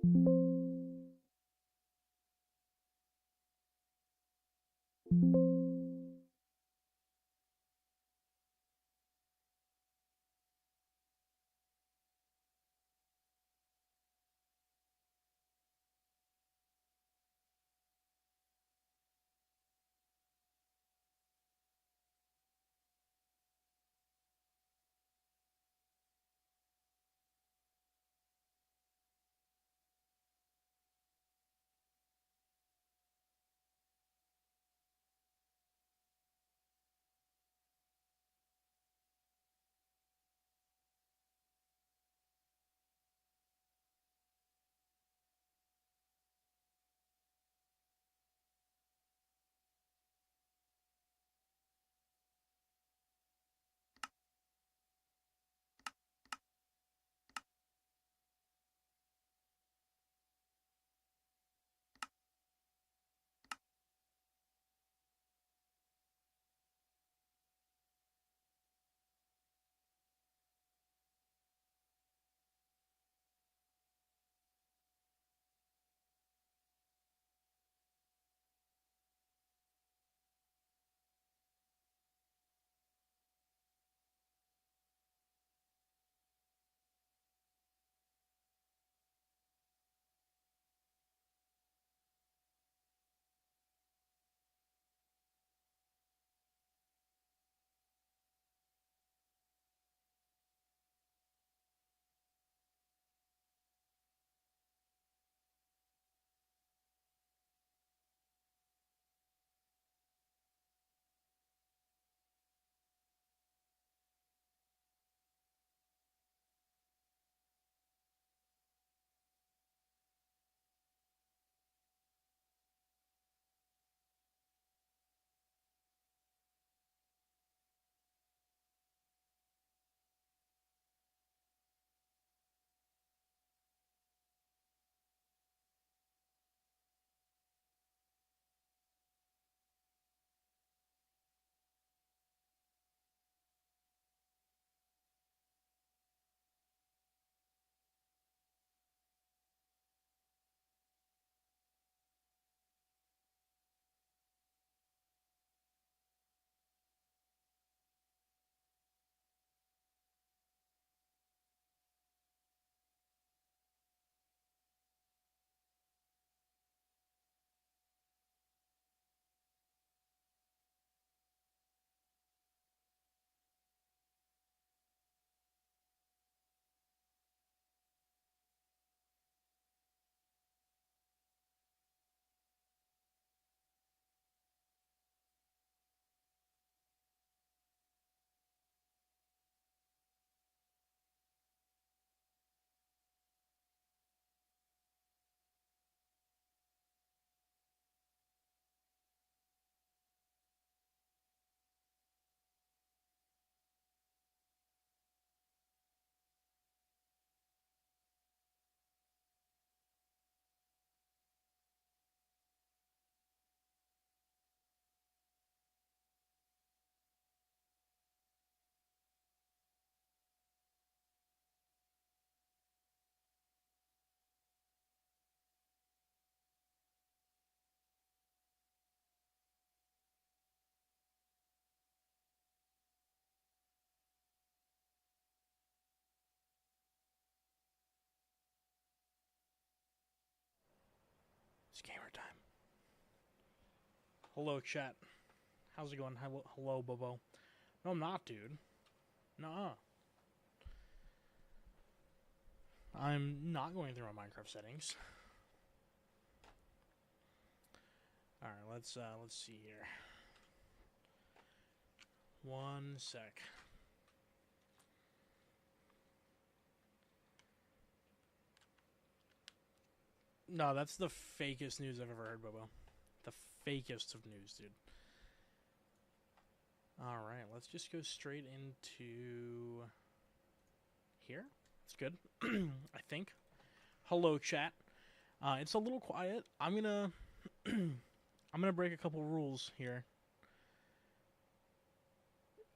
It's gamer time. Hello, chat. How's it going? Hello, Bobo. No, I'm not, dude. Nuh-uh. I'm not going through my Minecraft settings. All right, let's see here. One sec. No, that's the fakest news I've ever heard, Bobo. The fakest of news, dude. All right, let's just go straight into here. It's good, I think. Hello, chat. It's a little quiet. I'm gonna break a couple rules here.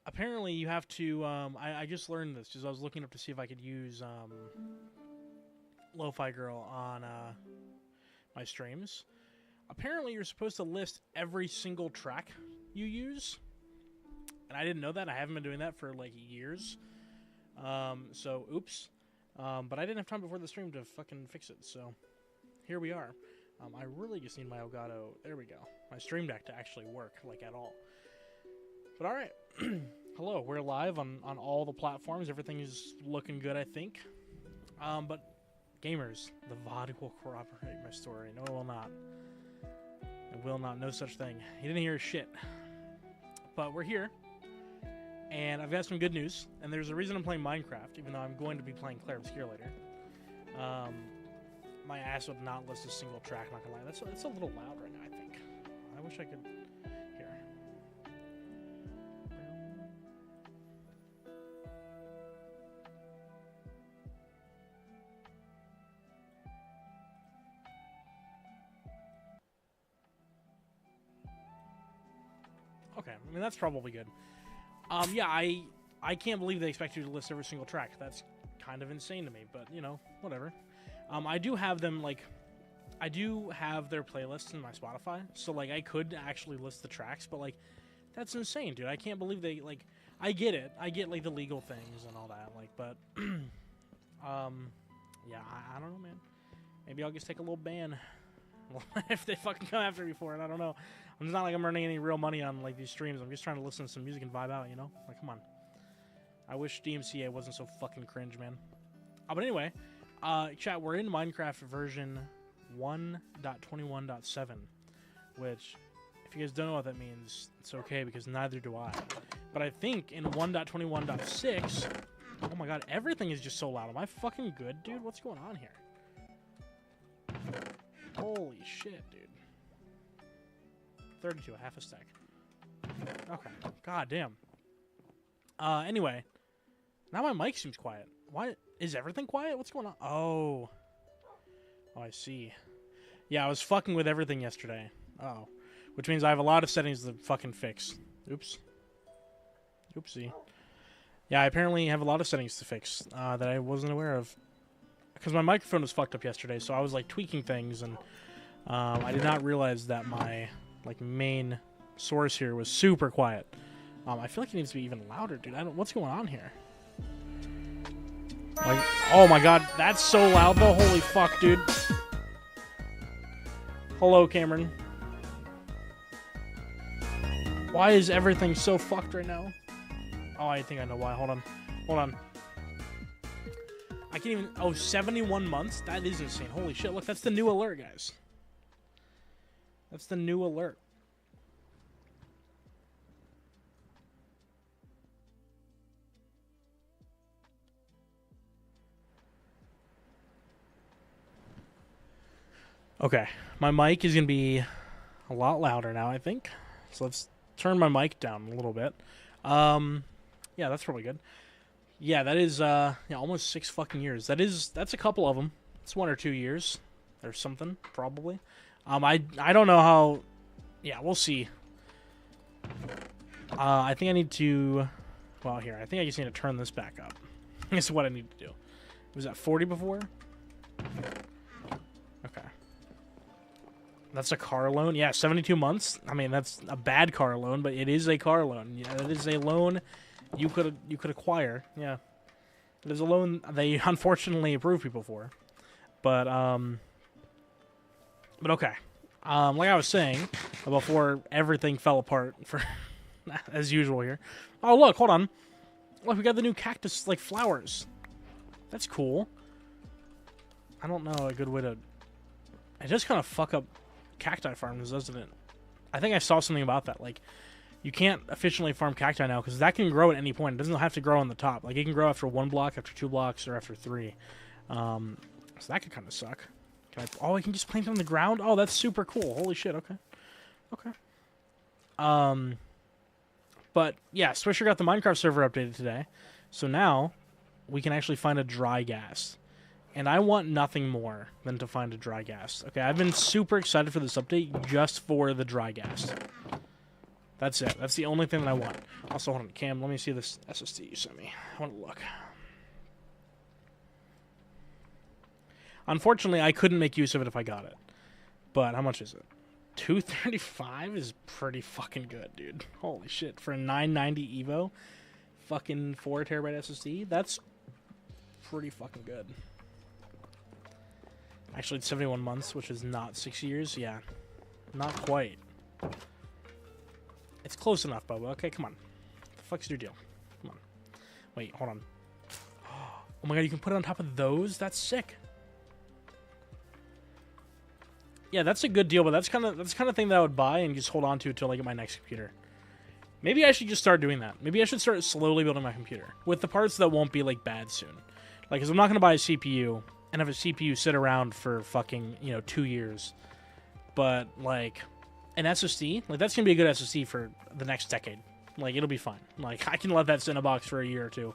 Apparently, you have to. I just learned this because I was looking up to see if I could use Lo-Fi Girl on my streams. Apparently, you're supposed to list every single track you use, and I didn't know that. I haven't been doing that for like years. So oops. But I didn't have time before the stream to fucking fix it. So here we are. I really just need my Elgato. There we go. My Stream Deck to actually work like at all. But all right. Hello, we're live on all the platforms. Everything is looking good, I think. But gamers, the VOD will corroborate my story. No, it will not. It will not. No such thing. You didn't hear shit. But we're here. And I've got some good news. And there's a reason I'm playing Minecraft, even though I'm going to be playing Clair Obscur later. My ass would not list a single track, not gonna lie. That's a little loud right now, I think. I wish I could... Here. Okay, I mean, that's probably good. Yeah, I can't believe they expect you to list every single track. That's kind of insane to me, but, you know, whatever. I do have them, like, I do have their playlists in my Spotify, so, like, I could actually list the tracks, but, like, that's insane, dude. I can't believe they, like, I get it. I get, like, the legal things and all that, like, but, yeah, I don't know, man. Maybe I'll just take a little ban if they fucking come after me for it. I don't know. It's not like I'm earning any real money on, like, these streams. I'm just trying to listen to some music and vibe out, you know? Like, come on. I wish DMCA wasn't so fucking cringe, man. But anyway... chat, we're in Minecraft version 1.21.7, which, if you guys don't know what that means, it's okay, because neither do I. But I think in 1.21.6, oh my god, everything is just so loud. Am I fucking good, dude? What's going on here? Holy shit, dude. 32, a half a stack. Okay, god damn. Anyway, now my mic seems quiet. Why is everything quiet? What's going on? Oh, I see. Yeah, I was fucking with everything yesterday. Oh, which means I have a lot of settings to fucking fix. Oops. Oopsie. Yeah, I apparently have a lot of settings to fix that I wasn't aware of, because my microphone was fucked up yesterday. So I was like tweaking things, and I did not realize that my like main source here was super quiet. I feel like it needs to be even louder, dude. What's going on here? Like, oh my god, that's so loud though. Holy fuck, dude. Hello, Cameron. Why is everything so fucked right now? Oh, I think I know why. Hold on. Hold on. I can't even... Oh, 71 months? That is insane. Holy shit. Look, that's the new alert, guys. That's the new alert. Okay, my mic is going to be a lot louder now, I think. So let's turn my mic down a little bit. Yeah, that's probably good. Yeah, that is yeah, almost 6 fucking years. That's a couple of them. It's 1 or 2 years or something, probably. I don't know how... Yeah, we'll see. I think I need to... Well, here, I think I just need to turn this back up. That's what I need to do. Was that 40 before? Okay. That's a car loan? Yeah, 72 months. I mean, that's a bad car loan, but it is a car loan. Yeah, it is a loan you could acquire. Yeah. It is a loan they unfortunately approve people for. But okay. Like I was saying, before everything fell apart for as usual here. Oh, look, hold on. Look, we got the new cactus, like, flowers. That's cool. I don't know a good way to... It just kind of fuck up cacti farms, doesn't it? I think I saw something about that. Like, you can't efficiently farm cacti now, because that can grow at any point. It doesn't have to grow on the top. Like, it can grow after 1 block, after 2 blocks, or after 3. So that could kind of suck. Oh, I can just plant them on the ground? Oh, that's super cool. Holy shit, okay. Okay. But, yeah, Swisher got the Minecraft server updated today. So now, we can actually find a dry ghast. And I want nothing more than to find a dry ghast. Okay, I've been super excited for this update just for the dry ghast. That's it. That's the only thing that I want. Also, hold on, Cam, let me see this SSD you sent me. I want to look. Unfortunately, I couldn't make use of it if I got it. But how much is it? 235 is pretty fucking good, dude. Holy shit. For a 990 Evo, fucking 4 terabyte SSD, that's pretty fucking good. Actually, it's 71 months, which is not 6 years. Yeah, not quite. It's close enough, Bubba. Okay, come on. What the fuck's your deal? Come on. Wait, hold on. Oh my god, you can put it on top of those? That's sick. Yeah, that's a good deal, but that's kind of thing that I would buy and just hold on to until I get my next computer. Maybe I should just start doing that. Maybe I should start slowly building my computer with the parts that won't be like bad soon. Like, cause I'm not gonna buy a CPU and have a CPU sit around for fucking 2 years. But like an SSD, like that's gonna be a good SSD for the next decade. Like it'll be fine. Like I can let that sit in a box for a year or two.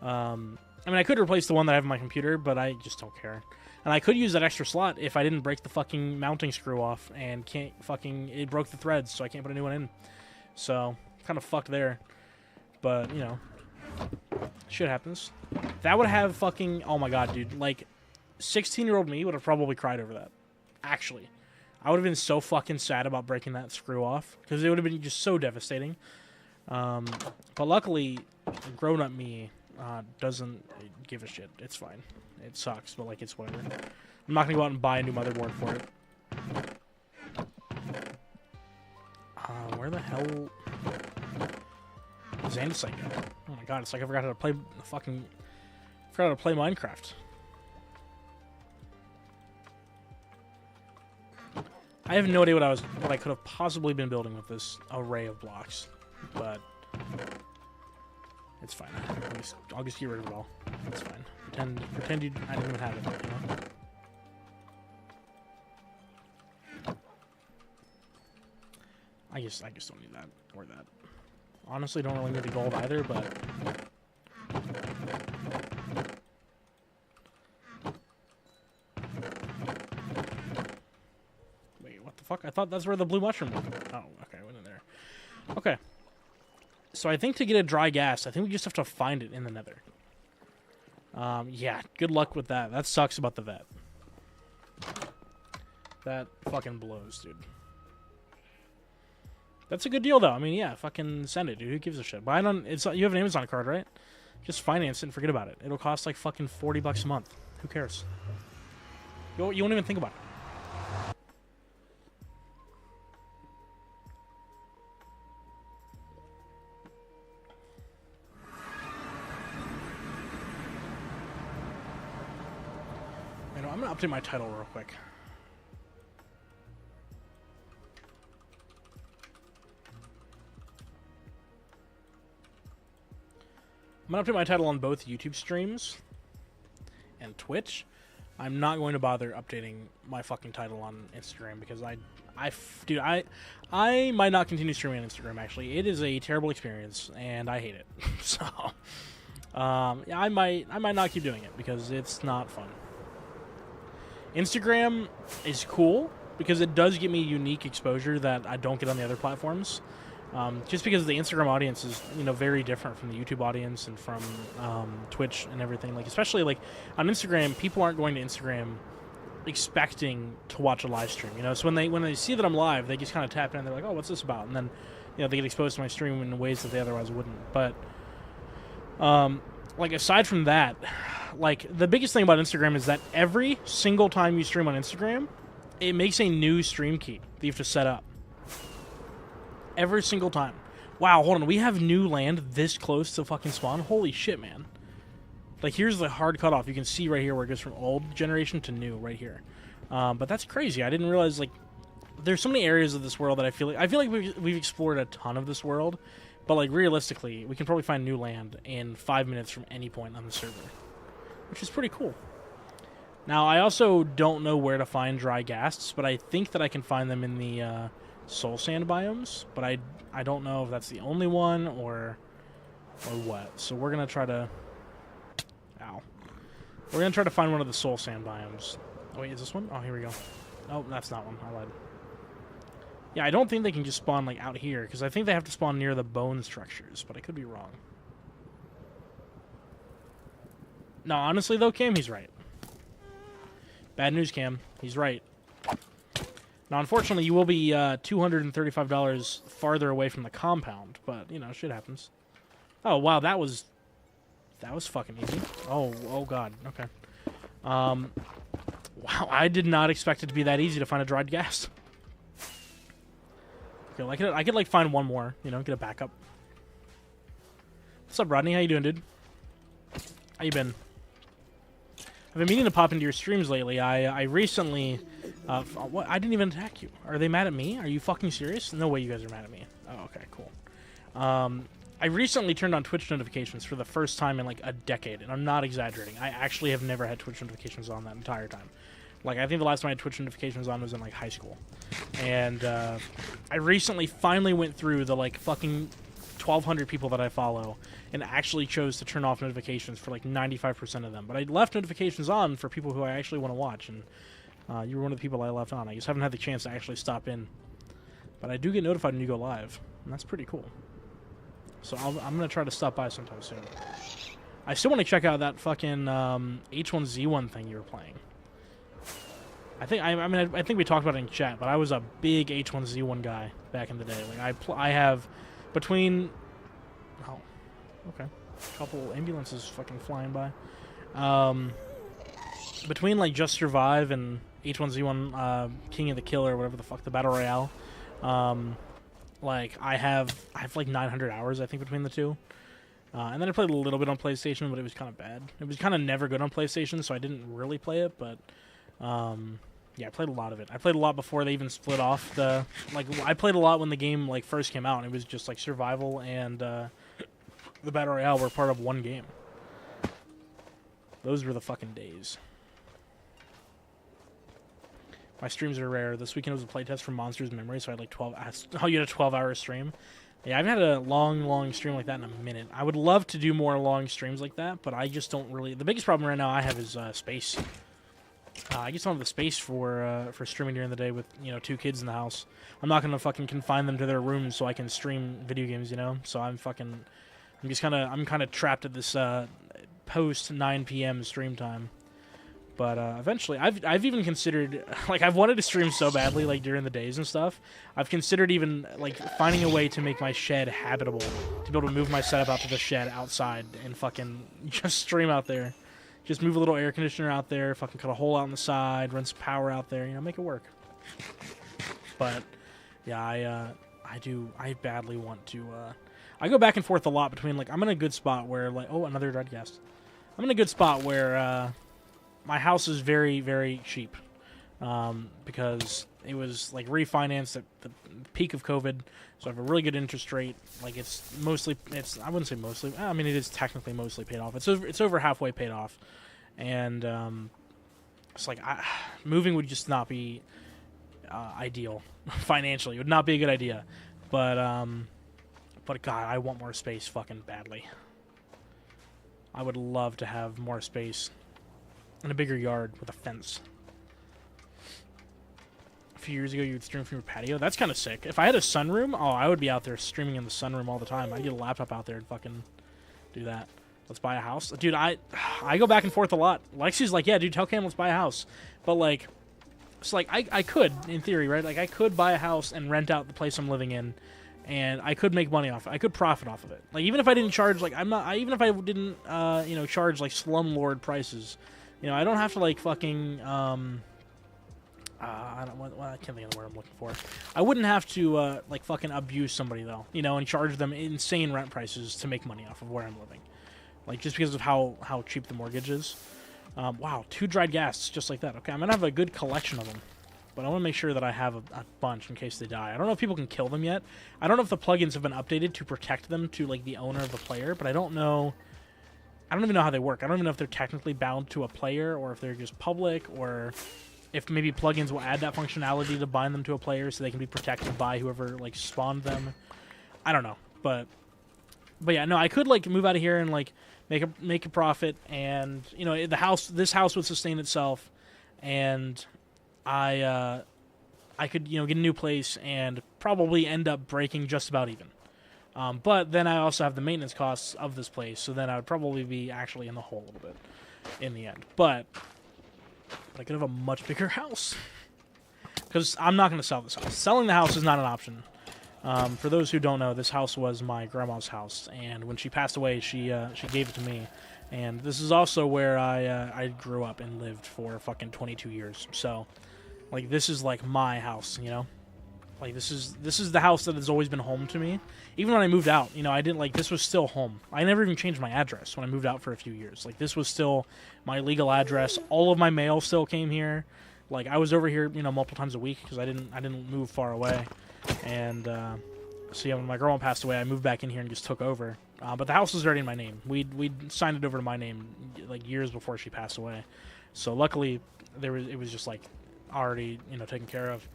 I mean, I could replace the one that I have in my computer, but I just don't care. And I could use that extra slot if I didn't break the fucking mounting screw off and it broke the threads, so I can't put a new one in. So, kind of fucked there. But, shit happens. That would have fucking, oh my god, dude, like, 16-year-old me would have probably cried over that. Actually. I would have been so fucking sad about breaking that screw off, because it would have been just so devastating. But luckily, grown-up me doesn't give a shit. It's fine. It sucks, but like it's whatever. I'm not gonna go out and buy a new motherboard for it. Where the hell is Andesite go? Oh my god, it's like I forgot how to play Minecraft. I have no idea what I could have possibly been building with this array of blocks, but it's fine. I'll just get rid of it all. It's fine. Pretend I didn't even have it. I just don't need that or that. Honestly, don't really need the gold either, but wait, what the fuck? I thought that's where the blue mushroom was. Oh, okay, I went in there. Okay. So I think to get a dry gas, I think we just have to find it in the nether. Yeah, good luck with that. That sucks about the vet. That fucking blows, dude. That's a good deal, though. I mean, yeah, fucking send it, dude. Who gives a shit? Buy it on... you have an Amazon card, right? Just finance it and forget about it. It'll cost like fucking $40 a month. Who cares? You won't even think about it. I'm gonna update my title real quick. I'm gonna update my title on both YouTube streams and Twitch. I'm not going to bother updating my fucking title on Instagram because dude, I might not continue streaming on Instagram. Actually, it is a terrible experience and I hate it. So, yeah, I might not keep doing it because it's not fun. Instagram is cool because it does give me unique exposure that I don't get on the other platforms. Just because the Instagram audience is, very different from the YouTube audience and from Twitch and everything. Like, especially like on Instagram, people aren't going to Instagram expecting to watch a live stream. So when they see that I'm live, they just kind of tap in and they're like, "Oh, what's this about?" And then, they get exposed to my stream in ways that they otherwise wouldn't. But like aside from that, like the biggest thing about Instagram is that every single time you stream on Instagram, it makes a new stream key that you have to set up. Every single time. Wow, hold on. We have new land this close to fucking spawn? Holy shit, man. Like, here's the hard cutoff. You can see right here where it goes from old generation to new right here. But that's crazy. I didn't realize, like, there's so many areas of this world that I feel like we've explored a ton of this world. But, like, realistically, we can probably find new land in 5 minutes from any point on the server. Which is pretty cool. Now, I also don't know where to find dry ghasts, but I think that I can find them in the soul sand biomes, but I don't know if that's the only one or what. So we're gonna try to find one of the soul sand biomes. Oh wait, is this one? Oh, here we go. Oh, that's not one. I lied. Yeah, I don't think they can just spawn like out here because I think they have to spawn near the bone structures, but I could be wrong. No, honestly though, Cam, he's right. Bad news, Cam. He's right. Now, unfortunately, you will be $235 farther away from the compound, but, you know, shit happens. Oh, wow, that was fucking easy. Oh, God, okay. Wow, I did not expect it to be that easy to find a dried gas. Okay, I could, like, find one more, you know, get a backup. What's up, Rodney? How you doing, dude? How you been? I've been meaning to pop into your streams lately. I recently... what? I didn't even attack you. Are they mad at me? Are you fucking serious? No way you guys are mad at me. Oh, okay, cool. I recently turned on Twitch notifications for the first time in, like, a decade, and I'm not exaggerating. I actually have never had Twitch notifications on that entire time. Like, I think the last time I had Twitch notifications on was in, like, high school. And, I recently finally went through the, like, fucking 1,200 people that I follow and actually chose to turn off notifications for, like, 95% of them. But I left notifications on for people who I actually want to watch, and you were one of the people I left on. I just haven't had the chance to actually stop in. But I do get notified when you go live, and that's pretty cool. So I'm going to try to stop by sometime soon. I still want to check out that fucking H1Z1 thing you were playing. I think we talked about it in chat, but I was a big H1Z1 guy back in the day. Like I have between... Oh, okay. A couple ambulances fucking flying by. Between, like, Just Survive and H1Z1 King of the Kill or whatever the fuck, the Battle Royale, like, I have like 900 hours, I think, between the two. And then I played a little bit on PlayStation, but it was kind of bad. It was kind of never good on PlayStation, so I didn't really play it, but, yeah, I played a lot of it. I played a lot before they even split off the, like, I played a lot when the game, like, first came out, and it was just, like, Survival and, the Battle Royale were part of one game. Those were the fucking days. My streams are rare. This weekend was a playtest for Monsters Memory, so I had like 12 hours. Oh, you had a 12-hour stream? Yeah, I haven't had a long stream like that in a minute. I would love to do more long streams like that, but I just don't really... The biggest problem right now I have is space. I just don't have the space for streaming during the day with, you know, 2 kids in the house. I'm not going to fucking confine them to their rooms so I can stream video games, you know? So I'm kind of trapped at this post 9 p.m. stream time. But eventually, I've even considered, like, I've wanted to stream so badly, like, during the days and stuff. I've considered even, like, finding a way to make my shed habitable, to be able to move my setup out to the shed outside and fucking just stream out there. Just move a little air conditioner out there, fucking cut a hole out on the side, run some power out there, you know, make it work. But, yeah, I badly want to, I go back and forth a lot between, like, I'm in a good spot where, like, oh, another red guest. I'm in a good spot where, my house is very, very cheap because it was, like, refinanced at the peak of COVID, so I have a really good interest rate. Like, it's I wouldn't say mostly, I mean, it is technically mostly paid off. It's over halfway paid off, and it's like, moving would just not be ideal financially. It would not be a good idea, but God, I want more space fucking badly. I would love to have more space. In a bigger yard with a fence. A few years ago, you would stream from your patio. That's kind of sick. If I had a sunroom, oh, I would be out there streaming in the sunroom all the time. I'd get a laptop out there and fucking do that. Let's buy a house. Dude, I go back and forth a lot. Lexi's like, yeah, dude, tell Cam let's buy a house. But, like, it's like, I could, in theory, right? Like, I could buy a house and rent out the place I'm living in, and I could make money off it. I could profit off of it. Like, even if I didn't charge, like, even if I didn't, you know, charge, like, slumlord prices. You know, I don't have to, like, fucking, I can't think of the word I'm looking for. I wouldn't have to, like, fucking abuse somebody, though, you know, and charge them insane rent prices to make money off of where I'm living. Like, just because of how cheap the mortgage is. Wow, 2 dried gas, just like that. Okay, I'm going to have a good collection of them. But I want to make sure that I have a bunch in case they die. I don't know if people can kill them yet. I don't know if the plugins have been updated to protect them to, like, the owner of the player, but I don't know... I don't even know how they work. I don't even know if they're technically bound to a player or if they're just public or if maybe plugins will add that functionality to bind them to a player so they can be protected by whoever, like, spawned them. I don't know. But yeah, no, I could, like, move out of here and, like, make a profit and, you know, this house would sustain itself and I could, you know, get a new place and probably end up breaking just about even. But then I also have the maintenance costs of this place, so then I would probably be actually in the hole a little bit in the end. But But I could have a much bigger house. Because I'm not going to sell this house. Selling the house is not an option. For those who don't know, this house was my grandma's house, and when she passed away, she gave it to me. And this is also where I grew up and lived for fucking 22 years. So, like, this is like my house, you know? Like, this is the house that has always been home to me. Even when I moved out, you know, I didn't, like, this was still home. I never even changed my address when I moved out for a few years. Like, this was still my legal address. All of my mail still came here. Like, I was over here, you know, multiple times a week because I didn't move far away. And so yeah, when my grandma passed away, I moved back in here and just took over. But the house was already in my name. We'd signed it over to my name like years before she passed away. So luckily, it was just like already, you know, taken care of.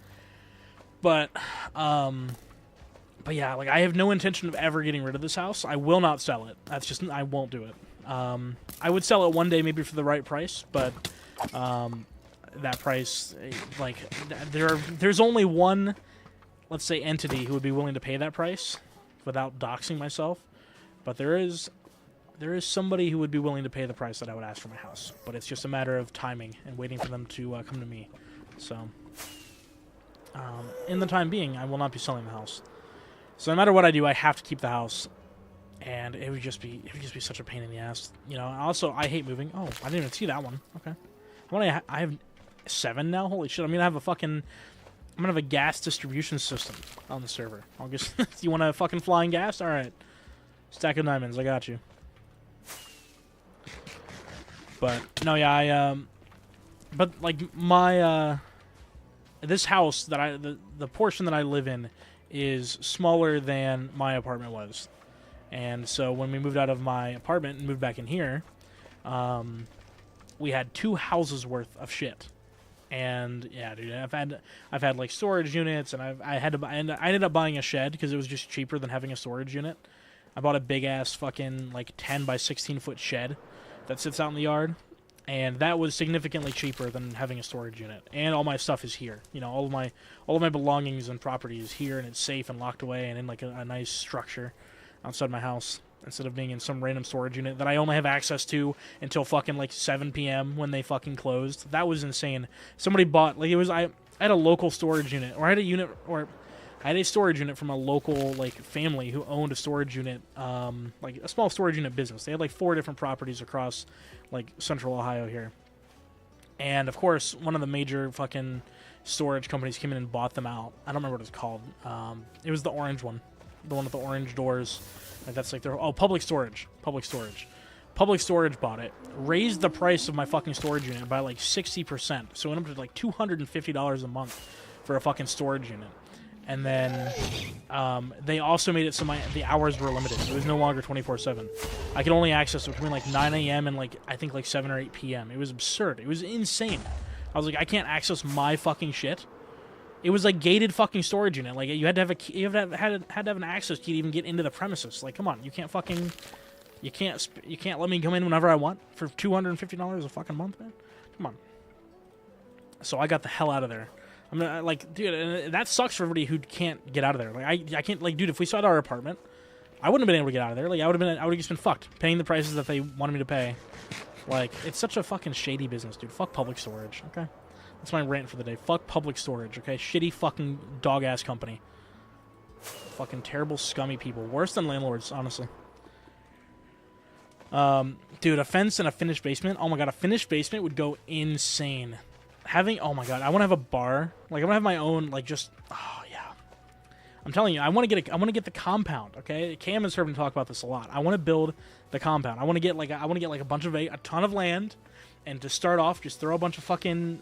But yeah, like I have no intention of ever getting rid of this house. I will not sell it. That's just, I won't do it. I would sell it one day maybe for the right price, but that price, like there's only one, let's say, entity who would be willing to pay that price without doxing myself. But there is somebody who would be willing to pay the price that I would ask for my house. But it's just a matter of timing and waiting for them to come to me. So, in the time being, I will not be selling the house. So no matter what I do, I have to keep the house, and it would just be such a pain in the ass. You know. Also, I hate moving. Oh, I didn't even see that one. Okay, I have 7 now. Holy shit! I'm gonna have a gas distribution system on the server. I'll just you want a fucking flying gas? All right. Stack of diamonds, I got you. But no, yeah, but like my this house that the portion that I live in is smaller than my apartment was, and so when we moved out of my apartment and moved back in here, we had 2 houses worth of shit. And yeah, dude, I've had like storage units, and I ended up buying a shed because it was just cheaper than having a storage unit. I bought a big ass fucking like 10 by 16 foot shed that sits out in the yard, and that was significantly cheaper than having a storage unit. And all my stuff is here. You know, all of my belongings and property is here, and it's safe and locked away and in like a nice structure outside my house, instead of being in some random storage unit that I only have access to until fucking like 7 p.m. when they fucking closed. That was insane. Somebody bought, like, I had a local storage unit, or I had a storage unit from a local like family who owned a storage unit, like a small storage unit business. They had like 4 different properties across like central Ohio here. And of course, one of the major fucking storage companies came in and bought them out. I don't remember what it's called. It was the orange one, the one with the orange doors. Like that's like their Public Storage. Public Storage bought it, raised the price of my fucking storage unit by like 60%. So it went up to like $250 a month for a fucking storage unit. And then they also made it so the hours were limited. It was no longer 24/7. I could only access it between like 9 a.m. and like I think like 7 or 8 p.m. It was absurd. It was insane. I was like, I can't access my fucking shit. It was like gated fucking storage unit. Like you had to have a key, you had to have an access key to even get into the premises. Like, come on, you can't let me come in whenever I want for $250 a fucking month, man. Come on. So I got the hell out of there. I'm gonna, like, dude, and that sucks for everybody who can't get out of there. Like I can't, like, dude, if we saw our apartment, I wouldn't have been able to get out of there. Like I would have just been fucked paying the prices that they wanted me to pay. Like, it's such a fucking shady business, dude. Fuck Public Storage, okay? That's my rant for the day. Fuck Public Storage, okay? Shitty fucking dog-ass company. Fucking terrible, scummy people. Worse than landlords, honestly. Dude, a fence and a finished basement. Oh my god, a finished basement would go insane. Oh my god, I want to have a bar. Like, I want to have my own, like, just... Oh, yeah. I'm telling you, I want to get the compound, okay? Cam has heard me talk about this a lot. I want to build the compound. I want to get like a ton of land. And to start off, just throw a bunch of fucking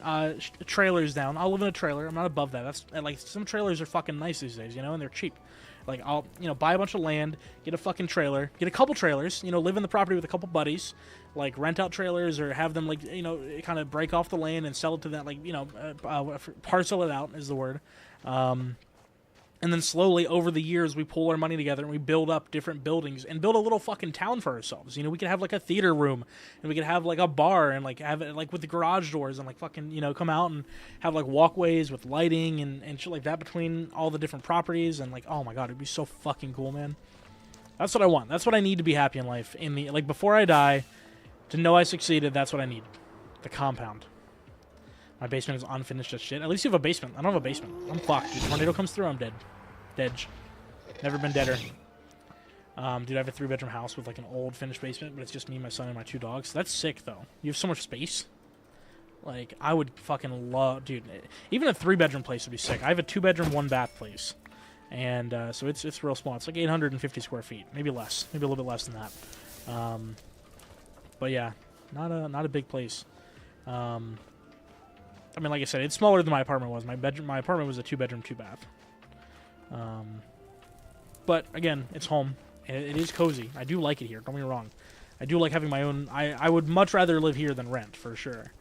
trailers down. I'll live in a trailer. I'm not above that. That's like, some trailers are fucking nice these days, you know, and they're cheap. Like, I'll, you know, buy a bunch of land, get a fucking trailer, get a couple trailers, you know, live in the property with a couple buddies, like rent out trailers or have them, like, you know, kind of break off the land and sell it to that, like, you know, parcel it out is the word. And then slowly over the years, we pull our money together and we build up different buildings and build a little fucking town for ourselves. You know, we could have like a theater room and we could have like a bar and like have it like with the garage doors and like fucking, you know, come out and have like walkways with lighting and shit like that between all the different properties. And like, oh my god, it'd be so fucking cool, man. That's what I want. That's what I need to be happy in life. Like, before I die, to know I succeeded, that's what I need. The compound. My basement is unfinished as shit. At least you have a basement. I don't have a basement. I'm fucked, dude. Tornado comes through, I'm dead. Dead. Never been deader. Dude, I have a 3-bedroom house with like an old finished basement, but it's just me, my son, and my 2 dogs. That's sick, though. You have so much space. Like, I would fucking love... Dude, even a 3-bedroom place would be sick. I have a 2-bedroom, 1-bath place. And so it's real small. It's like 850 square feet. Maybe less. Maybe a little bit less than that. But yeah, not a big place. I mean, like I said, it's smaller than my apartment was. My apartment was a 2-bedroom, 2-bath. But again, it's home. It is cozy. I do like it here. Don't get me wrong. I do like having my own... I would much rather live here than rent, for sure.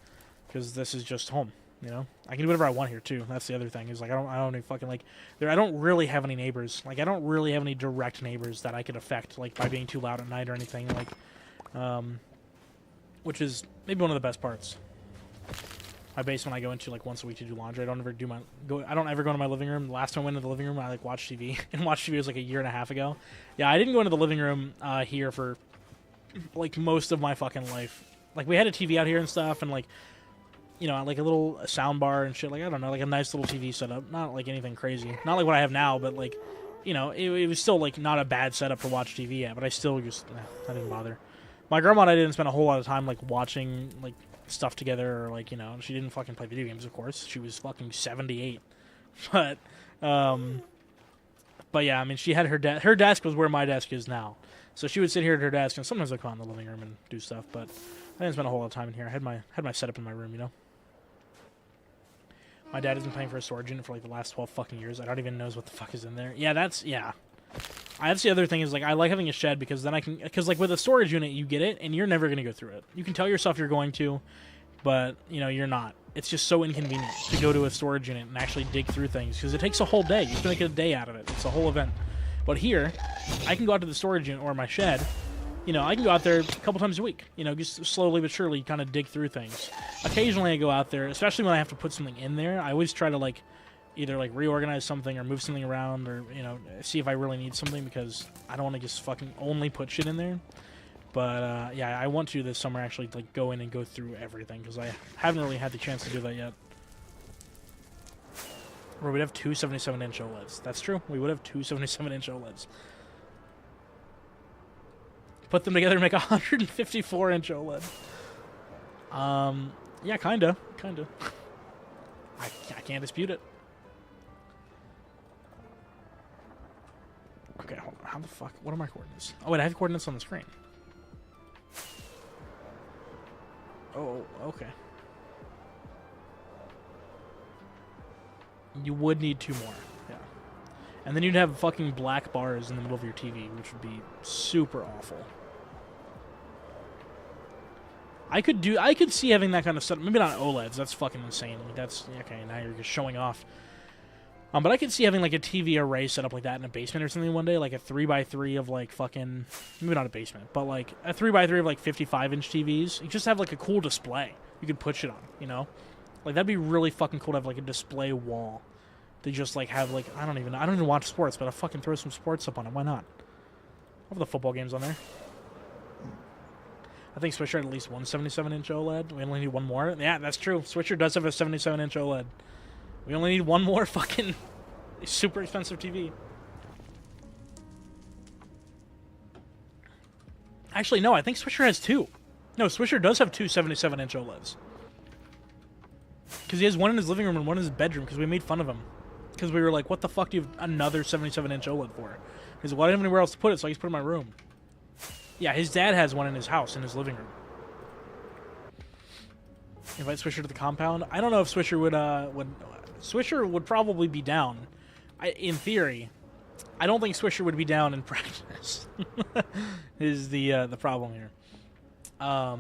Because this is just home, you know? I can do whatever I want here, too. That's the other thing. Is like, I don't even fucking, like... I don't really have any neighbors. Like, I don't really have any direct neighbors that I could affect, like, by being too loud at night or anything. Like, which is maybe one of the best parts. My basement I go into, like, once a week to do laundry. I don't ever go into my living room. The last time I went into the living room, I, like, watched TV. And watched TV was, like, a year and a half ago. Yeah, I didn't go into the living room here for, like, most of my fucking life. Like, we had a TV out here and stuff, and, like... You know, like a little sound bar and shit. Like, I don't know, like a nice little TV setup. Not like anything crazy. Not like what I have now, but like, you know, it was still like not a bad setup to watch TV at. But I still just, I didn't bother. My grandma and I didn't spend a whole lot of time like watching like stuff together, or like, you know, she didn't fucking play video games, of course. She was fucking 78. But yeah, I mean, she had her desk was where my desk is now. So she would sit here at her desk, and sometimes I'd come out in the living room and do stuff. But I didn't spend a whole lot of time in here. I had my setup in my room, you know. My dad has been paying for a storage unit for like the last 12 fucking years. I don't even know what the fuck is in there. Yeah, that's the other thing is like I like having a shed because then because like with a storage unit you get it and you're never going to go through it. You can tell yourself you're going to, but you know, you're not. It's just so inconvenient to go to a storage unit and actually dig through things because it takes a whole day. You have to make a day out of it. It's a whole event. But here, I can go out to the storage unit or my shed. You know, I can go out there a couple times a week, you know, just slowly but surely kind of dig through things. Occasionally I go out there, especially when I have to put something in there, I always try to, like, either, like, reorganize something or move something around or, you know, see if I really need something because I don't want to just fucking only put shit in there. But, yeah, I want to this summer actually, like, go in and go through everything because I haven't really had the chance to do that yet. Or we'd have two 77-inch OLEDs. That's true. We would have two 77-inch OLEDs. Put them together and make a 154-inch OLED. Yeah, kinda. I can't dispute it. Okay, hold on. How the fuck? What are my coordinates? Oh, wait, I have coordinates on the screen. Oh, okay. You would need 2 more, yeah. And then you'd have fucking black bars in the middle of your TV, which would be super awful. I could see having that kind of stuff. Maybe not OLEDs. That's fucking insane. That's okay. Now you're just showing off. But I could see having like a TV array set up like that in a basement or something one day, like a 3x3 of like fucking maybe not a basement, but like a 3x3 of like 55-inch TVs. You just have like a cool display you could put shit on. You know, like that'd be really fucking cool to have like a display wall to just like have like I don't even watch sports, but I'll fucking throw some sports up on it. Why not? I'll have the football games on there. I think Swisher had at least one 77-inch OLED. We only need one more. Yeah, that's true. Swisher does have a 77-inch OLED. We only need one more fucking super expensive TV. Actually, no, I think Swisher has 2. No, Swisher does have 2 77-inch OLEDs. Because he has one in his living room and one in his bedroom because we made fun of him. Because we were like, what the fuck do you have another 77-inch OLED for? He's like, well, I didn't have anywhere else to put it, so I just put it in my room. Yeah, his dad has one in his house, in his living room. Invite Swisher to the compound. I don't know if Swisher would Swisher would probably be down. In theory. I don't think Swisher would be down in practice. Is the problem here. But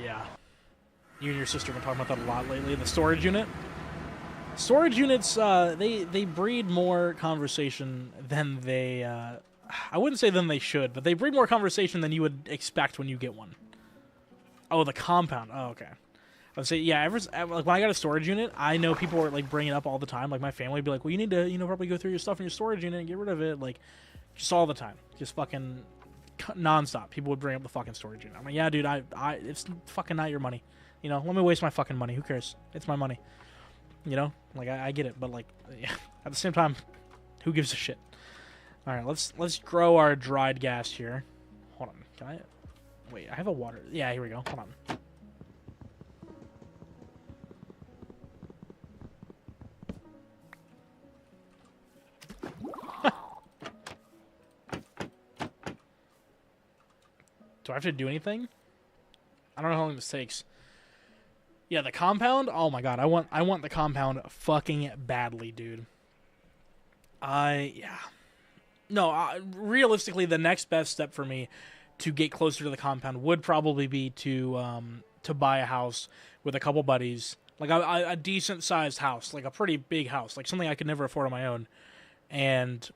yeah. You and your sister have been talking about that a lot lately. The storage unit. Storage units, they breed more conversation than they, I wouldn't say than they should, but they breed more conversation than you would expect when you get one. Oh, the compound. Oh, okay. I would say, yeah, like when I got a storage unit, I know people were like bringing it up all the time. Like my family would be like, well, you need to, probably go through your stuff in your storage unit and get rid of it. Like, just all the time. Just fucking nonstop. People would bring up the fucking storage unit. I'm like, yeah, dude, it's fucking not your money. You know, let me waste my fucking money. Who cares? It's my money. You know, like I get it, but like, yeah, at the same time, who gives a shit? All right, let's grow our dried gas here. Hold on, can I? Wait, I have a water. Yeah, here we go. Hold on. Do I have to do anything? I don't know how long this takes. Yeah, the compound. Oh my god, I want the compound fucking badly, dude. Yeah. No, realistically, the next best step for me to get closer to the compound would probably be to buy a house with a couple buddies, like a decent sized house, like a pretty big house, like something I could never afford on my own, and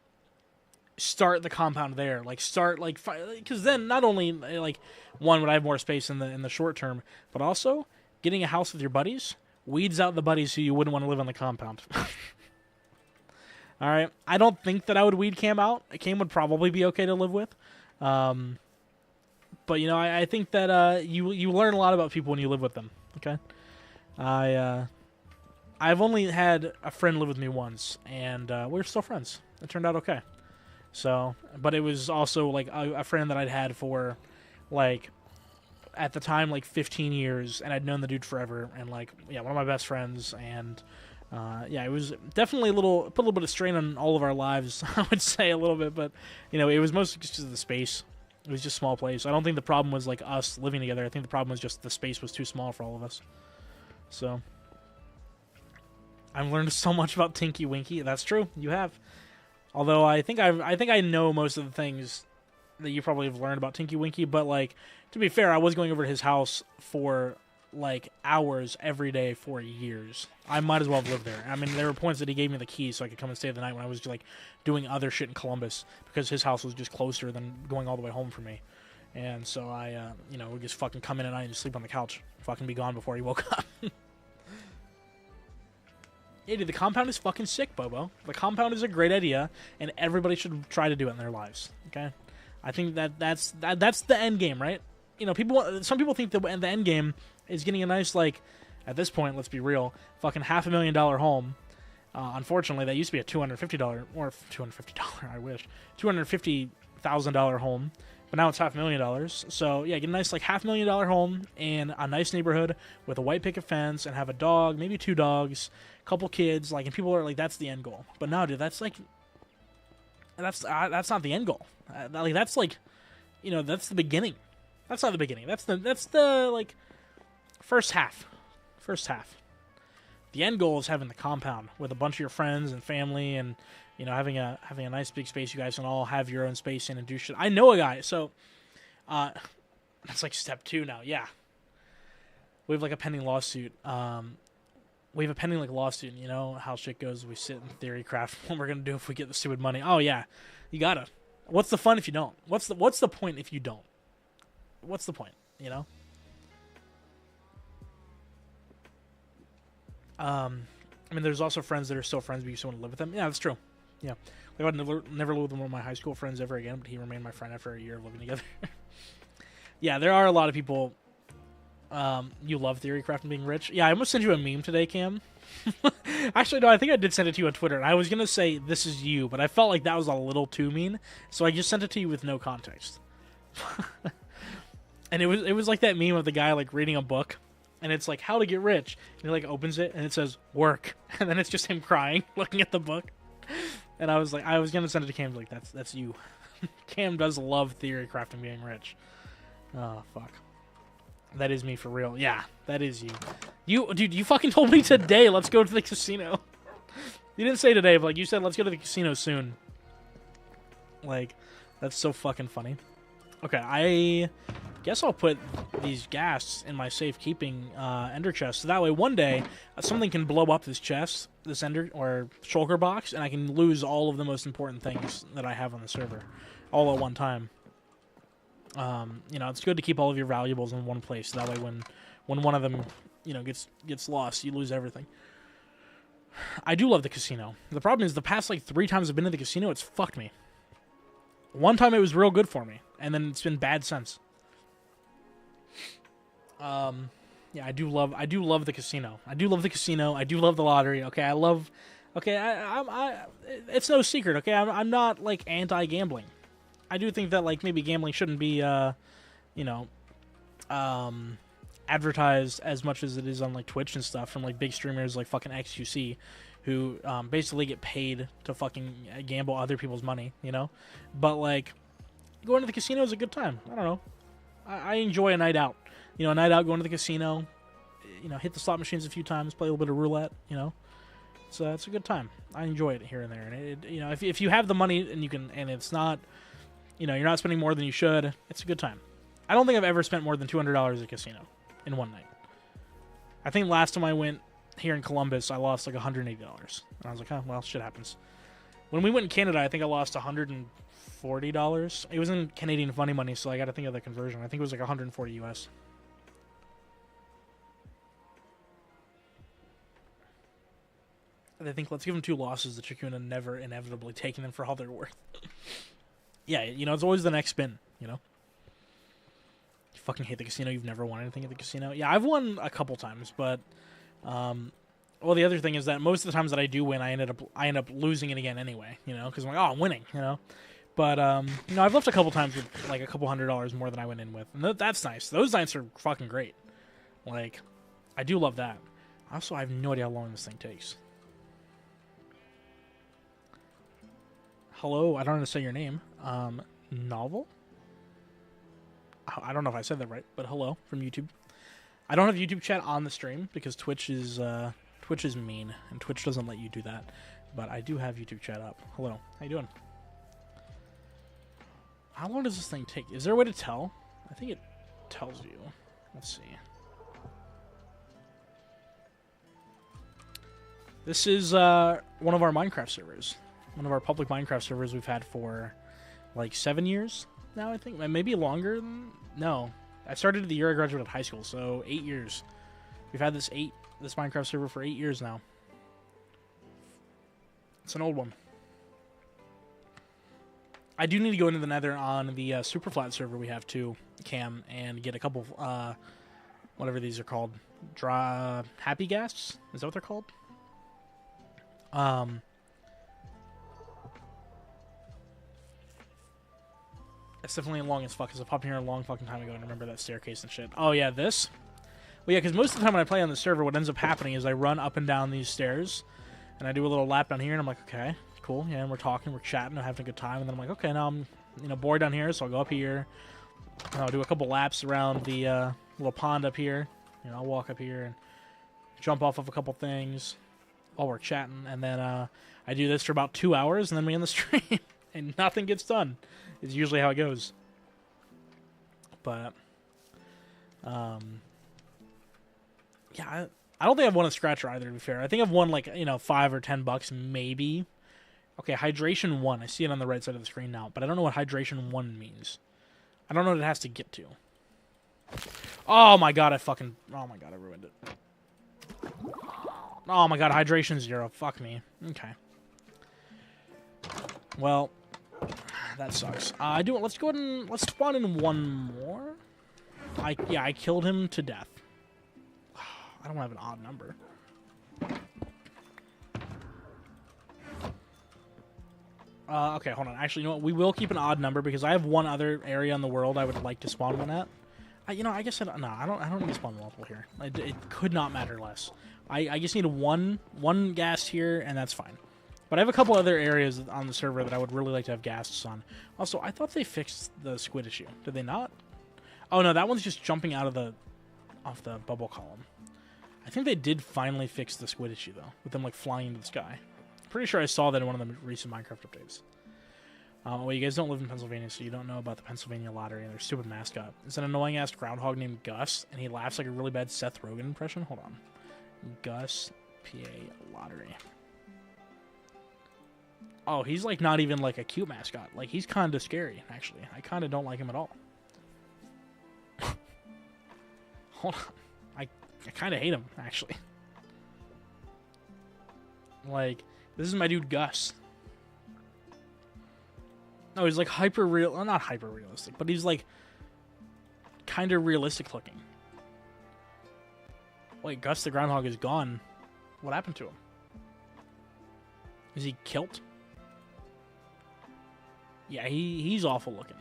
start the compound there. Like start like because then not only like one would I have more space in the short term, but also getting a house with your buddies weeds out the buddies who you wouldn't want to live on the compound. All right, I don't think that I would weed Cam out. Cam would probably be okay to live with, but you know I think that you learn a lot about people when you live with them. Okay, I've only had a friend live with me once, and we're still friends. It turned out okay. So, but it was also like a friend that I'd had for like at the time like 15 years, and I'd known the dude forever, and like yeah, one of my best friends, and yeah, it was definitely put a little bit of strain on all of our lives. I would say a little bit, but you know, it was mostly just the space. It was just a small place. I don't think the problem was like us living together. I think the problem was just the space was too small for all of us. So I've learned so much about Tinky Winky. That's true. You have. Although I think I know most of the things that you probably have learned about Tinky Winky, but like to be fair, I was going over to his house for like hours every day for years. I might as well have lived there. I mean, there were points that he gave me the keys so I could come and stay the night when I was like doing other shit in Columbus because his house was just closer than going all the way home for me. And so I, you know, would just fucking come in at night and sleep on the couch, fucking be gone before he woke up. Yeah, dude, the compound is fucking sick, Bobo. The compound is a great idea, and everybody should try to do it in their lives. Okay, I think that's the end game, right? You know, some people think the end game is getting a nice, like, at this point, let's be real, fucking $500,000 home. Unfortunately, that used to be a $250 or $250. I wish $250,000 home, but now it's $500,000. So yeah, get a nice like $500,000 home in a nice neighborhood with a white picket fence, and have a dog, maybe 2 dogs, couple kids. Like, and people are like, that's the end goal. But no, dude, that's like that's not the end goal. Like, that's like, you know, that's the beginning. That's not the beginning. That's the like first half. The end goal is having the compound with a bunch of your friends and family, and you know, having a nice big space you guys can all have your own space in and do shit. I know a guy, so that's like step 2 now. Yeah, we have like a pending lawsuit. We have a pending like lawsuit. And you know how shit goes. We sit in theory craft what we're gonna do if we get the stupid money. Oh yeah, you gotta. What's the fun if you don't? What's the point if you don't? What's the point? You know. I mean, there's also friends that are still friends, but you still want to live with them. Yeah, that's true. Yeah, like I would never live with one of my high school friends ever again, but he remained my friend after a year of living together. Yeah, there are a lot of people. You love theory craft and being rich. Yeah, I almost sent you a meme today, Cam. Actually, no, I think I did send it to you on Twitter, and I was gonna say this is you, but I felt like that was a little too mean, so I just sent it to you with no context. And it was like that meme of the guy like reading a book. And it's like, how to get rich. And he like opens it and it says work. And then it's just him crying, looking at the book. And I was like, I was gonna send it to Cam, like, that's you. Cam does love theory crafting being rich. Oh fuck. That is me for real. Yeah, that is you. Dude, you fucking told me today, let's go to the casino. You didn't say today, but like you said, let's go to the casino soon. Like, that's so fucking funny. Okay, I guess I'll put these gas in my safekeeping ender chest, so that way one day something can blow up this chest, this ender or shulker box, and I can lose all of the most important things that I have on the server, all at one time. You know, it's good to keep all of your valuables in one place, so that way when one of them, you know, gets lost, you lose everything. I do love the casino. The problem is the past like 3 times I've been to the casino, it's fucked me. One time it was real good for me, and then it's been bad since. Yeah, Yeah, I do love the casino. I do love the casino. I do love the lottery. Okay, I love. Okay, it's no secret. Okay, I'm not like anti-gambling. I do think that like maybe gambling shouldn't be you know, advertised as much as it is on like Twitch and stuff from like big streamers like fucking XQC, who basically get paid to fucking gamble other people's money, you know. But like going to the casino is a good time. I don't know. I enjoy a night out. You know, a night out going to the casino. You know, hit the slot machines a few times, play a little bit of roulette. You know, it's a good time. I enjoy it here and there. And it, you know, if you have the money and you can, and it's not, you know, you're not spending more than you should, it's a good time. I don't think I've ever spent more than $200 at a casino in one night. I think last time I went here in Columbus, I lost like $180. And I was like, oh, well, shit happens. When we went in Canada, I think I lost $140. It was in Canadian funny money, so I got to think of the conversion. I think it was like 140 US. I think let's give them 2 losses that you're going to never inevitably taking them for all they're worth. Yeah, you know, it's always the next spin, you know? You fucking hate the casino. You've never won anything at the casino. Yeah, I've won a couple times, but well, the other thing is that most of the times that I do win, I end up losing it again anyway, you know, because I'm like, oh, I'm winning, you know. But you know, I've left a couple times with like a couple $100 more than I went in with, and that's nice. Those nights are fucking great. Like, I do love that. Also, I have no idea how long this thing takes. Hello, I don't know how to say your name. Novel? I don't know if I said that right, but hello from YouTube. I don't have YouTube chat on the stream because Twitch is mean and Twitch doesn't let you do that. But I do have YouTube chat up. Hello, how you doing? How long does this thing take? Is there a way to tell? I think it tells you. Let's see. This is one of our Minecraft servers. One of our public Minecraft servers we've had for like 7 years now, I think. Maybe longer than... No. I started the year I graduated high school, so 8 years. We've had this Minecraft server for 8 years now. It's an old one. I do need to go into the Nether on the Superflat server we have too, Cam, and get a couple, whatever these are called, happy ghasts? Is that what they're called? It's definitely long as fuck, because I popped in here a long fucking time ago and remember that staircase and shit. Oh yeah, this? Well yeah, because most of the time when I play on the server, what ends up happening is I run up and down these stairs, and I do a little lap down here, and I'm like, okay, cool, yeah, and we're talking, we're chatting, we're having a good time, and then I'm like, okay, now I'm, you know, bored down here, so I'll go up here, and I'll do a couple laps around the little pond up here, you know, I'll walk up here and jump off of a couple things while we're chatting, and then I do this for about 2 hours, and then we end the stream, and nothing gets done. Is usually how it goes. But, yeah, I don't think I've won a scratcher either, to be fair. I think I've won, like, you know, $5 or $10, maybe. Okay, Hydration 1. I see it on the right side of the screen now, but I don't know what Hydration 1 means. I don't know what it has to get to. Oh, my God, oh, my God, I ruined it. Oh, my God, Hydration 0. Fuck me. Okay. Well... that sucks. Let's go ahead and let's spawn in one more. I killed him to death. I don't have an odd number. Okay, hold on. Actually, you know what? We will keep an odd number because I have one other area in the world I would like to spawn one at. You know, I guess I don't need to spawn multiple here. It could not matter less. I just need one ghast here, and that's fine. But I have a couple other areas on the server that I would really like to have ghasts on. Also, I thought they fixed the squid issue. Did they not? Oh no, that one's just jumping out of off the bubble column. I think they did finally fix the squid issue though, with them like flying into the sky. Pretty sure I saw that in one of the recent Minecraft updates. Well, you guys don't live in Pennsylvania, so you don't know about the Pennsylvania Lottery and their stupid mascot. It's an annoying-ass groundhog named Gus, and he laughs like a really bad Seth Rogen impression. Hold on. Gus PA Lottery. Oh, he's like not even like a cute mascot. Like he's kind of scary, actually. I kind of don't like him at all. Hold on. I kind of hate him, actually. Like, this is my dude Gus. No, he's like hyper real. Well, not hyper realistic, but he's like kind of realistic looking. Wait, Gus the Groundhog is gone. What happened to him? Is he killed? Yeah, he's awful looking.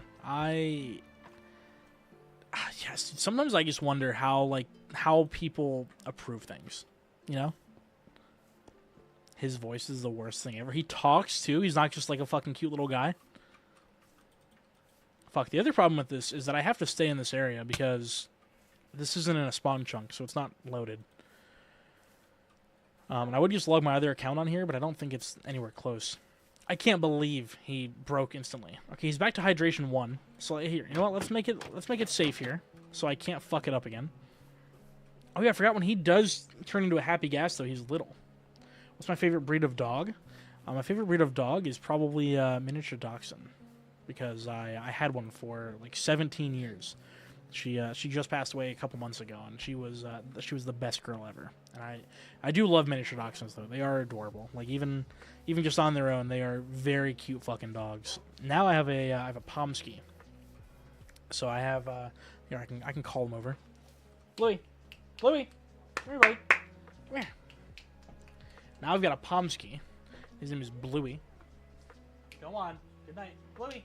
Yes, sometimes I just wonder how people approve things, you know? His voice is the worst thing ever. He talks too. He's not just like a fucking cute little guy. Fuck, the other problem with this is that I have to stay in this area because this isn't in a spawn chunk, so it's not loaded. And I would just log my other account on here, but I don't think it's anywhere close. I can't believe he broke instantly. Okay, he's back to hydration 1. So here, you know what? Let's make it safe here, so I can't fuck it up again. Oh yeah, I forgot when he does turn into a happy gas though. He's little. What's my favorite breed of dog? My favorite breed of dog is probably miniature dachshund, because I had one for like 17 years. She just passed away a couple months ago, and she was the best girl ever. And I do love miniature dachshunds though. They are adorable. Like even just on their own, they are very cute fucking dogs. Now I have a Pomsky. So I have here I can call him over. Bluey, come here, buddy. Come here. Now I've got a Pomsky. His name is Bluey. Go on. Good night, Bluey.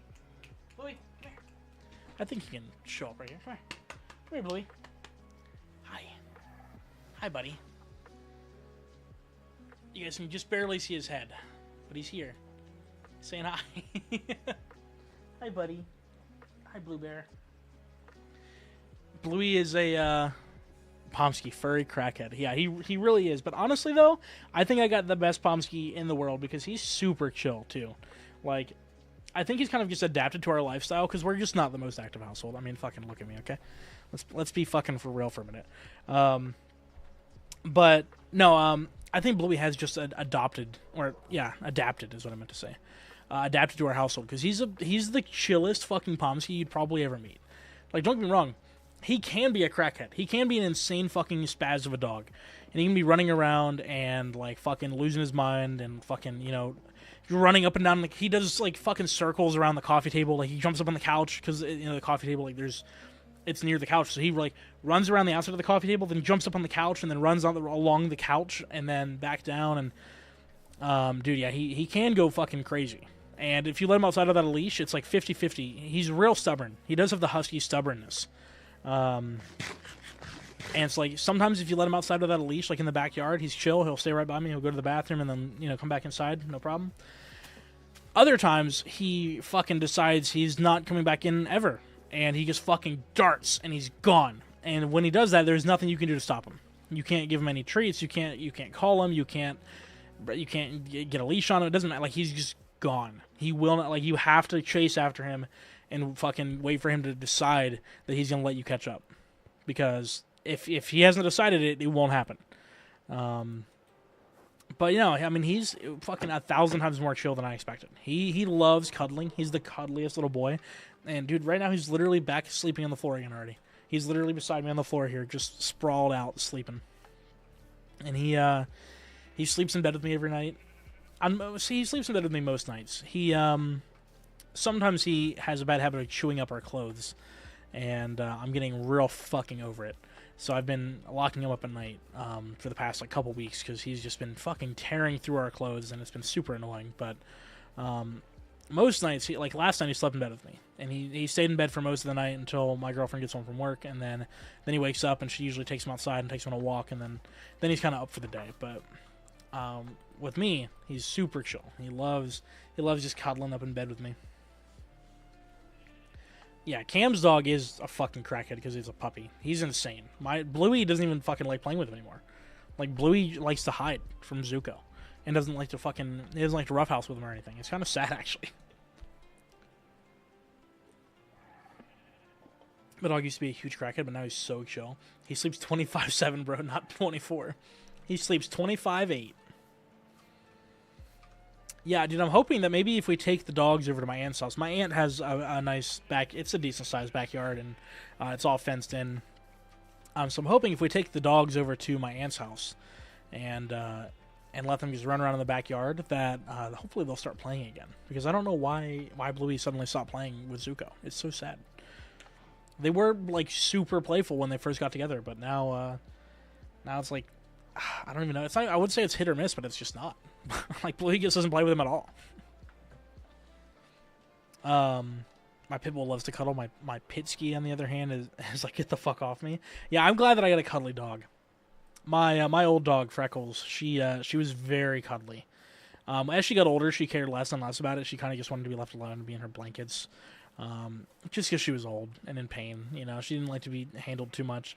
Bluey, come here. I think he can show up right here. Come here. Come here, Bluey. Hi. Hi, buddy. You guys can just barely see his head, but he's here. Saying hi. Hi, buddy. Hi, Blue Bear. Bluey is a Pomsky furry crackhead. Yeah, he really is. But honestly, though, I think I got the best Pomsky in the world because he's super chill, too. Like, I think he's kind of just adapted to our lifestyle because we're just not the most active household. I mean, fucking look at me, okay? Let's be fucking for real for a minute. But no, I think Bluey has just adapted is what I meant to say. Adapted to our household because he's the chillest fucking Pomsky you'd probably ever meet. Like, don't get me wrong, he can be a crackhead. He can be an insane fucking spaz of a dog, and he can be running around and like fucking losing his mind and fucking running up and down. Like he does like fucking circles around the coffee table. Like he jumps up on the couch because the coffee table it's near the couch, so he like runs around the outside of the coffee table, then jumps up on the couch and then runs along the couch and then back down. And dude, yeah, he can go fucking crazy. And if you let him outside of that leash, it's like 50-50. He's real stubborn. He does have the husky stubbornness. And it's like sometimes if you let him outside of that leash, like in the backyard, he's chill. He'll stay right by me. He'll go to the bathroom and then come back inside, no problem. Other times he fucking decides he's not coming back in ever, and he just fucking darts and he's gone. And when he does that, there's nothing you can do to stop him. You can't give him any treats. You can't call him. You can't get a leash on him. It doesn't matter. Like he's just gone. He will not. Like you have to chase after him and fucking wait for him to decide that he's gonna let you catch up, because if he hasn't decided it won't happen. But I mean, he's fucking 1,000 times more chill than I expected. He loves cuddling. He's the cuddliest little boy. And dude, right now he's literally back sleeping on the floor again already. He's literally beside me on the floor here, just sprawled out sleeping. And he sleeps in bed with me every night. He sleeps in bed with me most nights. Sometimes he has a bad habit of chewing up our clothes, and I'm getting real fucking over it. So I've been locking him up at night for the past couple weeks because he's just been fucking tearing through our clothes, and it's been super annoying. But most nights, last night he slept in bed with me, and he stayed in bed for most of the night until my girlfriend gets home from work, and then he wakes up, and she usually takes him outside and takes him on a walk, and then he's kind of up for the day. But with me, he's super chill. He loves just cuddling up in bed with me. Yeah, Cam's dog is a fucking crackhead because he's a puppy. He's insane. My Bluey doesn't even fucking like playing with him anymore. Like, Bluey likes to hide from Zuko and doesn't like to roughhouse with him or anything. It's kind of sad, actually. My dog used to be a huge crackhead, but now he's so chill. He sleeps 25/7, bro, not 24. He sleeps 25/8. Yeah, dude, I'm hoping that maybe if we take the dogs over to my aunt's house. My aunt has a nice it's a decent-sized backyard, and it's all fenced in. So I'm hoping if we take the dogs over to my aunt's house and let them just run around in the backyard, that hopefully they'll start playing again. Because I don't know why Bluey suddenly stopped playing with Zuko. It's so sad. They were, super playful when they first got together, but now Now it's like, I don't even know. It's not. I would say it's hit or miss, but it's just not. Like Bluey just doesn't play with him at all. My pit bull loves to cuddle. My Pitsky, on the other hand, is like, get the fuck off me. Yeah, I'm glad that I got a cuddly dog. My old dog Freckles, she was very cuddly. As she got older, she cared less and less about it. She kind of just wanted to be left alone and be in her blankets. Just because she was old and in pain, you know, she didn't like to be handled too much.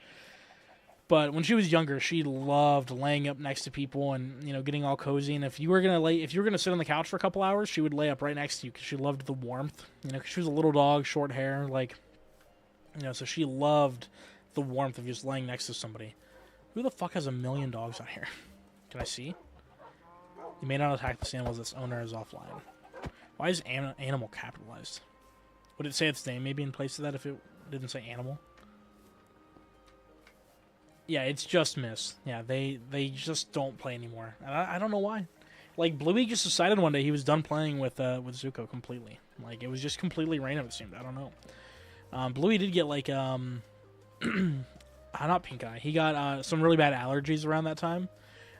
But when she was younger, she loved laying up next to people and, you know, getting all cozy. And if you were gonna sit on the couch for a couple hours, she would lay up right next to you because she loved the warmth. You know, 'cause she was a little dog, short hair, like, you know, so she loved the warmth of just laying next to somebody. Who the fuck has 1 million dogs out here? Can I see? You may not attack this animal as its owner is offline. Why is animal capitalized? Would it say its name maybe in place of that if it didn't say animal? Yeah, it's just Miss. Yeah, they just don't play anymore. And I don't know why. Like, Bluey just decided one day he was done playing with Zuko completely. Like, it was just completely random, it seemed. I don't know. Bluey did get, like, not pink eye. He got some really bad allergies around that time.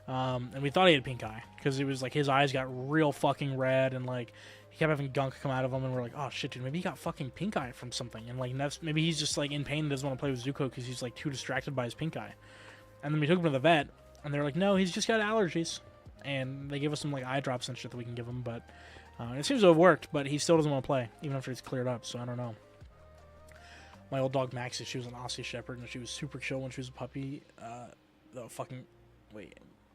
And we thought he had pink eye. Because it was, like, his eyes got real fucking red. And, like, he kept having gunk come out of him. And we're like, oh, shit, dude, maybe he got fucking pink eye from something. And, like, maybe he's just, like, in pain and doesn't want to play with Zuko because he's, like, too distracted by his pink eye. And then we took him to the vet. And they're like, no, he's just got allergies. And they gave us some, like, eye drops and shit that we can give him. But it seems to have worked. But he still doesn't want to play. Even after it's cleared up. So I don't know. My old dog Maxie, she was an Aussie Shepherd. And she was super chill when she was a puppy.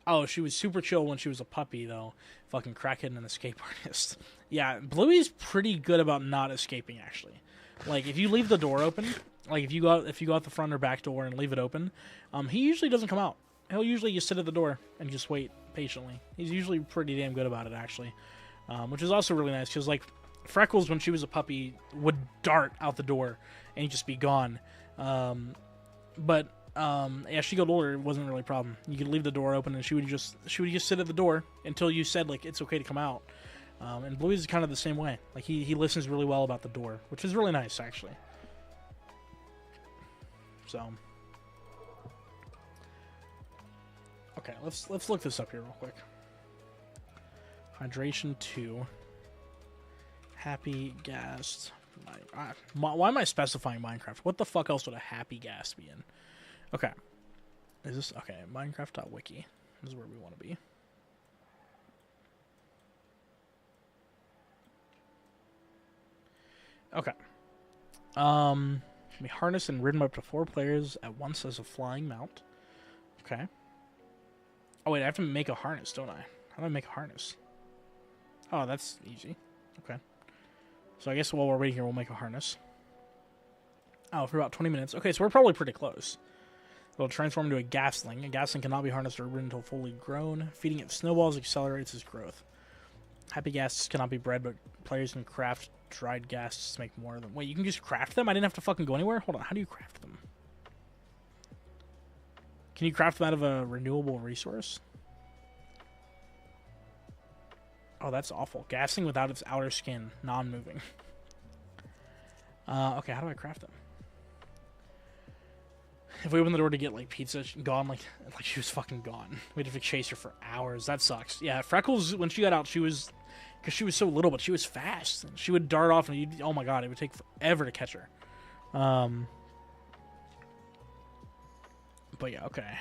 Oh, she was super chill when she was a puppy, though. Fucking crackhead and an escape artist. Yeah, Bluey's pretty good about not escaping, actually. Like, if you leave the door open, like, if you go out the front or back door and leave it open, he usually doesn't come out. He'll usually just sit at the door and just wait patiently. He's usually pretty damn good about it, actually. Which is also really nice, because, like, Freckles, when she was a puppy, would dart out the door and he'd just be gone. As she got older, it wasn't really a problem. You could leave the door open, and she would just sit at the door until you said, like, it's okay to come out. And Bluey's is kind of the same way. Like, he listens really well about the door, which is really nice, actually. So, okay, let's look this up here real quick. Hydration 2. Happy Ghast. Why am I specifying Minecraft? What the fuck else would a Happy Ghast be in? Okay. Is this... Okay, Minecraft.wiki. This is where we want to be. Okay. Can be harnessed and ridden by up to 4 players at once as a flying mount. Okay. Oh, wait, I have to make a harness, don't I? How do I make a harness? Oh, that's easy. Okay. So I guess while we're waiting here, we'll make a harness. Oh, for about 20 minutes. Okay, so we're probably pretty close. It'll transform into a Ghastling. A Ghastling cannot be harnessed or ridden until fully grown. Feeding it snowballs accelerates its growth. Happy Ghasts cannot be bred, but players can craft dried Ghasts to make more of them. Wait, you can just craft them? I didn't have to fucking go anywhere? Hold on, how do you craft them? Can you craft them out of a renewable resource? Oh, that's awful. Ghastling without its outer skin, non-moving. Okay, how do I craft them? If we open the door to get, like, pizza, gone, like she was fucking gone. We'd have to chase her for hours. That sucks. Yeah, Freckles, when she got out, she was... Because she was so little, but she was fast. She would dart off, and oh my god, it would take forever to catch her. But yeah, okay.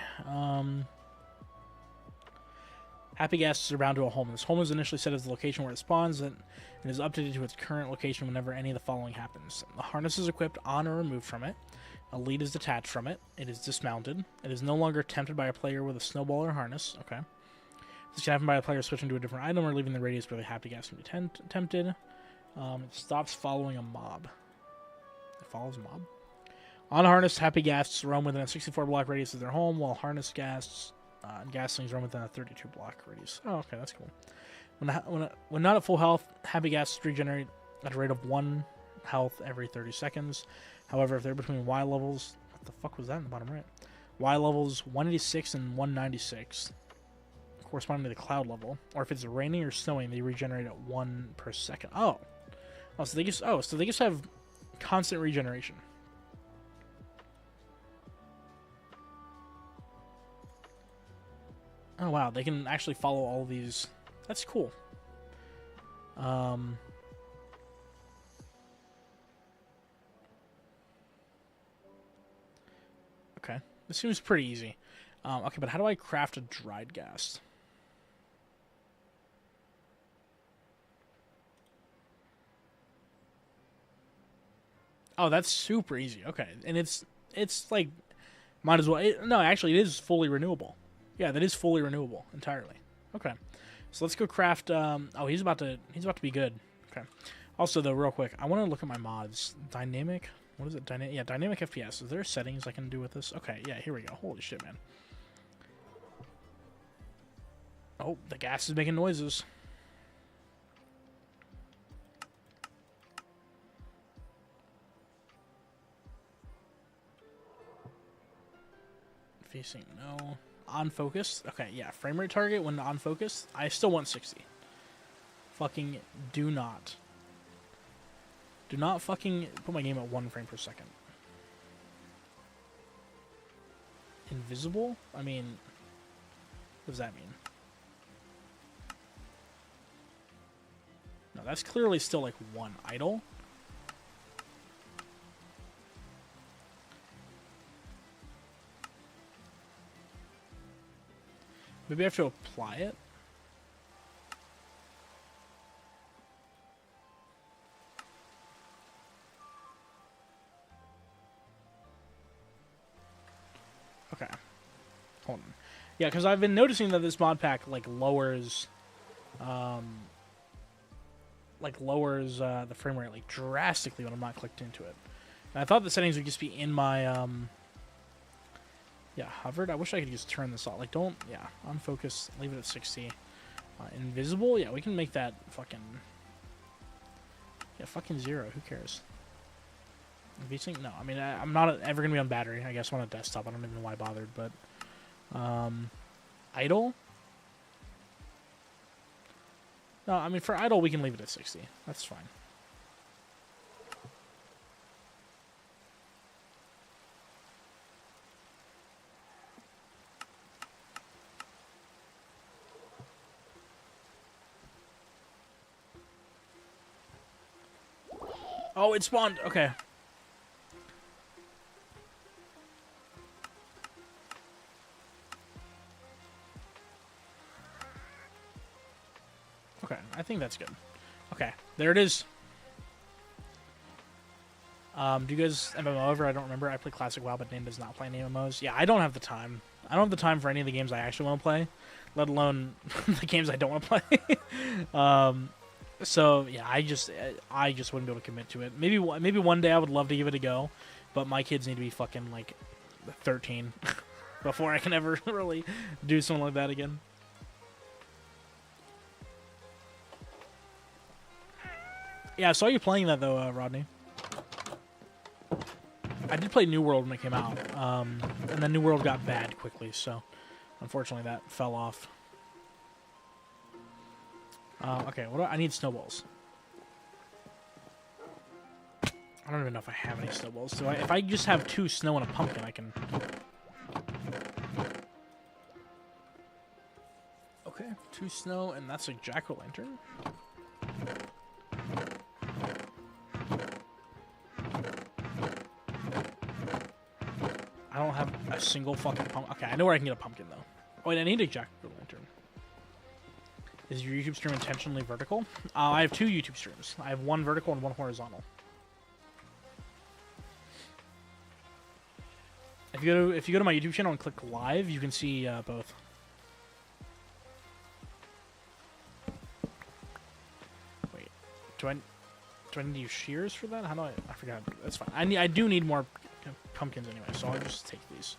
Happy Ghast is bound to a home. This home is initially set as the location where it spawns, and is updated to its current location whenever any of the following happens. The harness is equipped on or removed from it. A lead is detached from it. It is dismounted. It is no longer tempted by a player with a snowball or harness. Okay. This can happen by a player switching to a different item or leaving the radius where the Happy Ghast can be tempted. It stops following a mob. It follows a mob. Unharnessed Happy Ghasts roam within a 64-block radius of their home, while harnessed Ghasts and Ghaslings roam within a 32-block radius. Oh, okay, that's cool. When not at full health, Happy Ghasts regenerate at a rate of 1 health every 30 seconds. However, if they're between Y levels... What the fuck was that in the bottom right? Y levels 186 and 196, corresponding to the cloud level. Or if it's raining or snowing, they regenerate at 1 per second. Oh, so they just have constant regeneration. Oh wow, they can actually follow all these. That's cool. Okay, this seems pretty easy. Okay, but how do I craft a dried ghast? Oh, that's super easy. Okay, and it's like might as well. No, actually, it is fully renewable. Yeah, that is fully renewable entirely. Okay, so let's go craft. Oh, he's about to be good. Okay. Also, though, real quick, I want to look at my mods. Dynamic. What is it? Dynamic FPS. Is there settings I can do with this? Okay, yeah, here we go. Holy shit, man. Oh, the gas is making noises. Facing no. On focus. Okay, yeah. Frame rate target when on focus. I still want 60. Fucking do not. Do not fucking put my game at 1 frame per second. Invisible? I mean, what does that mean? No, that's clearly still like 1 idle. Maybe I have to apply it. Okay. Hold on. Yeah, because I've been noticing that this mod pack like lowers the frame rate like drastically when I'm not clicked into it. And I thought the settings would just be in my yeah, hovered. I wish I could just turn this off. Like, don't, yeah, on focus, leave it at 60. Invisible, yeah, we can make that fucking, yeah, fucking 0. Who cares? VSync, no. I mean, I'm not ever gonna be on battery. I guess on a desktop. I don't even know why I bothered, but idle. No, I mean for idle we can leave it at 60. That's fine. Oh, it spawned. Okay. Okay, I think that's good. Okay, there it is. Do you guys MMO ever? I don't remember. I play Classic WoW, but Name does not play any MMOs. Yeah, I don't have the time. I don't have the time for any of the games I actually want to play, let alone the games I don't want to play. So yeah, I just wouldn't be able to commit to it. Maybe one day I would love to give it a go, but my kids need to be fucking like 13 before I can ever really do something like that again. Yeah, I saw you playing that though, Rodney. I did play New World when it came out, and then New World got bad quickly, so unfortunately that fell off. Okay, I need snowballs. I don't even know if I have any snowballs. So if I just have 2 snow and a pumpkin, I can. Okay, 2 snow, and that's a jack-o'-lantern. I don't have a single fucking pumpkin. Okay, I know where I can get a pumpkin though. Oh, wait, I need a jack-o'-lantern. Is your YouTube stream intentionally vertical? I have 2 YouTube streams. I have 1 vertical and 1 horizontal. If you go to my YouTube channel and click live, you can see both. Wait, do I need to use shears for that? How do I forgot. That's fine. I do need more pumpkins anyway, so I'll just take these.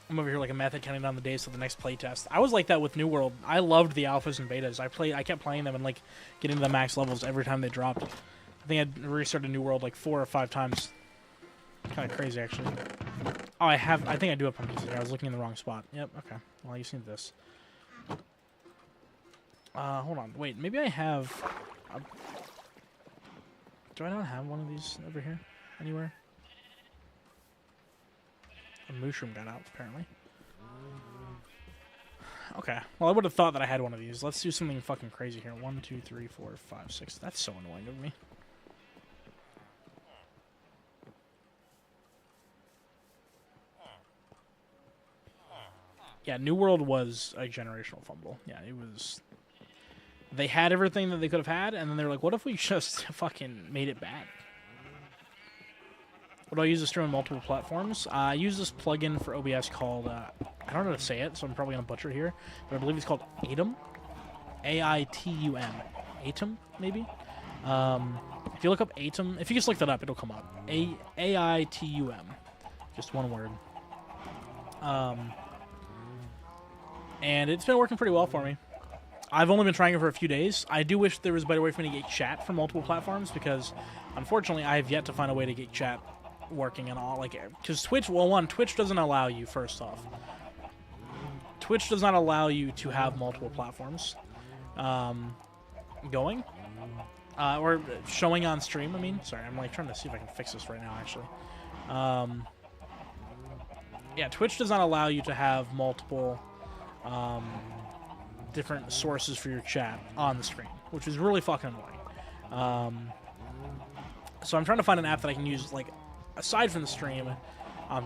I'm over here like a method counting down the days to the next playtest. I was like that with New World. I loved the alphas and betas. I kept playing them and like getting to the max levels every time they dropped. I think I restarted New World like 4 or 5 times. Kind of crazy, actually. Oh, I think I do have pumpkins here. I was looking in the wrong spot. Yep. Okay. Well, you need this. Hold on. Wait. Maybe I have. Do I not have one of these over here anywhere? A mushroom got out, apparently. Okay. Well, I would have thought that I had one of these. Let's do something fucking crazy here. 1, 2, 3, 4, 5, 6. That's so annoying of me. Yeah, New World was a generational fumble. Yeah, it was... They had everything that they could have had, and then they were like, what if we just fucking made it bad? What do I use this to on multiple platforms? I use this plugin for OBS called... I don't know how to say it, so I'm probably going to butcher it here. But I believe it's called Aitum. A-I-T-U-M. Aitum, maybe? If you look up Aitum... If you just look that up, it'll come up. A-I-T-U-M. Just one word. And it's been working pretty well for me. I've only been trying it for a few days. I do wish there was a better way for me to get chat from multiple platforms because, unfortunately, I have yet to find a way to get chat working and all. Like, because Twitch, well, one, Twitch doesn't allow you, first off. Twitch does not allow you to have multiple platforms going. Or showing on stream, I mean. Sorry, I'm like trying to see if I can fix this right now, actually. Yeah, Twitch does not allow you to have multiple... different sources for your chat on the screen, which is really fucking annoying. So I'm trying to find an app that I can use, like, aside from the stream,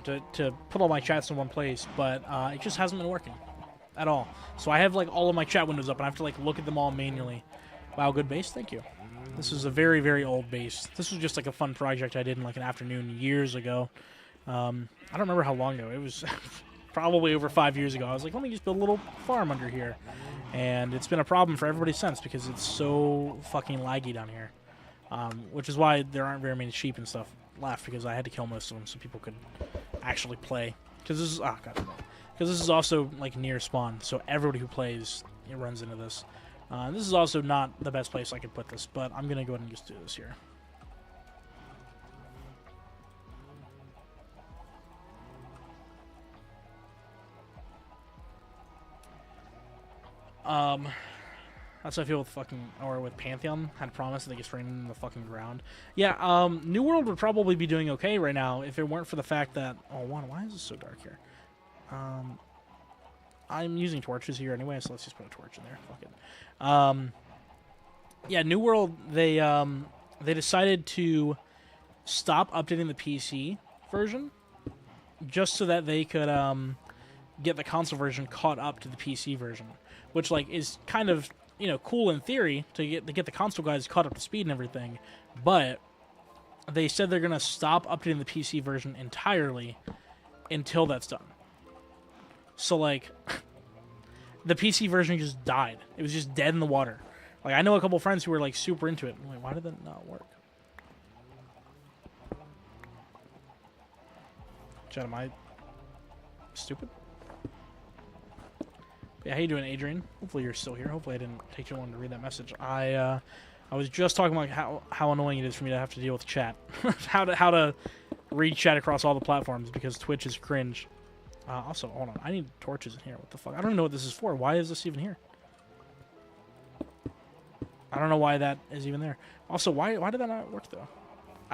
to put all my chats in one place, but it just hasn't been working at all. So I have, like, all of my chat windows up, and I have to, like, look at them all manually. Wow, good base, thank you. This is a very, very old base. This was just, like, a fun project I did in, like, an afternoon years ago. I don't remember how long ago. It was... probably over 5 years ago. I was like, let me just build a little farm under here. And it's been a problem for everybody since because it's so fucking laggy down here. Which is why there aren't very many sheep and stuff left because I had to kill most of them so people could actually play. Because this is... Oh, God. Because this is also, like, near spawn. So everybody who plays, it runs into this. This is also not the best place I could put this, but I'm going to go ahead and just do this here. That's how I feel with fucking, or with Pantheon. Had promised that they get straightened in the fucking ground. Yeah, New World would probably be doing okay right now if it weren't for the fact that, oh, why is it so dark here? I'm using torches here anyway, so let's just put a torch in there. Fuck it. Yeah, New World, they decided to stop updating the PC version just so that they could, get the console version caught up to the PC version. Which, like, is kind of, you know, cool in theory to get the console guys caught up to speed and everything, but they said they're gonna stop updating the PC version entirely until that's done. So, like, the PC version just died. It was just dead in the water. Like, I know a couple friends who were, like, super into it. I'm like, why did that not work? Chat, am I stupid? Yeah, how you doing, Adrian? Hopefully you're still here. Hopefully I didn't take too long to read that message. I was just talking about how annoying it is for me to have to deal with chat. how to read chat across all the platforms because Twitch is cringe. Also, hold on. I need torches in here. What the fuck? I don't even know what this is for. Why is this even here? I don't know why that is even there. Also, why did that not work, though?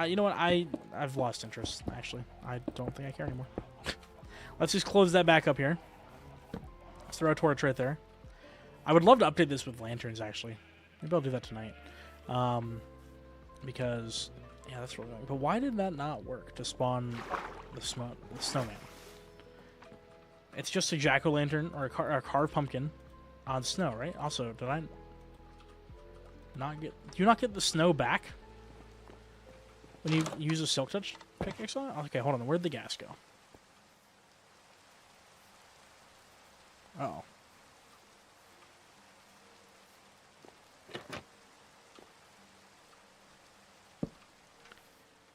You know what? I've lost interest, actually. I don't think I care anymore. Let's just close that back up here. Let's throw a torch right there. I would love to update this with lanterns, actually. Maybe I'll do that tonight. Because, yeah, that's really annoying. But why did that not work to spawn the snowman? It's just a jack-o'-lantern or a carved pumpkin on snow, right? Also, did I not get... Do you not get the snow back when you use a Silk Touch pickaxe on it? Okay, hold on. Where'd the gas go? Uh-oh.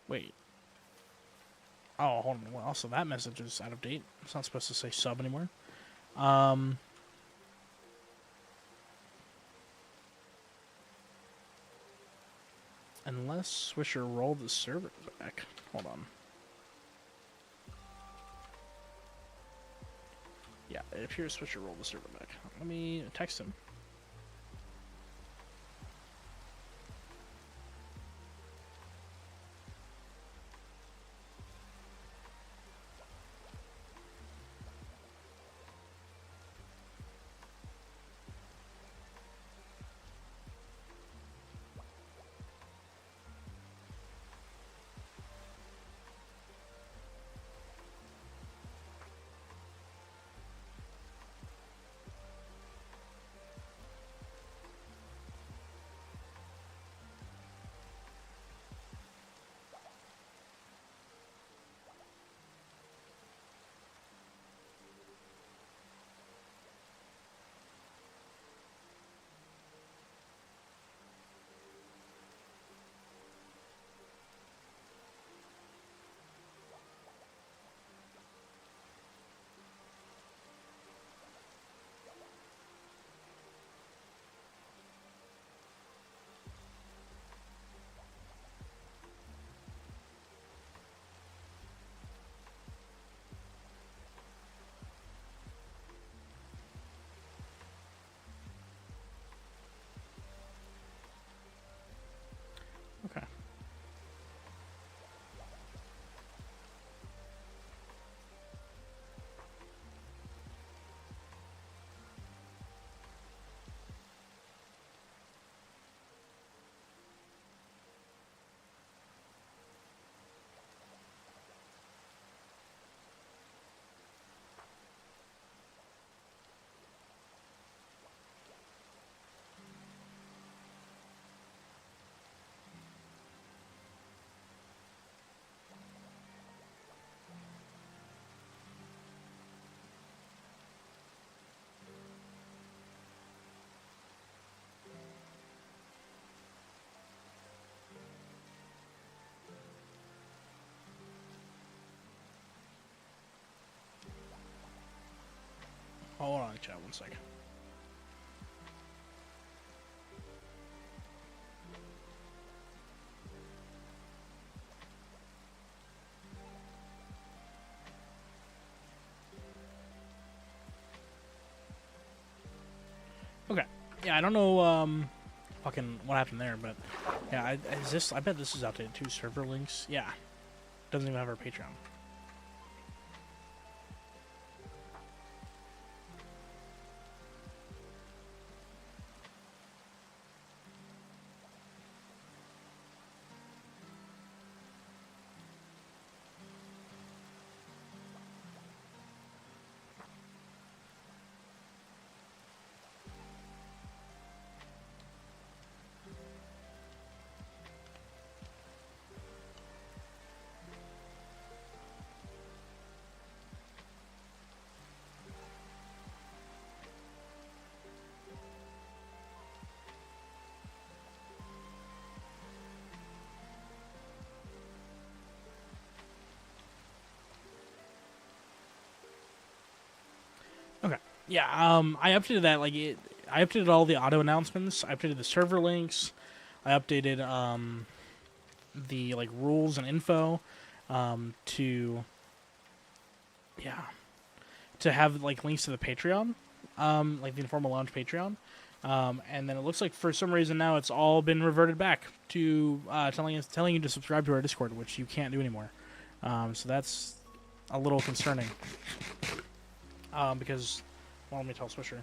Wait. Oh, hold on. Well, also, that message is out of date. It's not supposed to say sub anymore. Unless Swisher rolled the server back. Hold on. Yeah, it appears Swisher rolled the server back. Let me text him. one sec. Okay. Yeah, I don't know fucking what happened there, but yeah, I bet this is outdated too. Server links. Yeah. Doesn't even have our Patreon. Okay. Yeah, I updated that, like, I updated all the auto announcements, I updated the server links, I updated, the, like, rules and info, to have, like, links to the Patreon, like, the Informal Lounge Patreon, and then it looks like for some reason now it's all been reverted back to, telling you to subscribe to our Discord, which you can't do anymore, so that's a little concerning. Because, well, let me tell Swisher.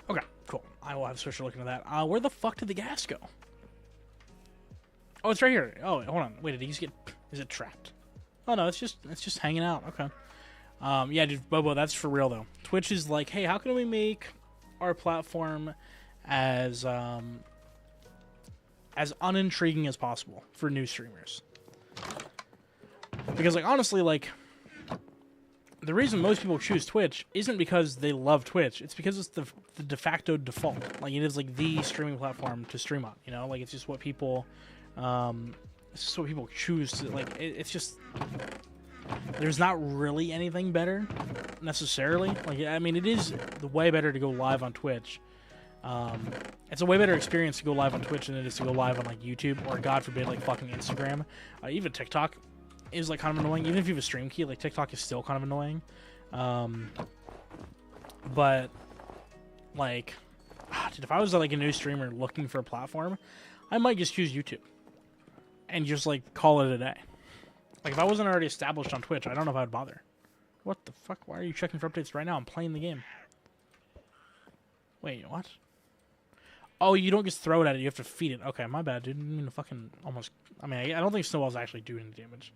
Okay, cool. I will have Swisher look into that. Where the fuck did the gas go? Oh, it's right here. Oh, hold on. Wait, did he just get... Is it trapped? Oh, no, it's just hanging out. Okay. Yeah, dude, Bobo, that's for real, though. Twitch is like, hey, how can we make our platform as unintriguing as possible for new streamers? Because, like, honestly, like... The reason most people choose Twitch isn't because they love Twitch. It's because it's the de facto default. Like, it is like the streaming platform to stream on. You know, like it's just what people, choose to like. It's just there's not really anything better necessarily. Like, I mean, it is way better to go live on Twitch. It's a way better experience to go live on Twitch than it is to go live on like YouTube or, God forbid, like fucking Instagram, even TikTok. Is like kind of annoying. Even if you have a stream key, like TikTok is still kind of annoying. But like, dude, if I was like a new streamer looking for a platform, I might just choose YouTube and just like call it a day. Like if I wasn't already established on Twitch, I don't know if I'd bother. What the fuck? Why are you checking for updates right now? I'm playing the game. Wait, what? Oh, you don't just throw it at it. You have to feed it. Okay, my bad, dude. I didn't mean to fucking almost... I mean, I don't think snowballs actually do any damage.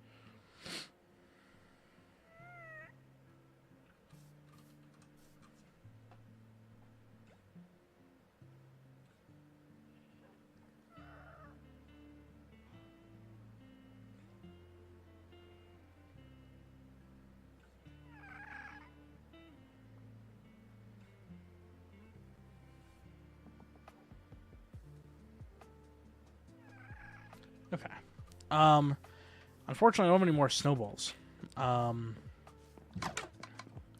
Okay. Unfortunately, I don't have any more snowballs.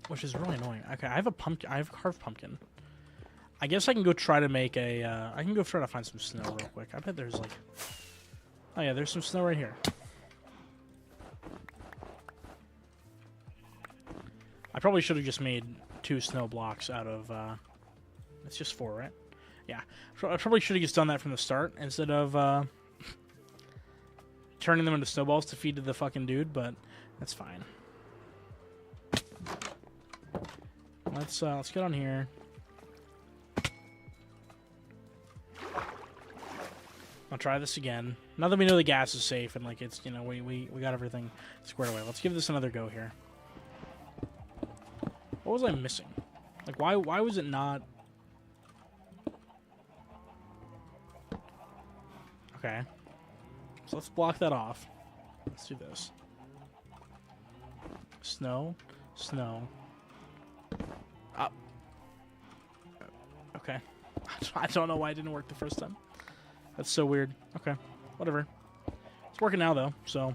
Which is really annoying. Okay, I have a pumpkin. I have a carved pumpkin. I guess I can go try to make a, I can go try to find some snow real quick. I bet there's like... Oh yeah, there's some snow right here. I probably should have just made 2 snow blocks out of, it's just 4, right? Yeah. I probably should have just done that from the start instead of, turning them into snowballs to feed to the fucking dude, but that's fine. Let's get on here. I'll try this again. Now that we know the gas is safe and like it's, you know, we got everything squared away. Let's give this another go here. What was I missing? Like why was it not? Okay. So let's block that off. Let's do this. Snow, snow. Up. Okay. I don't know why it didn't work the first time. That's so weird. Okay, whatever. It's working now, though, so...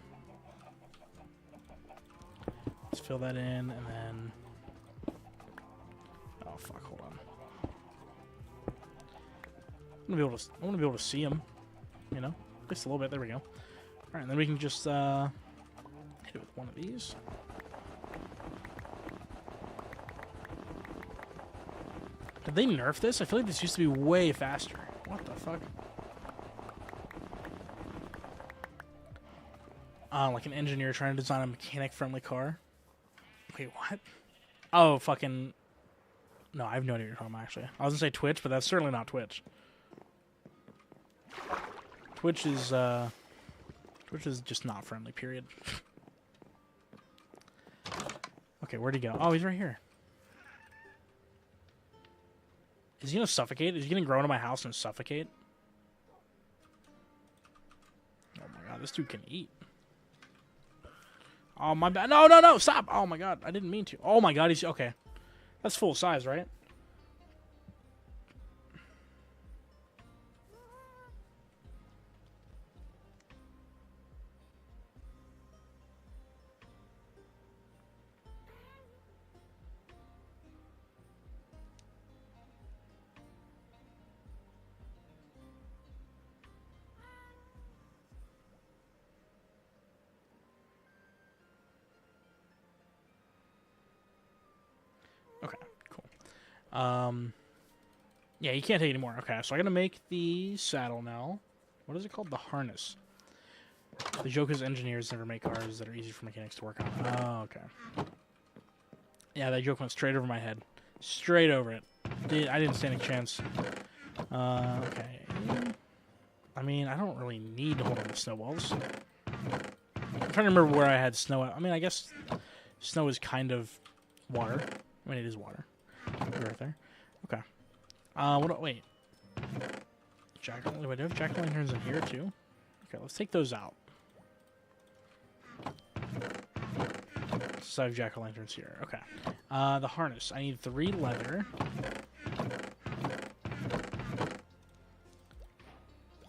Let's fill that in, and then... Oh, fuck, hold on. I want to be able to see him, you know? Just a little bit, there we go. Alright, and then we can just, hit it with one of these. Did they nerf this? I feel like this used to be way faster. What the fuck? Like an engineer trying to design a mechanic-friendly car. Wait, what? Oh, fucking... No, I have no idea what you're talking about, actually. I was gonna say Twitch, but that's certainly not Twitch. Twitch is just not friendly, period. Okay, where'd he go? Oh, he's right here. Is he gonna suffocate? Is he gonna grow into my house and suffocate? Oh my god, this dude can eat. Oh my bad. No, no, no, stop! Oh my god, I didn't mean to. Oh my god, he's... Okay. That's full size, right? Okay, cool. Yeah, you can't take it anymore. Okay, so I'm gonna make the saddle now. What is it called? The harness. The joke is engineers never make cars that are easy for mechanics to work on. Oh, okay. Yeah, that joke went straight over my head. Straight over it. I didn't stand a chance. Okay. I mean, I don't really need to hold on to snowballs. I'm trying to remember where I had snow. I mean, I guess snow is kind of water. I mean, it is water. Right there. Okay. Wait. Wait, do I have jack-o'-lanterns in here, too? Okay, let's take those out. So I have jack-o'-lanterns here. Okay. The harness. I need 3 leather.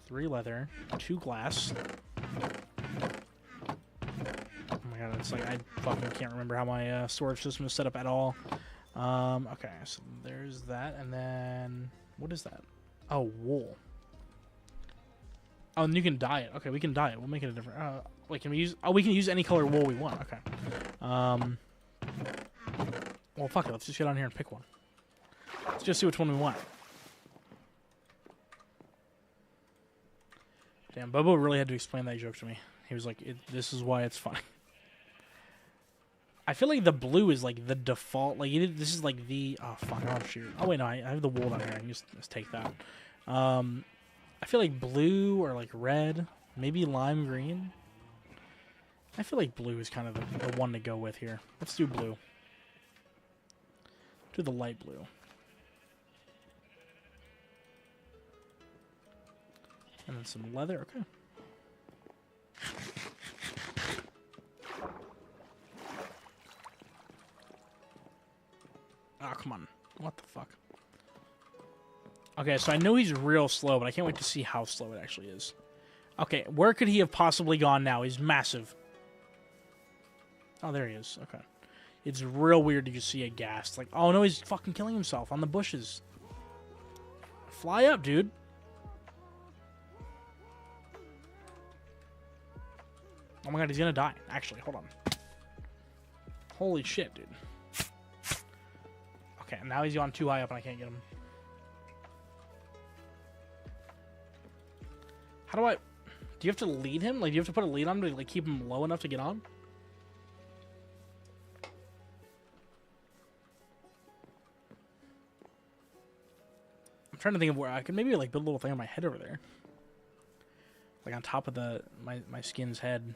3 leather. 2 glass. Oh my god, it's like I fucking can't remember how my storage system is set up at all. Okay, so there's that, and then... What is that? Oh, wool. Oh, and you can dye it. Okay, we can dye it. We'll make it a different... wait, can we use... Oh, we can use any color wool we want. Okay. Well, fuck it. Let's just get on here and pick one. Let's just see which one we want. Damn, Bobo really had to explain that joke to me. He was like, this is why it's funny. I feel like the blue is like the default. Like this is like the... Oh, fuck. I want to shoot. Oh, wait, no. I have the wool down here. I can just take that. I feel like blue or like red. Maybe lime green. I feel like blue is kind of the one to go with here. Let's do blue. Do the light blue. And then some leather. Okay. Oh, come on. What the fuck? Okay, so I know he's real slow, but I can't wait to see how slow it actually is. Okay, where could he have possibly gone now? He's massive. Oh, there he is. Okay. It's real weird to just see a ghast. Like, oh no, he's fucking killing himself on the bushes. Fly up, dude. Oh my god, he's gonna die. Actually, hold on. Holy shit, dude. Okay, now he's gone too high up and I can't get him. How do I... Do you have to lead him? Like, do you have to put a lead on him to like keep him low enough to get on? I'm trying to think of where I could maybe like build a little thing on my head over there. like on top of my skin's head.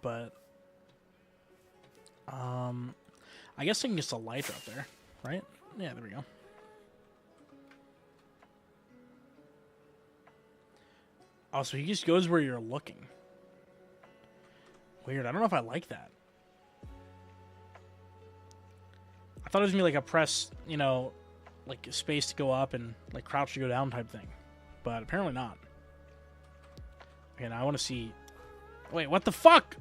But I guess I can just a lighter up there, right? Yeah, there we go. Oh, so he just goes where you're looking. Weird. I don't know if I like that. I thought it was gonna be like a press, you know, like space to go up and like crouch to go down type thing, but apparently not. Okay, now I want to see. Wait, what the fuck?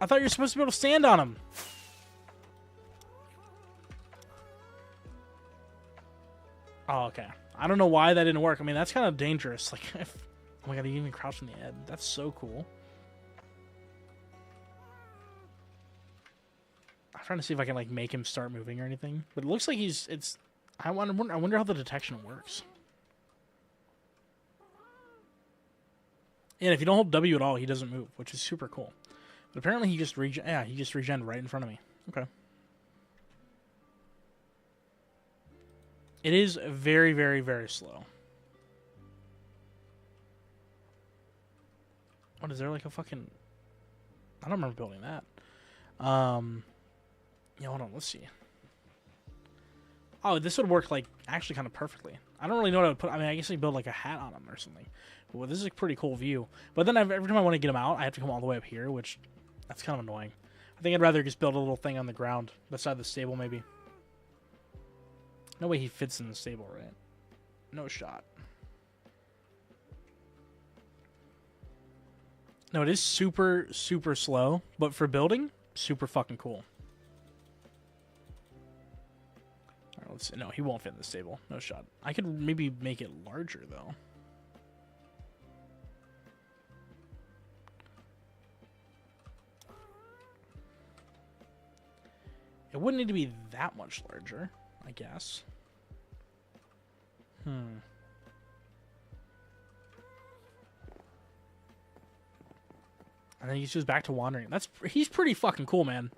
I thought you were supposed to be able to stand on him. Oh, okay. I don't know why that didn't work. I mean, that's kind of dangerous. Like, if, oh my god, you even crouch in the edge. That's so cool. I'm trying to see if I can like make him start moving or anything, but it looks like it's. I wonder how the detection works. And if you don't hold W at all, he doesn't move, which is super cool. But apparently he just he just regened right in front of me. Okay. It is very, very, very slow. What is there like a fucking? I don't remember building that. Yeah, hold on. Let's see. Oh, this would work like actually kind of perfectly. I don't really know what I would put. I mean, I guess I build like a hat on him or something. But well, this is a pretty cool view. But then every time I want to get him out, I have to come all the way up here, which that's kind of annoying. I think I'd rather just build a little thing on the ground beside the stable, maybe. No way he fits in the stable, right? No shot. No, it is super, super slow, but for building, super fucking cool. All right, let's see. No, he won't fit in the stable. No shot. I could maybe make it larger, though. It wouldn't need to be that much larger, I guess. And then he's just back to wandering. He's pretty fucking cool, man.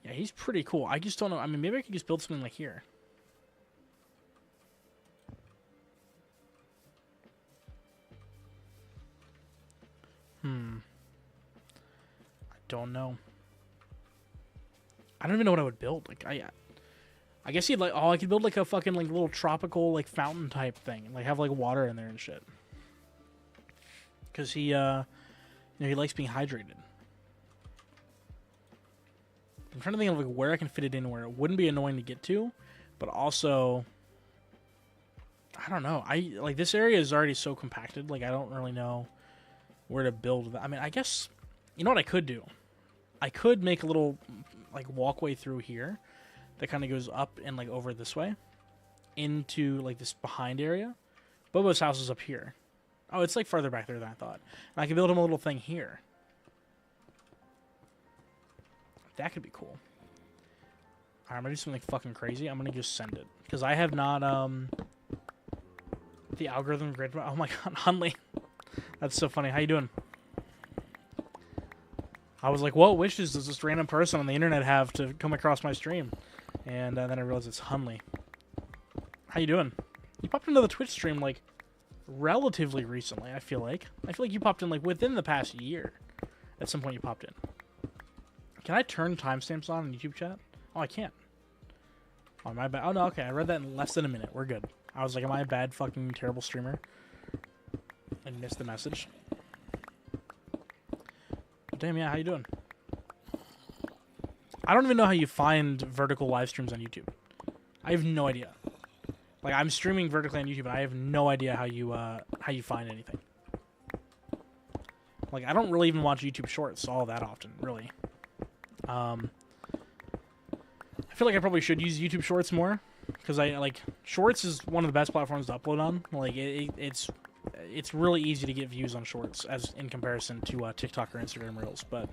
Yeah, he's pretty cool. I just don't know. I mean, maybe I could just build something like here. I don't know. I don't even know what I would build. Like I guess he'd like. Oh, I could build like a fucking like little tropical like fountain type thing, and like have like water in there and shit. Because he, you know, he likes being hydrated. I'm trying to think of like where I can fit it in where it wouldn't be annoying to get to, but also, I don't know. I like this area is already so compacted. Like I don't really know where to build that. I mean, I guess you know what I could do. I could make a little like walkway through here that kind of goes up and like over this way into like this behind area. Bobo's house is up here. Oh, it's like farther back there than I thought. And I could build him a little thing here. That could be cool. Alright, I'm gonna do something fucking crazy. I'm gonna just send it. Because I have not, the algorithm grid. Oh my god, Hunley. That's so funny. How you doing? I was like, what wishes does this random person on the internet have to come across my stream? And then I realized it's Hunley. How you doing? You popped into the Twitch stream, like, relatively recently, I feel like. I feel like you popped in, like, within the past year. At some point you popped in. Can I turn timestamps on in YouTube chat? Oh, I can't. Oh, my bad. Oh, no, okay. I read that in less than a minute. We're good. I was like, am I a bad fucking terrible streamer? I missed the message. But damn, yeah, how you doing? I don't even know how you find vertical live streams on YouTube. I have no idea. Like, I'm streaming vertically on YouTube, and I have no idea how you find anything. Like, I don't really even watch YouTube Shorts all that often, really. I feel like I probably should use YouTube Shorts more, because Shorts is one of the best platforms to upload on. Like, it's really easy to get views on Shorts as in comparison to TikTok or Instagram Reels. But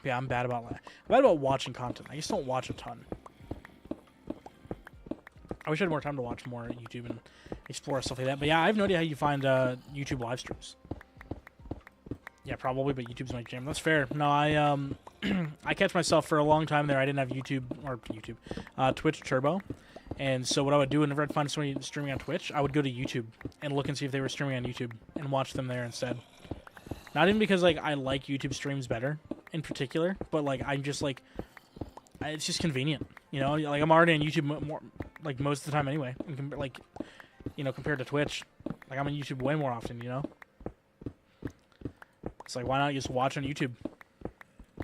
yeah, I'm bad about watching content. I just don't watch a ton. I wish I had more time to watch more YouTube and explore stuff like that. But yeah, I have no idea how you find YouTube live streams. Yeah, probably, but YouTube's my jam. That's fair. No, I catch myself for a long time there. I didn't have Twitch Turbo, And so what I would do whenever I'd find somebody streaming on Twitch, I would go to YouTube and look and see if they were streaming on YouTube and watch them there instead. Not even because like I like YouTube streams better in particular, but like I'm just like it's just convenient, you know. Like I'm already on YouTube more like most of the time anyway. And like you know, compared to Twitch, like I'm on YouTube way more often, you know. It's like why not just watch on YouTube?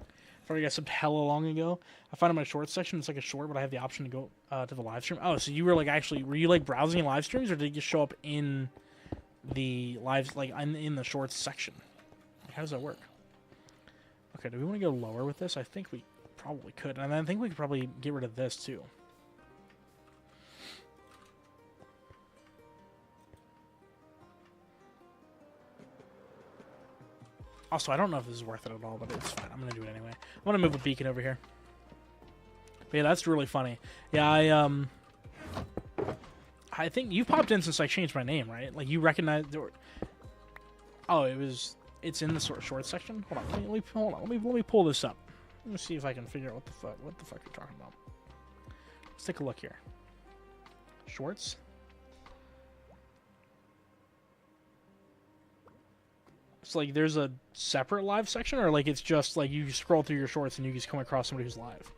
I already got subbed hella long ago. I find in my shorts section, it's like a short, but I have the option to go to the live stream. Oh, so you were like were you like browsing live streams, or did it just show up in the lives, like in the shorts section? Like, how does that work? Okay, do we want to go lower with this? I think we probably could, and I think we could probably get rid of this too. Also, I don't know if this is worth it at all, but it's fine. I'm gonna do it anyway. I'm gonna move a beacon over here. But yeah, that's really funny. Yeah, I think you've popped in since I changed my name, right? Like you recognize. Oh, it's in the short section. Hold on, hold on. Let me pull this up. Let me see if I can figure out what the fuck you're talking about. Let's take a look here. Shorts. It's like there's a separate live section, or like it's just like you scroll through your shorts and you just come across somebody who's live.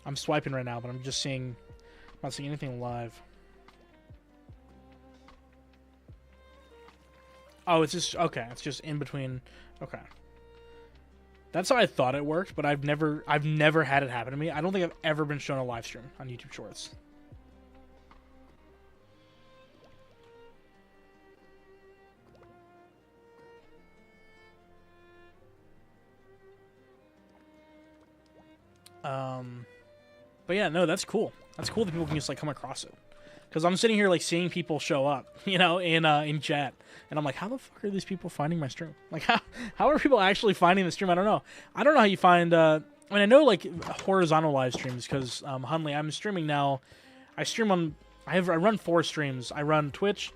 I'm swiping right now, but I'm just seeing, I'm not seeing anything live. Oh, it's just okay. It's just in between. Okay, that's how I thought it worked, but I've never had it happen to me. I don't think I've ever been shown a live stream on YouTube Shorts. But yeah, no, that's cool. That's cool that people can just like come across it. Because I'm sitting here like seeing people show up, you know, in chat, and I'm like, how the fuck are these people finding my stream? Like, how are people actually finding the stream? I don't know. I don't know how you find. I mean, I know like horizontal live streams because Hunley, I'm streaming now. I stream on. I run 4 streams. I run Twitch,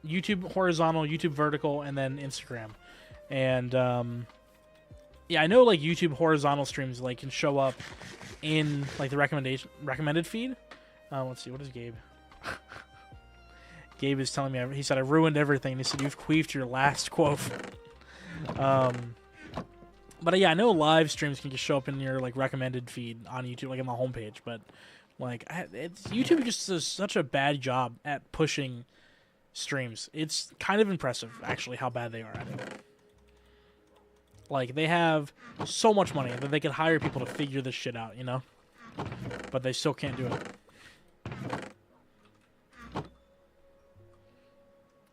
YouTube horizontal, YouTube vertical, and then Instagram. And yeah, I know like YouTube horizontal streams like can show up in like the recommended feed. Let's see, what is Gabe? Gabe is telling me, he said I ruined everything. He said you've queefed your last quote. But yeah, I know live streams can just show up in your like recommended feed on YouTube, like on the homepage. But like, YouTube just does such a bad job at pushing streams. It's kind of impressive, actually, how bad they are at it. Like, they have so much money that they could hire people to figure this shit out, you know? But they still can't do it.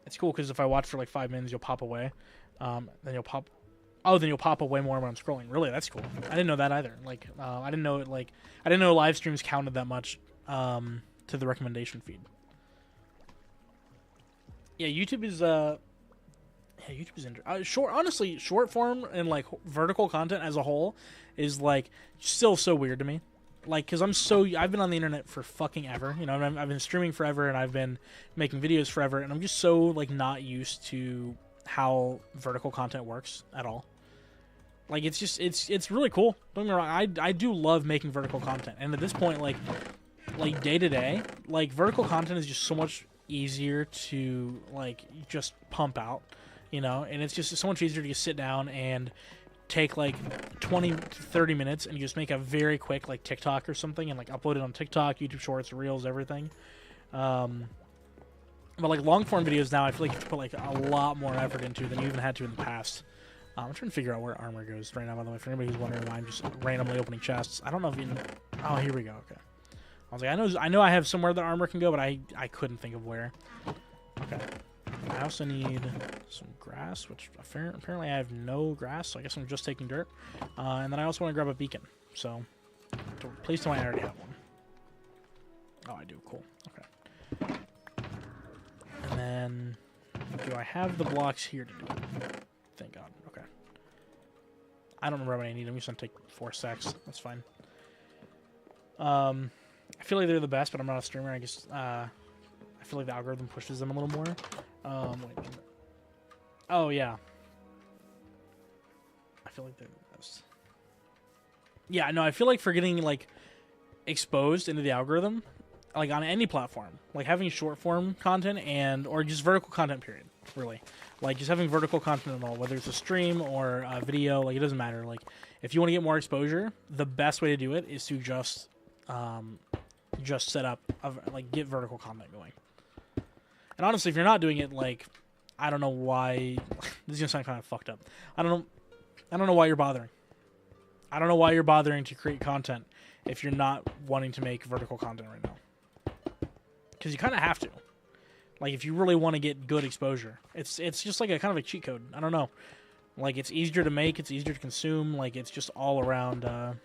It's cool because if I watch for like 5 minutes, you'll pop away. Then you'll pop. Oh, then you'll pop away more when I'm scrolling. Really, that's cool. I didn't know that either. Like, I didn't know it. Like, I didn't know live streams counted that much to the recommendation feed. Yeah, YouTube is YouTube is short. Honestly, short form and like vertical content as a whole is like still so weird to me. Like, because I've been on the internet for fucking ever. You know, I've been streaming forever and I've been making videos forever, and I'm just so like not used to how vertical content works at all. Like, it's just it's really cool. Don't get me wrong. I do love making vertical content, and at this point, like day to day, like vertical content is just so much easier to like just pump out, you know, and it's just so much easier to just sit down and take like 20 to 30 minutes and you just make a very quick like TikTok or something and like upload it on TikTok, YouTube Shorts, Reels, everything. But like long form videos now, I feel like you have to put like a lot more effort into than you even had to in the past. I'm trying to figure out where armor goes right now, by the way, for anybody who's wondering why I'm just randomly opening chests. I don't know if you know. Oh, here we go. Okay. I was like, I know I have somewhere that armor can go, but I couldn't think of where. Okay. I also need some grass, which apparently I have no grass, so I guess I'm just taking dirt. And then I also want to grab a beacon. So, please tell me I already have one. Oh, I do. Cool. Okay. And then, do I have the blocks here to do it? Thank God. Okay. I don't remember what I need. I'm just going to take 4 stacks. That's fine. I feel like they're the best, but I'm not a streamer. I guess, I feel like the algorithm pushes them a little more. Wait a minute. Oh, yeah. I feel like they're the best. Yeah, no, I feel like for getting like exposed into the algorithm, like on any platform, like having short form content or just vertical content, period, really, like just having vertical content at all, whether it's a stream or a video, like it doesn't matter. Like if you want to get more exposure, the best way to do it is to just set up like get vertical content going. And honestly, if you're not doing it, like I don't know why. This is gonna sound kind of fucked up. I don't know why you're bothering. I don't know why you're bothering to create content if you're not wanting to make vertical content right now. Because you kind of have to. Like, if you really want to get good exposure. It's just like a kind of a cheat code. I don't know. Like, it's easier to make. It's easier to consume. Like, it's just all around a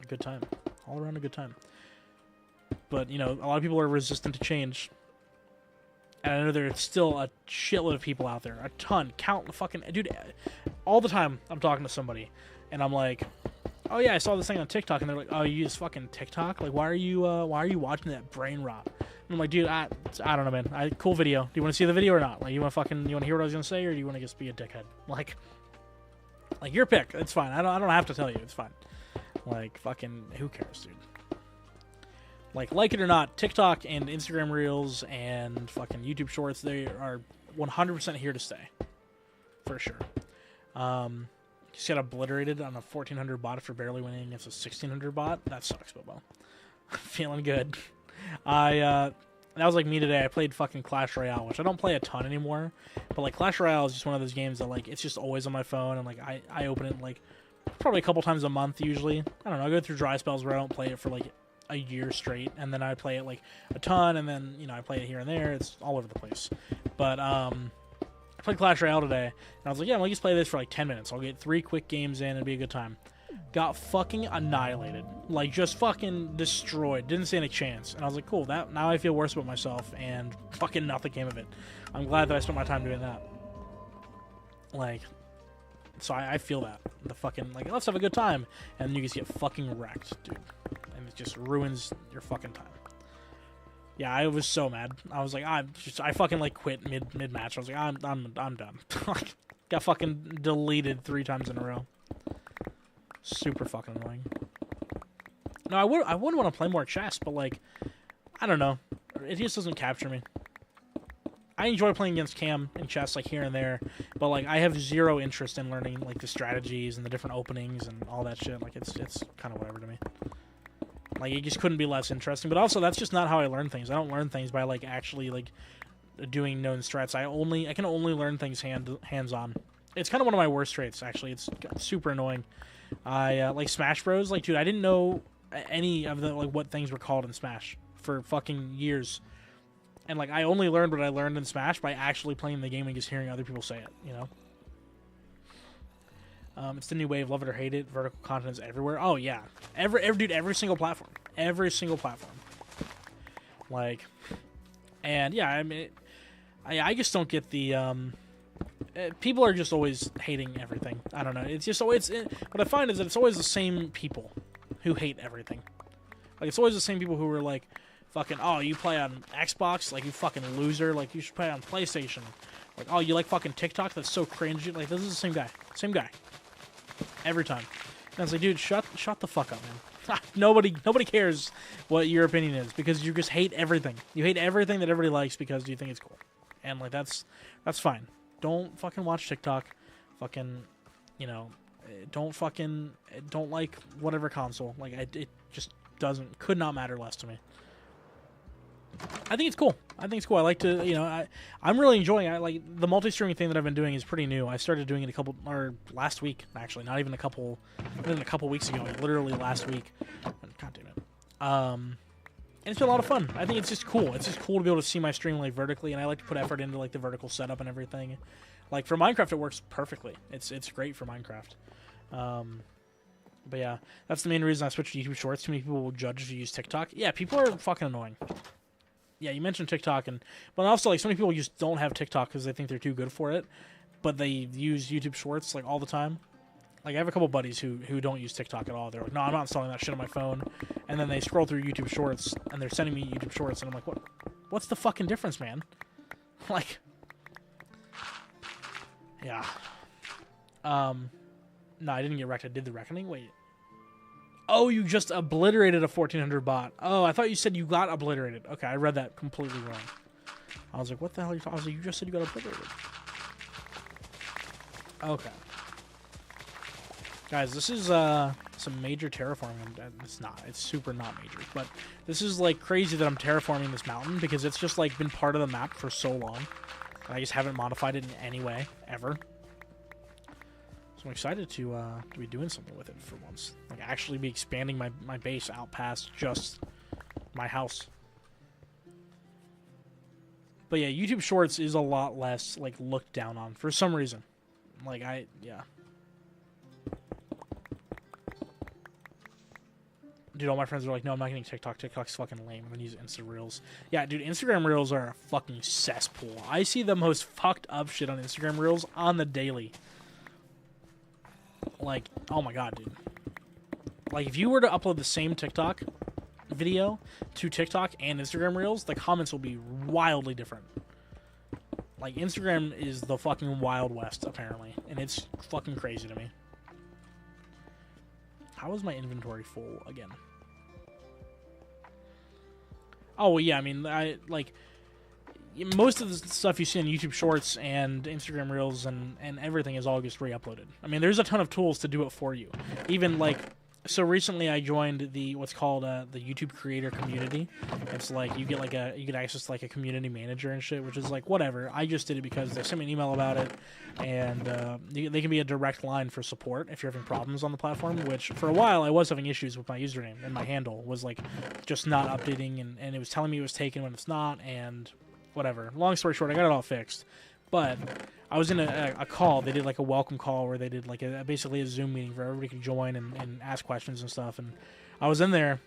good time. All around a good time. But, you know, a lot of people are resistant to change. And I know there's still a shitload of people out there. A ton. Count the fucking... Dude, all the time I'm talking to somebody. And I'm like, oh yeah, I saw this thing on TikTok, and they're like, oh, you use fucking TikTok? Like, why are you watching that brain rot? And I'm like, dude, I don't know, man. Cool video. Do you want to see the video or not? Like, you want to hear what I was gonna say, or do you want to just be a dickhead? Like your pick. It's fine. I don't have to tell you. It's fine. Like, fucking, who cares, dude? Like it or not, TikTok and Instagram Reels and fucking YouTube Shorts, they are 100% here to stay, for sure. Just got obliterated on a 1400 bot for barely winning against a 1600 bot. That sucks, but well. Feeling good. That was like me today. I played fucking Clash Royale, which I don't play a ton anymore. But like Clash Royale is just one of those games that like it's just always on my phone, and like I open it like probably a couple times a month usually. I don't know. I go through dry spells where I don't play it for like a year straight, and then I play it like a ton, and then I play it here and there. It's all over the place. But I played Clash Royale today, and I was like, yeah, well, just play this for like 10 minutes. I'll get 3 quick games in, it'll be a good time. Got fucking annihilated. Like, just fucking destroyed. Didn't stand a chance. And I was like, cool, now I feel worse about myself, and fucking nothing came of it. I'm glad that I spent my time doing that. Like, so I feel that. The fucking, like, let's have a good time. And then you just get fucking wrecked, dude. And it just ruins your fucking time. Yeah, I was so mad. I was like, I fucking like quit mid match. I was like, I'm done. Got fucking deleted 3 times in a row. Super fucking annoying. No, I would want to play more chess, but like, I don't know. It just doesn't capture me. I enjoy playing against Cam in chess, like here and there, but like I have zero interest in learning like the strategies and the different openings and all that shit. Like it's kind of whatever to me. Like, it just couldn't be less interesting. But also, that's just not how I learn things. I don't learn things by, like, actually, like, doing known strats. I can only learn things hands-on. It's kind of one of my worst traits, actually. It's super annoying. Like, Smash Bros. Like, dude, I didn't know any of the, like, what things were called in Smash for fucking years. And, like, I only learned what I learned in Smash by actually playing the game and just hearing other people say it, you know? It's the new wave, love it or hate it. Vertical content is everywhere. Oh yeah, every single platform, Like, and yeah, I mean, I just don't get the people are just always hating everything. I don't know. It's just always what I find is that it's always the same people who hate everything. Like it's always the same people who are like, fucking, oh, you play on Xbox, like you fucking loser. Like you should play on PlayStation. Like, oh, you like fucking TikTok? That's so cringy. Like this is the same guy. Every time. And I was like, dude, shut the fuck up, man. Nobody cares what your opinion is because you just hate everything. You hate everything that everybody likes because you think it's cool. And like that's fine. Don't fucking watch TikTok. Fucking, don't like whatever console. Like it just could not matter less to me. I think it's cool. I like to, I'm really enjoying it. Like, the multi-streaming thing that I've been doing is pretty new. I started doing it last week, actually. Not even a couple weeks ago. Like, literally last week. God damn it. And it's been a lot of fun. I think it's just cool. It's just cool to be able to see my stream, like, vertically, and I like to put effort into, like, the vertical setup and everything. Like, for Minecraft, it works perfectly. It's great for Minecraft. But yeah, that's the main reason I switched to YouTube Shorts. Too many people will judge if you use TikTok. Yeah, people are fucking annoying. Yeah, you mentioned TikTok, but also, like, so many people just don't have TikTok because they think they're too good for it, but they use YouTube Shorts, like, all the time. Like, I have a couple buddies who don't use TikTok at all. They're like, no, I'm not installing that shit on my phone, and then they scroll through YouTube Shorts, and they're sending me YouTube Shorts, and I'm like, what's the fucking difference, man? Like, yeah. No, I didn't get wrecked. I did the reckoning? Wait. Oh, you just obliterated a 1400 bot. Oh, I thought you said you got obliterated. Okay, I read that completely wrong. I was like, what the hell are you talking? I was like, you just said you got obliterated. Okay. Guys, this is some major terraforming. It's not. It's super not major. But this is like crazy that I'm terraforming this mountain because it's just like been part of the map for so long. And I just haven't modified it in any way, ever. So I'm excited to be doing something with it for once. Like actually be expanding my base out past just my house. But yeah, YouTube Shorts is a lot less like looked down on for some reason. Like yeah. Dude, all my friends are like, no, I'm not getting TikTok. TikTok's fucking lame. I'm gonna use Insta Reels. Yeah, dude, Instagram Reels are a fucking cesspool. I see the most fucked up shit on Instagram Reels on the daily. Like, oh my god, dude. Like, if you were to upload the same TikTok video to TikTok and Instagram Reels, the comments will be wildly different. Like, Instagram is the fucking Wild West, apparently. And it's fucking crazy to me. How is my inventory full again? Oh, yeah, I mean, most of the stuff you see on YouTube Shorts and Instagram Reels and everything is all just re-uploaded. I mean, there's a ton of tools to do it for you. Even, like, so recently I joined what's called the YouTube creator community. It's like you get access to like a community manager and shit, which is like whatever. I just did it because they sent me an email about it, and they can be a direct line for support if you're having problems on the platform. Which for a while I was having issues with my username, and my handle was like just not updating, and it was telling me it was taken when it's not, and whatever. Long story short, I got it all fixed, but I was in a call. They did like a welcome call where they did like basically a Zoom meeting where everybody could join and ask questions and stuff. And I was in there,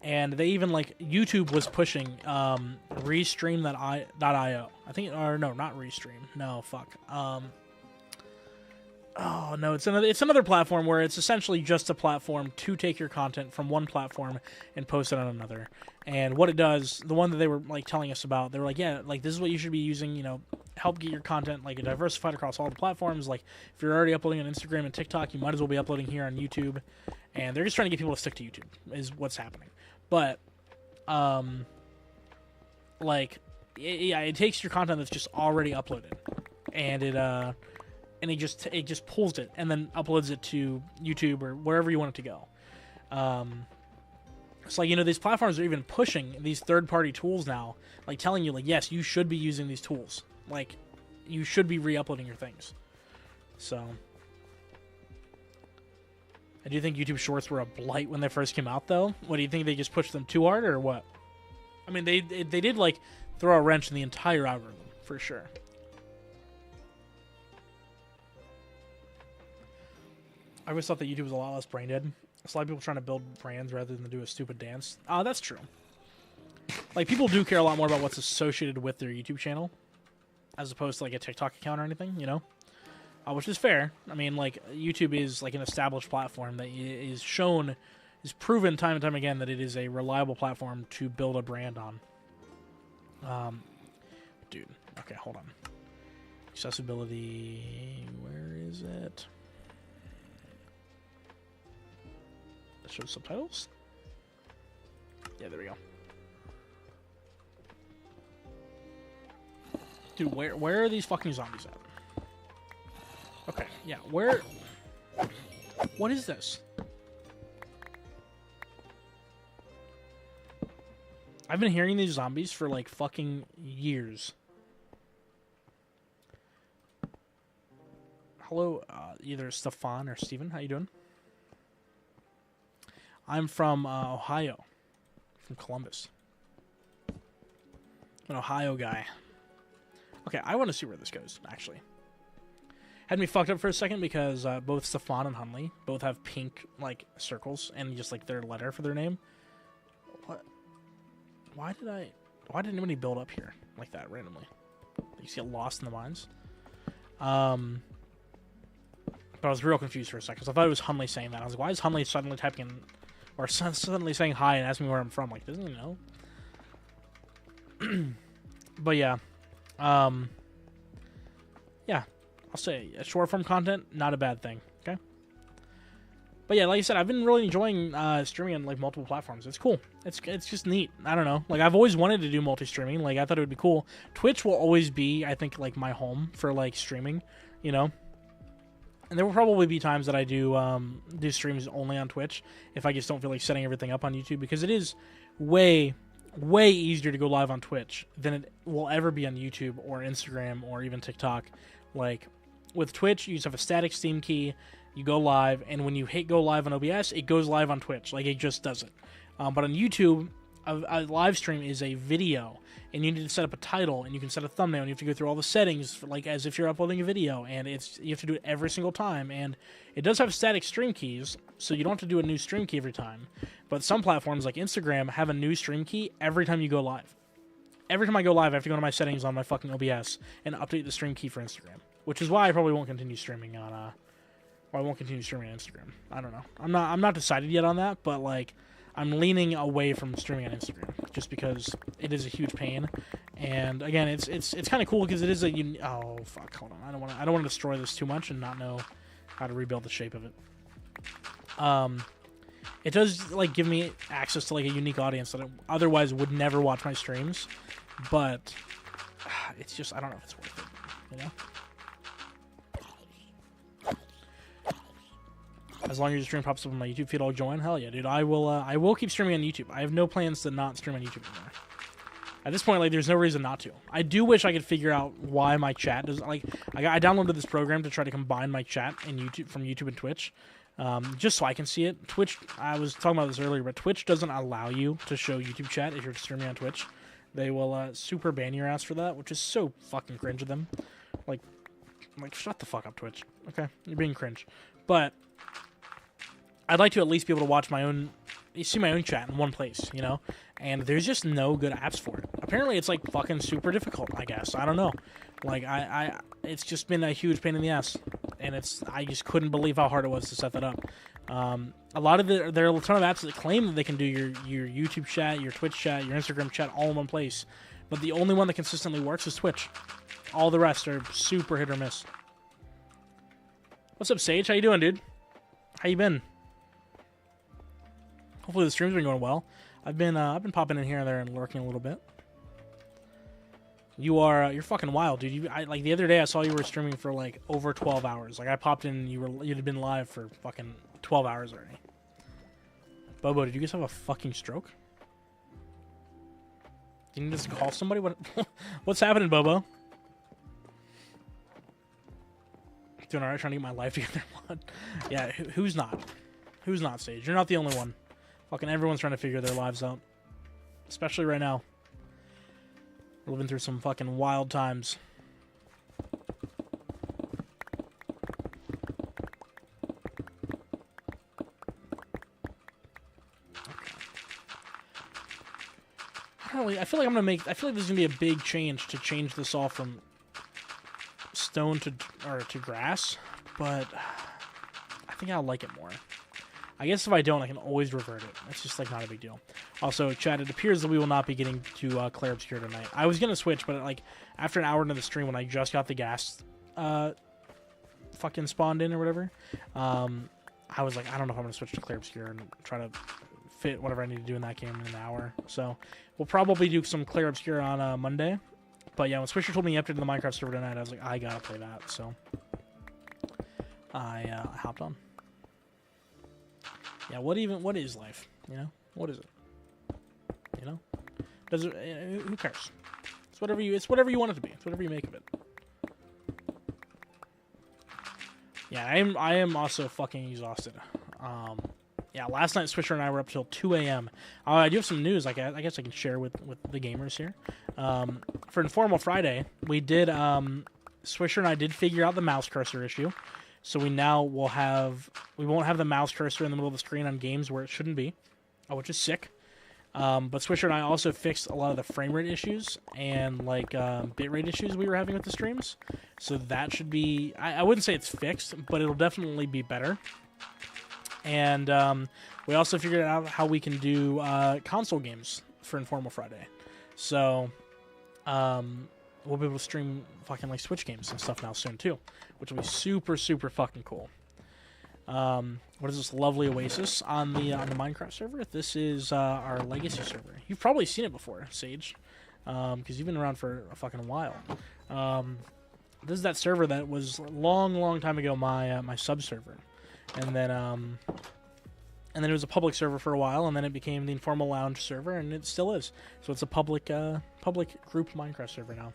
and they even like YouTube was pushing Restream.io. I think, or no, not Restream. No, fuck. Oh no, it's another platform where it's essentially just a platform to take your content from one platform and post it on another. And what it does, the one that they were like telling us about, they were like, yeah, like this is what you should be using, you know, help get your content like diversified across all the platforms. Like if you're already uploading on Instagram and TikTok, you might as well be uploading here on YouTube. And they're just trying to get people to stick to YouTube is what's happening. But like it takes your content that's just already uploaded, and it just pulls it and then uploads it to YouTube or wherever you want it to go. It's like, you know, these platforms are even pushing these third-party tools now, like telling you, like, yes, you should be using these tools. Like, you should be re-uploading your things. So, I do think YouTube Shorts were a blight when they first came out, though. What, do you think they just pushed them too hard, or what? I mean, they did, like, throw a wrench in the entire algorithm, for sure. I always thought that YouTube was a lot less brain dead. It's a lot of people trying to build brands rather than do a stupid dance. That's true. Like, people do care a lot more about what's associated with their YouTube channel as opposed to, like, a TikTok account or anything, you know? Which is fair. I mean, like, YouTube is, like, an established platform that is proven time and time again that it is a reliable platform to build a brand on. Dude. Okay, hold on. Accessibility... Where is it? Show subtitles? Yeah, there we go. Dude, where are these fucking zombies at? Okay, yeah, where... What is this? I've been hearing these zombies for, like, fucking years. Hello, either Stefan or Steven. How you doing? I'm from Ohio. From Columbus. I'm an Ohio guy. Okay, I want to see where this goes, actually. Had me fucked up for a second because both Stefan and Hunley both have pink, like, circles and just, like, their letter for their name. What? Why did anybody build up here like that randomly? You just get lost in the mines? But I was real confused for a second, because I thought it was Hunley saying that. I was like, why is Hunley suddenly typing in... Or suddenly saying hi and asking me where I'm from. Like, doesn't he know? But yeah. Yeah. I'll say, short form content, not a bad thing. Okay? But yeah, like I said, I've been really enjoying streaming on like multiple platforms. It's cool. It's just neat. I don't know. Like I've always wanted to do multi-streaming. Like I thought it would be cool. Twitch will always be, I think, like my home for like streaming. You know. And there will probably be times that I do streams only on Twitch if I just don't feel like setting everything up on YouTube, because it is way easier to go live on Twitch than it will ever be on YouTube or Instagram or even TikTok. Like with Twitch, you just have a static Steam key. You go live, and when you hit go live on OBS, it goes live on Twitch. Like, it just does it. But on YouTube, a live stream is a video, and you need to set up a title, and you can set a thumbnail, and you have to go through all the settings, for, like, as if you're uploading a video, and you have to do it every single time. And it does have static stream keys, so you don't have to do a new stream key every time. But some platforms, like Instagram, have a new stream key every time you go live. Every time I go live, I have to go to my settings on my fucking OBS and update the stream key for Instagram, which is why I probably won't continue streaming on I won't continue streaming on Instagram. I don't know. I'm not decided yet on that, but like I'm leaning away from streaming on Instagram just because it is a huge pain. And again, it's kind of cool because it is a oh fuck, hold on. I don't want to destroy this too much and not know how to rebuild the shape of it. It does like give me access to like a unique audience that otherwise would never watch my streams, but it's just I don't know if it's worth it, you know? As long as your stream pops up on my YouTube feed, I'll join. Hell yeah, dude. I will keep streaming on YouTube. I have no plans to not stream on YouTube anymore. At this point, like, there's no reason not to. I do wish I could figure out why my chat does, like, I downloaded this program to try to combine my chat and YouTube from YouTube and Twitch, just so I can see it. Twitch, I was talking about this earlier, but Twitch doesn't allow you to show YouTube chat if you're streaming on Twitch. They will super ban your ass for that, which is so fucking cringe of them. Like, shut the fuck up, Twitch. Okay, you're being cringe, but I'd like to at least be able to watch see my own chat in one place, you know? And there's just no good apps for it. Apparently it's like fucking super difficult, I guess. I don't know. Like it's just been a huge pain in the ass. And I just couldn't believe how hard it was to set that up. A lot of there are a ton of apps that claim that they can do your YouTube chat, your Twitch chat, your Instagram chat all in one place. But the only one that consistently works is Twitch. All the rest are super hit or miss. What's up, Sage? How you doing, dude? How you been? Hopefully the stream's been going well. I've been popping in here and there and lurking a little bit. You're fucking wild, dude. Like the other day I saw you were streaming for like over 12 hours. Like I popped in and you'd been live for fucking 12 hours already. Bobo, did you guys have a fucking stroke? Did you just call somebody? What's happening, Bobo? Doing alright, trying to get my life together. Yeah, who's not? Who's not, Sage? You're not the only one. Fucking everyone's trying to figure their lives out. Especially right now. We're living through some fucking wild times. I feel like I feel like there's gonna be a big change to change this all from stone to grass, but I think I'll like it more. I guess if I don't, I can always revert it. It's just like not a big deal. Also, chat, it appears that we will not be getting to Clair Obscur tonight. I was gonna switch, but like after an hour into the stream, when I just got the gas fucking spawned in or whatever, I was like, I don't know if I'm gonna switch to Clair Obscur and try to fit whatever I need to do in that game in an hour. So we'll probably do some Clair Obscur on Monday. But yeah, when Swisher told me he updated the Minecraft server tonight, I was like, I gotta play that. So I hopped on. Yeah, what is life? You know, what is it? You know, does it? Who cares? It's whatever you want it to be. It's whatever you make of it. Yeah, I am also fucking exhausted. Yeah, last night Swisher and I were up till 2 a.m. I do have some news. I guess I can share with the gamers here. For Informal Friday, we did Swisher and I did figure out the mouse cursor issue. So we won't have the mouse cursor in the middle of the screen on games where it shouldn't be, which is sick. But Swisher and I also fixed a lot of the frame rate issues and like bitrate issues we were having with the streams. So that should be, I wouldn't say it's fixed, but it'll definitely be better. And we also figured out how we can do console games for Informal Friday. So we'll be able to stream fucking like Switch games and stuff now soon too, which will be super, super fucking cool. What is this lovely oasis on the Minecraft server? This is our legacy server. You've probably seen it before, Sage, because you've been around for a fucking while. This is that server that was long time ago my my sub server, and then it was a public server for a while, and then it became the informal lounge server, and it still is. So it's a public group Minecraft server now.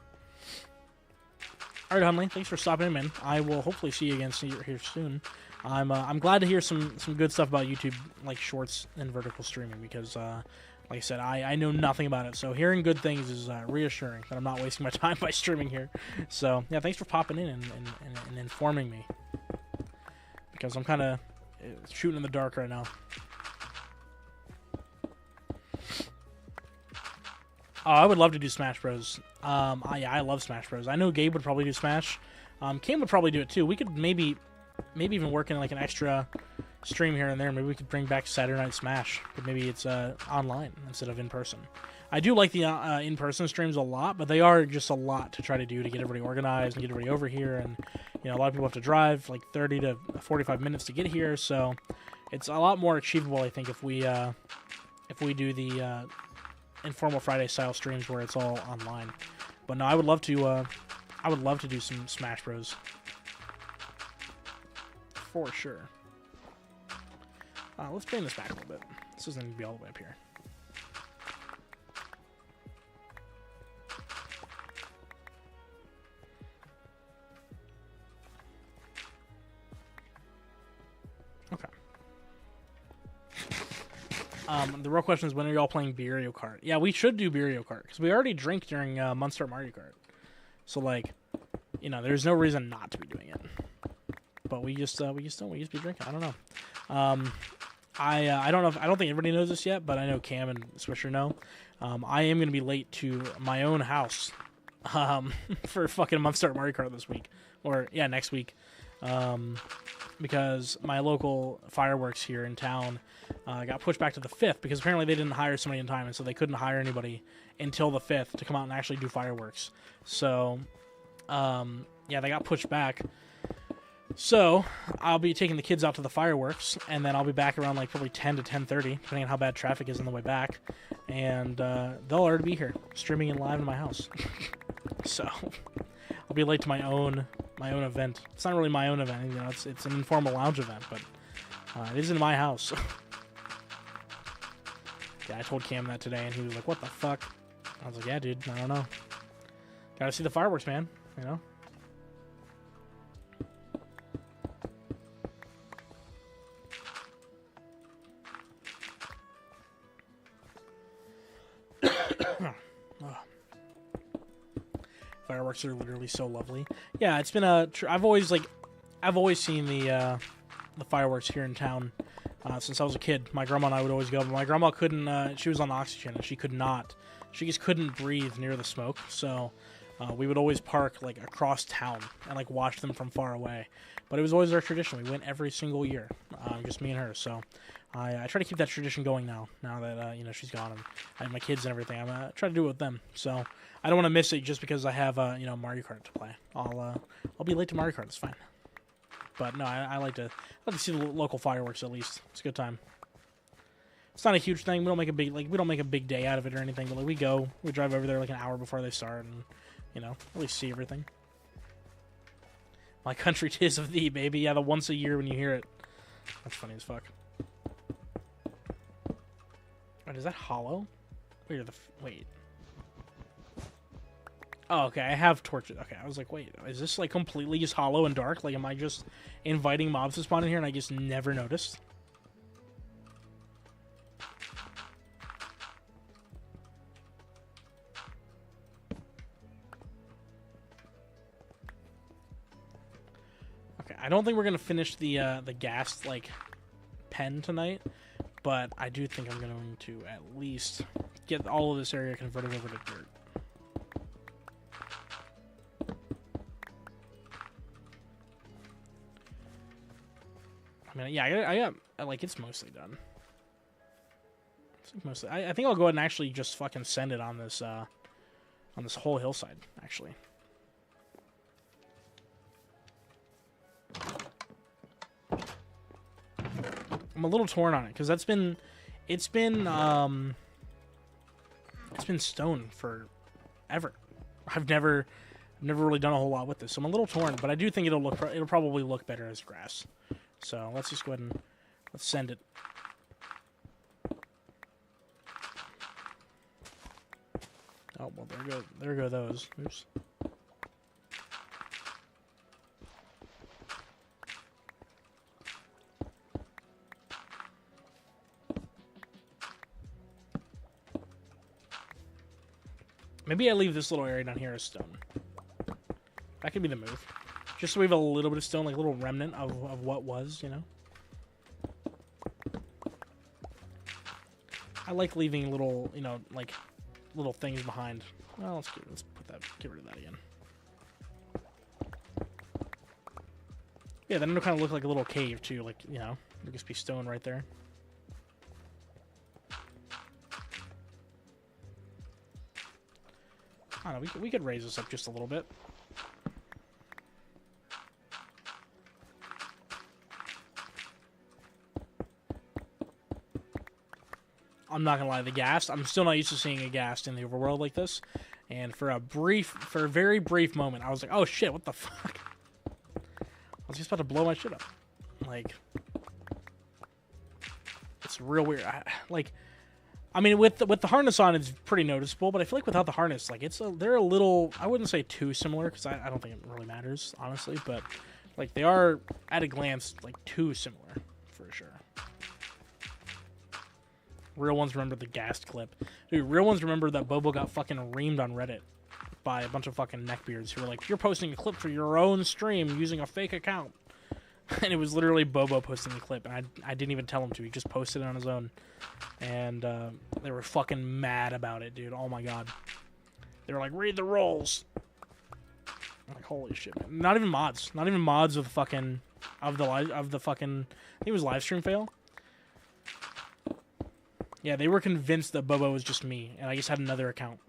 All right, Hunley, thanks for stopping in, man. I will hopefully see you again here soon. I'm glad to hear some good stuff about YouTube, like shorts and vertical streaming, because like I said, I know nothing about it. So hearing good things is reassuring that I'm not wasting my time by streaming here. So yeah, thanks for popping in and informing me, because I'm kind of shooting in the dark right now. Oh, I would love to do Smash Bros. I love Smash Bros. I know Gabe would probably do Smash. Kim would probably do it too. We could maybe even work in like an extra stream here and there. Maybe we could bring back Saturday Night Smash, but maybe it's online instead of in person. I do like the in-person streams a lot, but they are just a lot to try to do to get everybody organized and get everybody over here. And you know, a lot of people have to drive like 30 to 45 minutes to get here, so it's a lot more achievable, I think, if we do the informal Friday style streams where it's all online. But no, I would love to do some Smash Bros. For sure. Let's bring this back a little bit. This doesn't need to be all the way up here. Okay. The real question is, when are y'all playing Mario Kart? Yeah, we should do Mario Kart, because we already drink during Monster Mario Kart. So, like, you know, there's no reason not to be doing it. But we just be drinking. I don't know. I don't know. I don't think everybody knows this yet, but I know Cam and Swisher know. I am gonna be late to my own house, for fucking Monster Mario Kart this week, or yeah, next week, because my local fireworks here in town got pushed back to the 5th, because apparently they didn't hire somebody in time, and so they couldn't hire anybody until the 5th to come out and actually do fireworks. So, yeah, they got pushed back. So I'll be taking the kids out to the fireworks, and then I'll be back around like probably 10 to 10:30, depending on how bad traffic is on the way back. And they'll already be here, streaming in live in my house. So I'll be late to my own event. It's not really my own event, you know. It's an informal lounge event, but it is in my house. Yeah, I told Cam that today, and he was like, "What the fuck?" I was like, "Yeah, dude, I don't know. Gotta see the fireworks, man. You know." Fireworks are literally so lovely. Yeah, it's been I've always seen the fireworks here in town since I was a kid. My grandma and I would always go, but my grandma couldn't. She was on oxygen, and she just couldn't breathe near the smoke. So we would always park like across town and like watch them from far away. But it was always our tradition. We went every single year, just me and her. So I try to keep that tradition going now that you know, she's gone, and I have my kids and everything. I'm try to do it with them. So I don't want to miss it just because I have you know, Mario Kart to play. I'll be late to Mario Kart. It's fine. But no, I like to see the local fireworks at least. It's a good time. It's not a huge thing. We don't make a big day out of it or anything. But like, we drive over there like an hour before they start, and you know, at least see everything. My country 'tis of thee, baby. Yeah, the once a year when you hear it. That's funny as fuck. Wait, is that hollow? Wait. Oh, okay, I have torches. Okay, I was like, wait, is this like completely just hollow and dark? Like, am I just inviting mobs to spawn in here and I just never noticed? Okay, I don't think we're gonna finish the gas like pen tonight, but I do think I'm going to at least get all of this area converted over to dirt. I mean, yeah, I got like, it's mostly done. It's mostly. I think I'll go ahead and actually just fucking send it on this whole hillside, actually. I'm a little torn on it because it's been stone forever. I've never really done a whole lot with this, so I'm a little torn. But I do think it'll probably look better as grass. So let's just go ahead and let's send it. Oh well, there go those. Oops. Maybe I leave this little area down here as stone. That could be the move. Just so we have a little bit of stone, like a little remnant of what was, you know? I like leaving little, you know, like, little things behind. Well, let's get rid of that again. Yeah, then it'll kind of look like a little cave, too. Like, you know, it'll just be stone right there. I don't know, we could raise this up just a little bit. I'm not gonna lie, the ghast, I'm still not used to seeing a ghast in the overworld like this. And for a very brief moment, I was like, oh shit, what the fuck? I was just about to blow my shit up. Like, it's real weird. I mean, with the harness on, it's pretty noticeable, but I feel like without the harness, like, they're a little, I wouldn't say too similar, because I don't think it really matters, honestly, but, like, they are, at a glance, like, too similar, for sure. Real ones remember the ghast clip. Dude, real ones remember that Bobo got fucking reamed on Reddit by a bunch of fucking neckbeards who were like, you're posting a clip for your own stream using a fake account. And it was literally Bobo posting the clip, and I didn't even tell him to. He just posted it on his own. And they were fucking mad about it, dude. Oh my god. They were like, read the rolls. I'm like, holy shit, man. Not even mods. Not even mods of fucking I think it was livestream fail. Yeah, they were convinced that Bobo was just me, and I just had another account.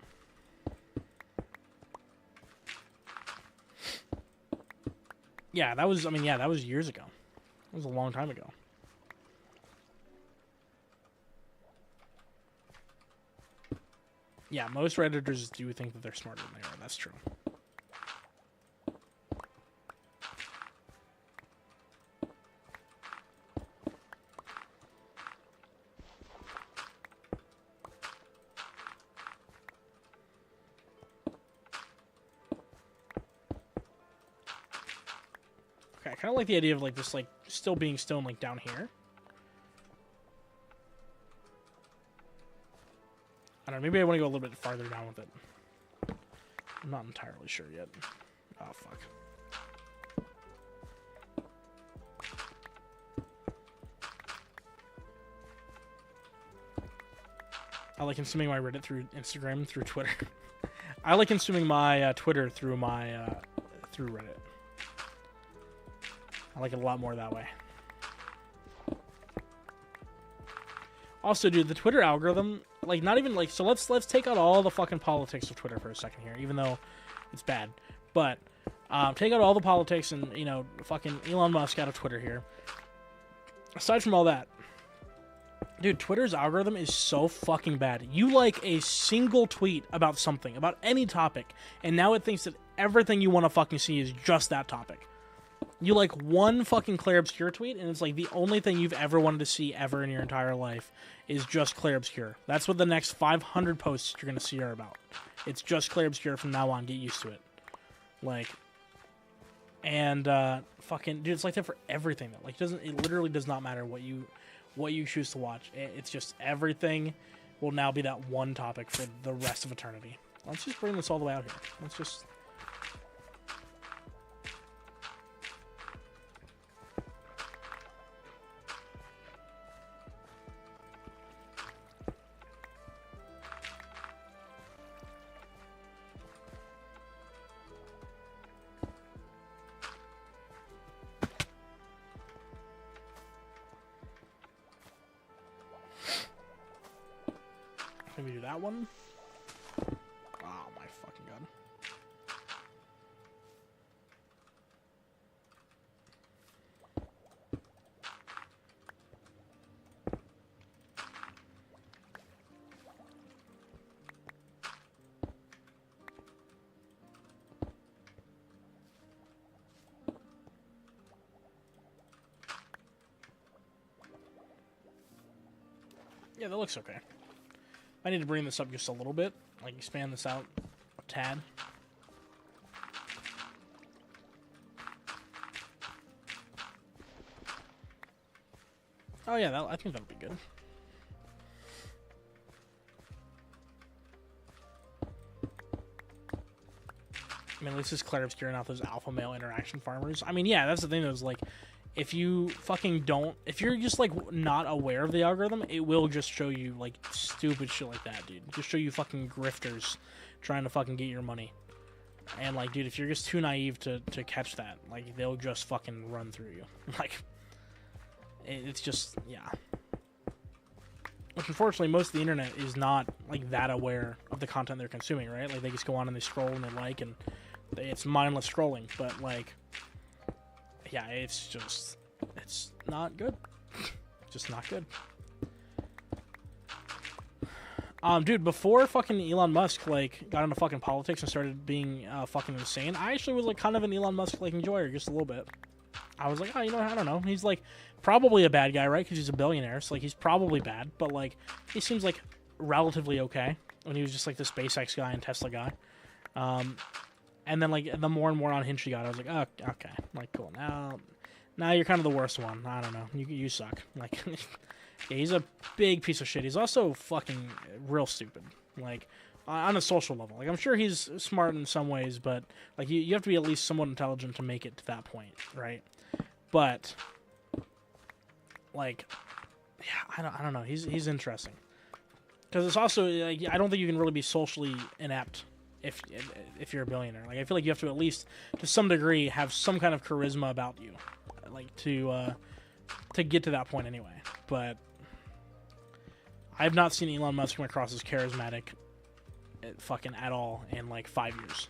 Yeah, that was years ago. That was a long time ago. Yeah, most Redditors do think that they're smarter than they are. That's true. Okay, I kind of like the idea of like this, like still being stone, like down here. I don't know. Maybe I want to go a little bit farther down with it. I'm not entirely sure yet. Oh fuck. I like consuming my Reddit through Instagram, through Twitter. I like consuming my Twitter through my through Reddit. I like it a lot more that way. Also, dude, the Twitter algorithm, like, not even, like, so let's take out all the fucking politics of Twitter for a second here, even though it's bad. But, take out all the politics and, you know, fucking Elon Musk out of Twitter here. Aside from all that, dude, Twitter's algorithm is so fucking bad. You like a single tweet about something, about any topic, and now it thinks that everything you want to fucking see is just that topic. You like one fucking Claire Obscure tweet, and it's like the only thing you've ever wanted to see ever in your entire life is just Claire Obscure. That's what the next 500 posts you're going to see are about. It's just Claire Obscure from now on. Get used to it. Like, and, fucking, dude, it's like that for everything, though. Like, it literally does not matter what you choose to watch. It's just everything will now be that one topic for the rest of eternity. Let's just bring this all the way out here. Let's just... Maybe do that one. Oh my fucking god. Yeah, that looks okay. I need to bring this up just a little bit, like expand this out a tad. Oh yeah, I think that'll be good. I mean, at least this Claire's gearing out those alpha male interaction farmers. I mean, yeah, that's the thing. Though, is like, if you fucking don't, if you're just like not aware of the algorithm, it will just show you like stupid shit like that, dude. Just show you fucking grifters trying to fucking get your money. And like, dude, if you're just too naive to catch that, like, they'll just fucking run through you. Like, it's just, yeah. Which unfortunately, most of the internet is not like that aware of the content they're consuming, right? Like, they just go on and they scroll and they like, and it's mindless scrolling. But like, yeah, it's not good. Just not good. Dude, before fucking Elon Musk like got into fucking politics and started being fucking insane, I actually was like kind of an Elon Musk like enjoyer, just a little bit. I was like, oh, you know, I don't know. He's like probably a bad guy, right? Because he's a billionaire, so like he's probably bad. But like he seems like relatively okay when he was just like the SpaceX guy and Tesla guy. And then like the more and more unhinged he got, I was like, oh, okay, like cool. Now you're kind of the worst one. I don't know. You suck. Like, yeah, he's a big piece of shit. He's also fucking real stupid. Like, on a social level. Like, I'm sure he's smart in some ways, but like you have to be at least somewhat intelligent to make it to that point, right? But like, yeah, I don't know. He's interesting because it's also like I don't think you can really be socially inept if you're a billionaire. Like, I feel like you have to at least to some degree have some kind of charisma about you, like to get to that point anyway. But I've not seen Elon Musk come across as charismatic fucking at all in like 5 years.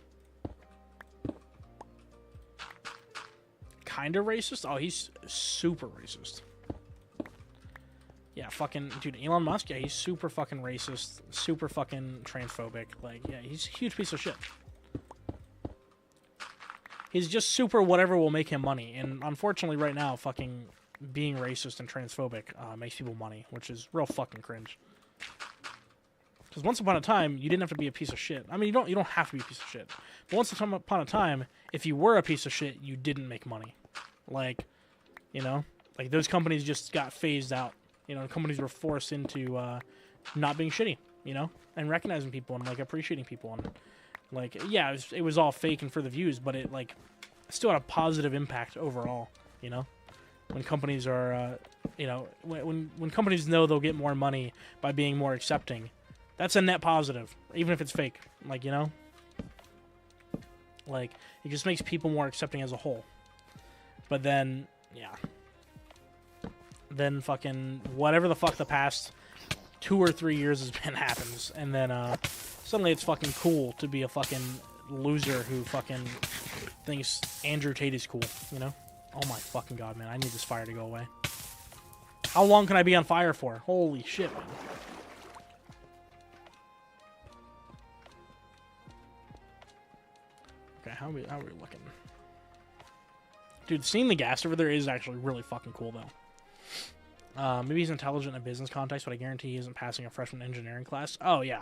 Kind of racist? Oh, he's super racist. Yeah, fucking dude, Elon Musk, yeah, he's super fucking racist, super fucking transphobic. Like, yeah, he's a huge piece of shit. He's just super whatever will make him money. And unfortunately right now, fucking being racist and transphobic makes people money, which is real fucking cringe. Because once upon a time, you didn't have to be a piece of shit. I mean, you don't have to be a piece of shit. But once upon a time, if you were a piece of shit, you didn't make money. Like, you know? Like, those companies just got phased out. You know, companies were forced into not being shitty, you know? And recognizing people and, like, appreciating people. And, like, yeah, it was all fake and for the views, but it, like, still had a positive impact overall, you know? When companies are, you know, when companies know they'll get more money by being more accepting, that's a net positive, even if it's fake. Like, you know? Like, it just makes people more accepting as a whole. But then, yeah. Then fucking whatever the fuck the past 2 or 3 years has been happens. And then suddenly it's fucking cool to be a fucking loser who fucking thinks Andrew Tate is cool, you know? Oh my fucking god, man. I need this fire to go away. How long can I be on fire for? Holy shit, man. Okay, how are we looking? Dude, seeing the gas over there is actually really fucking cool, though. Maybe he's intelligent in a business context, but I guarantee he isn't passing a freshman engineering class. Oh, yeah.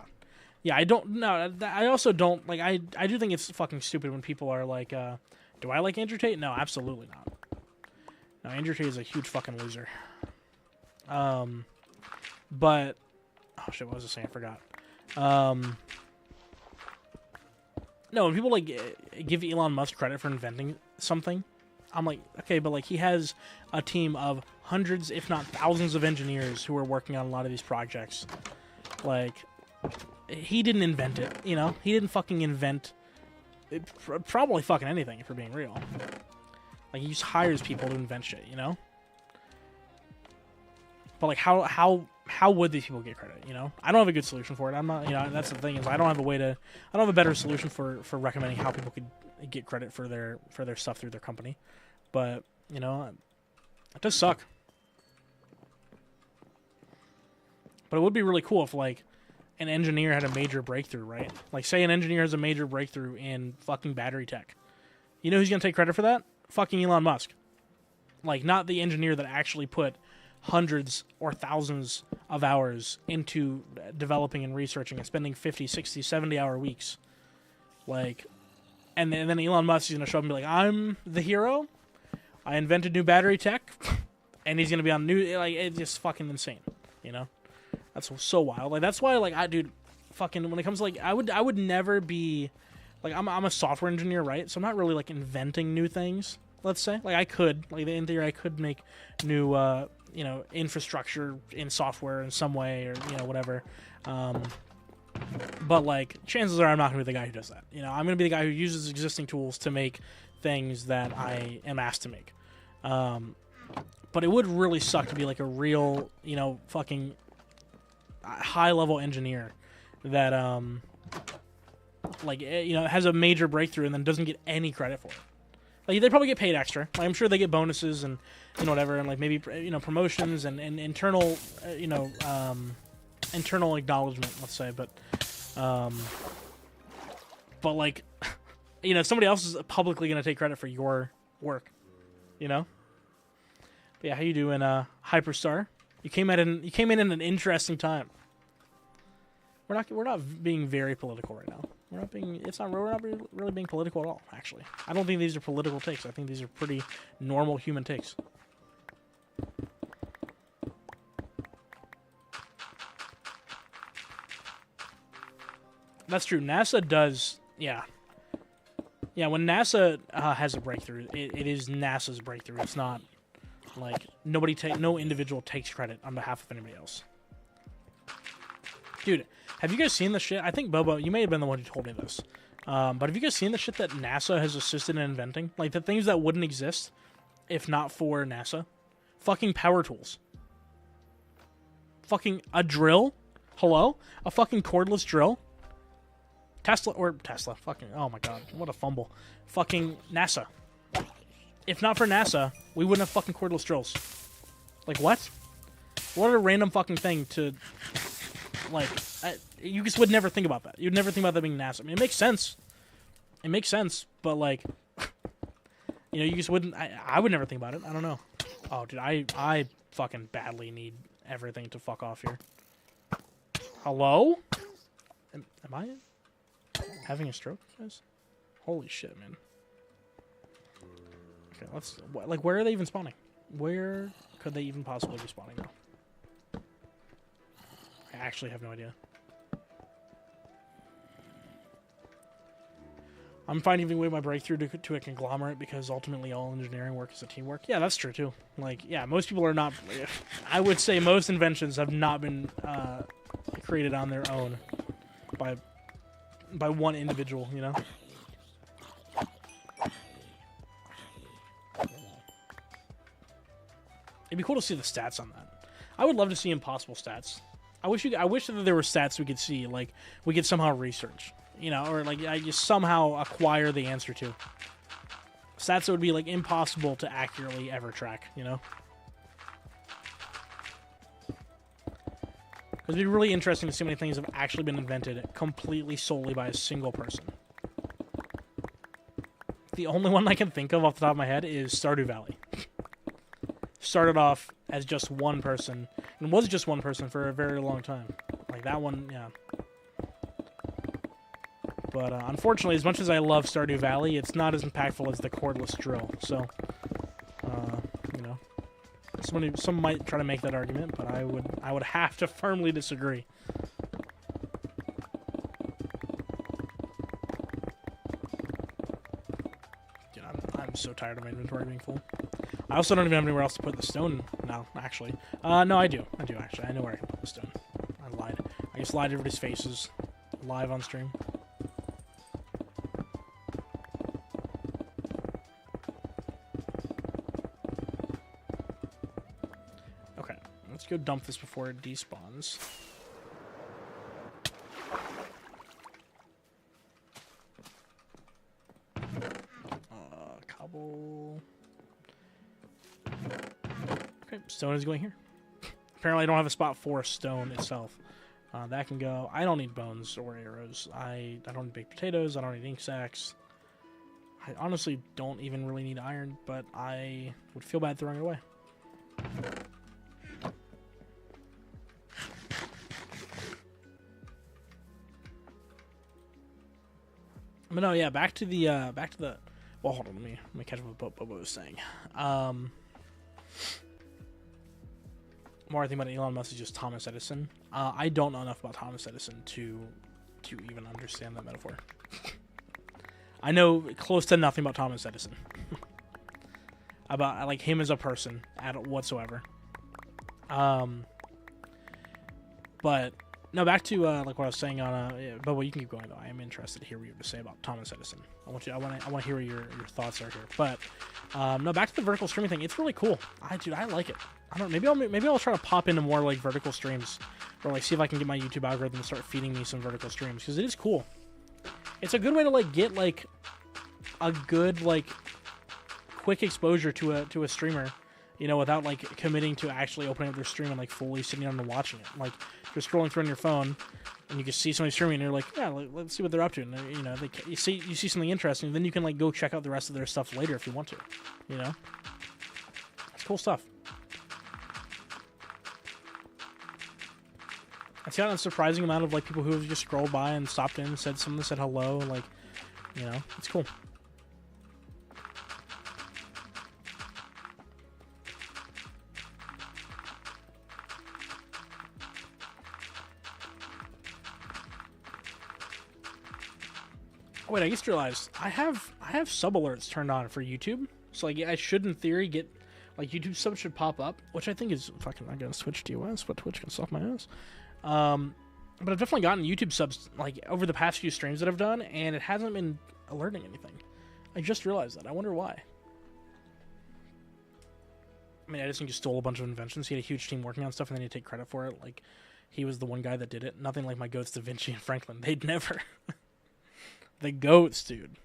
Yeah, I don't... No, I also don't... Like, I do think it's fucking stupid when people are like, do I like Andrew Tate? No, absolutely not. No, Andrew Tate is a huge fucking loser. But... Oh, shit, what was I saying? I forgot. No, when people, like, give Elon Musk credit for inventing something, I'm like, okay, but, like, he has a team of hundreds, if not thousands of engineers who are working on a lot of these projects. Like, he didn't invent it, you know? He didn't fucking invent probably fucking anything, if we're being real. Like, he just hires people to invent shit, you know? But, like, how would these people get credit, you know? I don't have a good solution for it. I'm not, you know, that's the thing is I don't have a better solution for recommending how people could get credit for their stuff through their company. But, you know, it does suck. But it would be really cool if, like, an engineer had a major breakthrough, right? Like, say an engineer has a major breakthrough in fucking battery tech. You know who's going to take credit for that? Fucking Elon Musk. Like, not the engineer that actually put hundreds or thousands of hours into developing and researching and spending 50, 60, 70-hour weeks. Like, and then Elon Musk is going to show up and be like, I'm the hero. I invented new battery tech. And he's going to be on new, like, it's just fucking insane, you know? That's so wild. Like, that's why, like, dude, fucking, when it comes to, like, I would never be, like, I'm a software engineer, right? So I'm not really, like, inventing new things, let's say. Like, I could, like, in theory, I could make new, you know, infrastructure in software in some way or, you know, whatever. But, like, chances are I'm not going to be the guy who does that. You know, I'm going to be the guy who uses existing tools to make things that I am asked to make. But it would really suck to be, like, a real, you know, fucking high-level engineer that, like, you know, has a major breakthrough and then doesn't get any credit for it. Like, they probably get paid extra. Like, I'm sure they get bonuses and whatever, and, like, maybe, you know, promotions and internal, you know, internal acknowledgement, let's say. But like, you know, somebody else is publicly going to take credit for your work, you know? But yeah, how you doing, Hyperstar? You came in at an interesting time. We're not being very political right now. We're not really being political at all, actually. I don't think these are political takes. I think these are pretty normal human takes. That's true. NASA does, yeah. Yeah, when NASA has a breakthrough, it is NASA's breakthrough. It's not like no individual takes credit on behalf of anybody else. Dude, have you guys seen the shit? I think Bobo, you may have been the one who told me this. But have you guys seen the shit that NASA has assisted in inventing? Like the things that wouldn't exist if not for NASA? Fucking power tools. Fucking a drill? Hello? A fucking cordless drill? Tesla, fucking, oh my god, what a fumble. Fucking NASA. If not for NASA, we wouldn't have fucking cordless drills. Like, what? What a random fucking thing to, like, you just would never think about that. You'd never think about that being NASA. I mean, it makes sense. It makes sense, but, like, you know, you just wouldn't, I would never think about it. I don't know. Oh, dude, I fucking badly need everything to fuck off here. Hello? Am I having a stroke, guys? Holy shit, man. Okay, let's... Like, where are they even spawning? Where could they even possibly be spawning now? I actually have no idea. I'm fine giving away my breakthrough to a conglomerate because ultimately all engineering work is a teamwork. Yeah, that's true, too. Like, yeah, most people are not... I would say most inventions have not been created on their own by one individual, you know? It'd be cool to see the stats on that. I would love to see impossible stats. I wish that there were stats we could see, like we could somehow research, you know, or like I just somehow acquire the answer to. Stats that would be like impossible to accurately ever track, you know? Because it'd be really interesting to see how many things have actually been invented completely solely by a single person. The only one I can think of off the top of my head is Stardew Valley. Started off as just one person, and was just one person for a very long time. Like that one, yeah. But unfortunately, as much as I love Stardew Valley, it's not as impactful as the cordless drill. So, you know, some might try to make that argument, but I would have to firmly disagree. Dude, I'm so tired of my inventory being full. I also don't even have anywhere else to put the stone now, actually. No, I do, actually. I know where I can put the stone. I lied. I just lied to everybody's faces live on stream. Okay, let's go dump this before it despawns. Cobble... Okay, stone is going here. Apparently I don't have a spot for stone itself. That can go. I don't need bones or arrows. I don't need baked potatoes. I don't need ink sacks. I honestly don't even really need iron, but I would feel bad throwing it away. But no, yeah, back to the well, hold on, let me catch up with what Bobo was saying. More I think about Elon Musk is just Thomas Edison. I don't know enough about Thomas Edison to even understand that metaphor. I know close to nothing about Thomas Edison. About like him as a person whatsoever. But no, back to like what I was saying on yeah, but well, you can keep going though. I am interested to hear what you have to say about Thomas Edison. I want to hear what your thoughts are here. But no, back to the vertical streaming thing. It's really cool. I like it. I don't know, maybe I'll try to pop into more like vertical streams, or like see if I can get my YouTube algorithm to start feeding me some vertical streams, because it is cool. It's a good way to like get like a good like quick exposure to a streamer, you know, without like committing to actually opening up their stream and like fully sitting down and watching it. Like you're scrolling through on your phone and you can see somebody streaming and you're like, yeah, let's see what they're up to. And you know, you see something interesting, and then you can like go check out the rest of their stuff later if you want to. You know, it's cool stuff. I've got a surprising amount of like people who have just scrolled by and stopped in and said something, said hello, like, you know, it's cool. Wait, I just realized I have sub alerts turned on for YouTube, so like I should in theory get like YouTube subs should pop up, which I think is fucking not gonna switch to US, but Twitch can suck my ass. But I've definitely gotten YouTube subs like over the past few streams that I've done, and it hasn't been alerting anything. I just realized that. I wonder why. I mean, Edison just stole a bunch of inventions. He had a huge team working on stuff, and then he'd take credit for it. Like he was the one guy that did it. Nothing like my goats, Da Vinci and Franklin. They'd never. The goats, dude.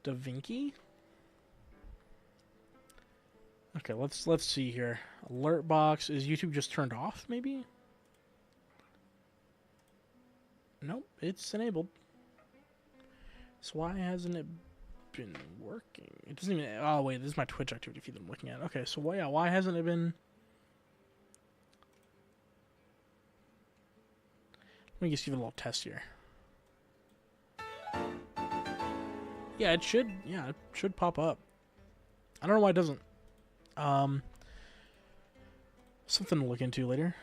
Da Vinci? Okay, let's see here. Alert box. Is YouTube just turned off, maybe? Nope, it's enabled. So why hasn't it been working? It doesn't even... Oh, wait, this is my Twitch activity feed that I'm looking at. Okay, so why hasn't it been... Let me just give it a little test here. Yeah, it should pop up. I don't know why it doesn't. Something to look into later,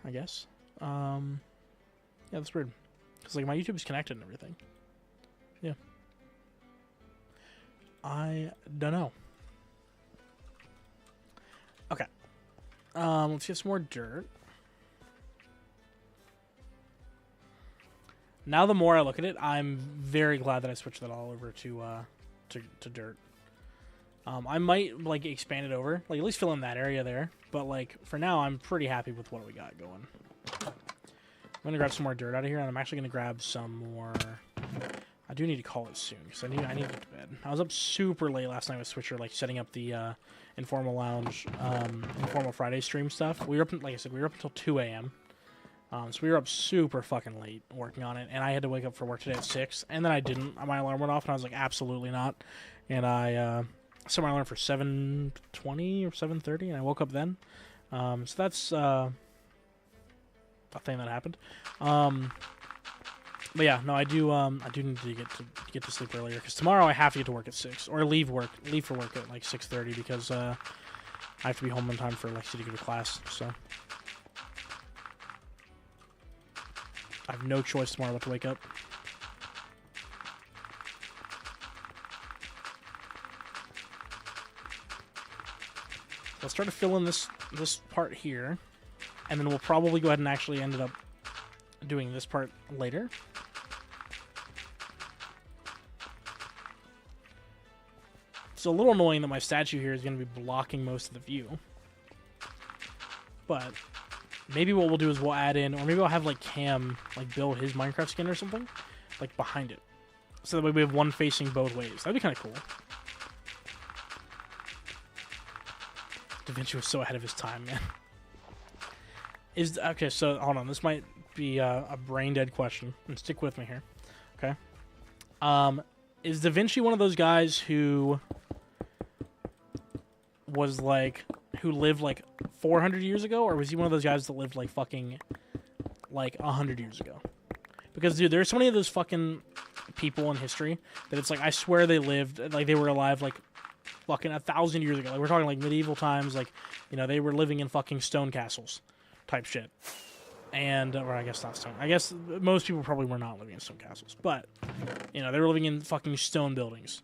I guess. Yeah, that's weird. Because, like, my YouTube is connected and everything. Yeah. I don't know. Okay. Let's get some more dirt. Now, the more I look at it, I'm very glad that I switched that all over to dirt. I might like expand it over, like at least fill in that area there. But like for now, I'm pretty happy with what we got going. I'm gonna grab some more dirt out of here, and I'm actually gonna grab some more. I do need to call it soon because I need to get to bed. I was up super late last night with Switcher, like setting up the Informal Lounge, Informal Friday stream stuff. We were up, like I said, we were up until 2 a.m. So we were up super fucking late working on it, and I had to wake up for work today at 6, and then I didn't. My alarm went off, and I was like, absolutely not. And I set my alarm for 7:20 or 7:30, and I woke up then. So that's a thing that happened. But yeah, no, I do need to get to sleep earlier because tomorrow I have to get to work at 6, or leave for work at like 6:30 because I have to be home in time for Lexi to go to class. So. I have no choice tomorrow but to wake up. Let's try to fill in this part here, and then we'll probably go ahead and actually end up doing this part later. It's a little annoying that my statue here is going to be blocking most of the view, but maybe what we'll do is we'll add in, or maybe I'll have like Cam like build his Minecraft skin or something, like behind it, so that way we have one facing both ways. That'd be kind of cool. Da Vinci was so ahead of his time, man. Okay? So hold on, this might be a brain dead question, and stick with me here. Okay. Is Da Vinci one of those guys who was like, who lived like 400 years ago, or was he one of those guys that lived like fucking like 100 years ago? Because, dude, there's so many of those fucking people in history that it's like, I swear they lived, like, they were alive, like, fucking 1,000 years ago. Like, we're talking, like, medieval times, like, you know, they were living in fucking stone castles type shit. And, or I guess not stone. I guess most people probably were not living in stone castles. But, you know, they were living in fucking stone buildings.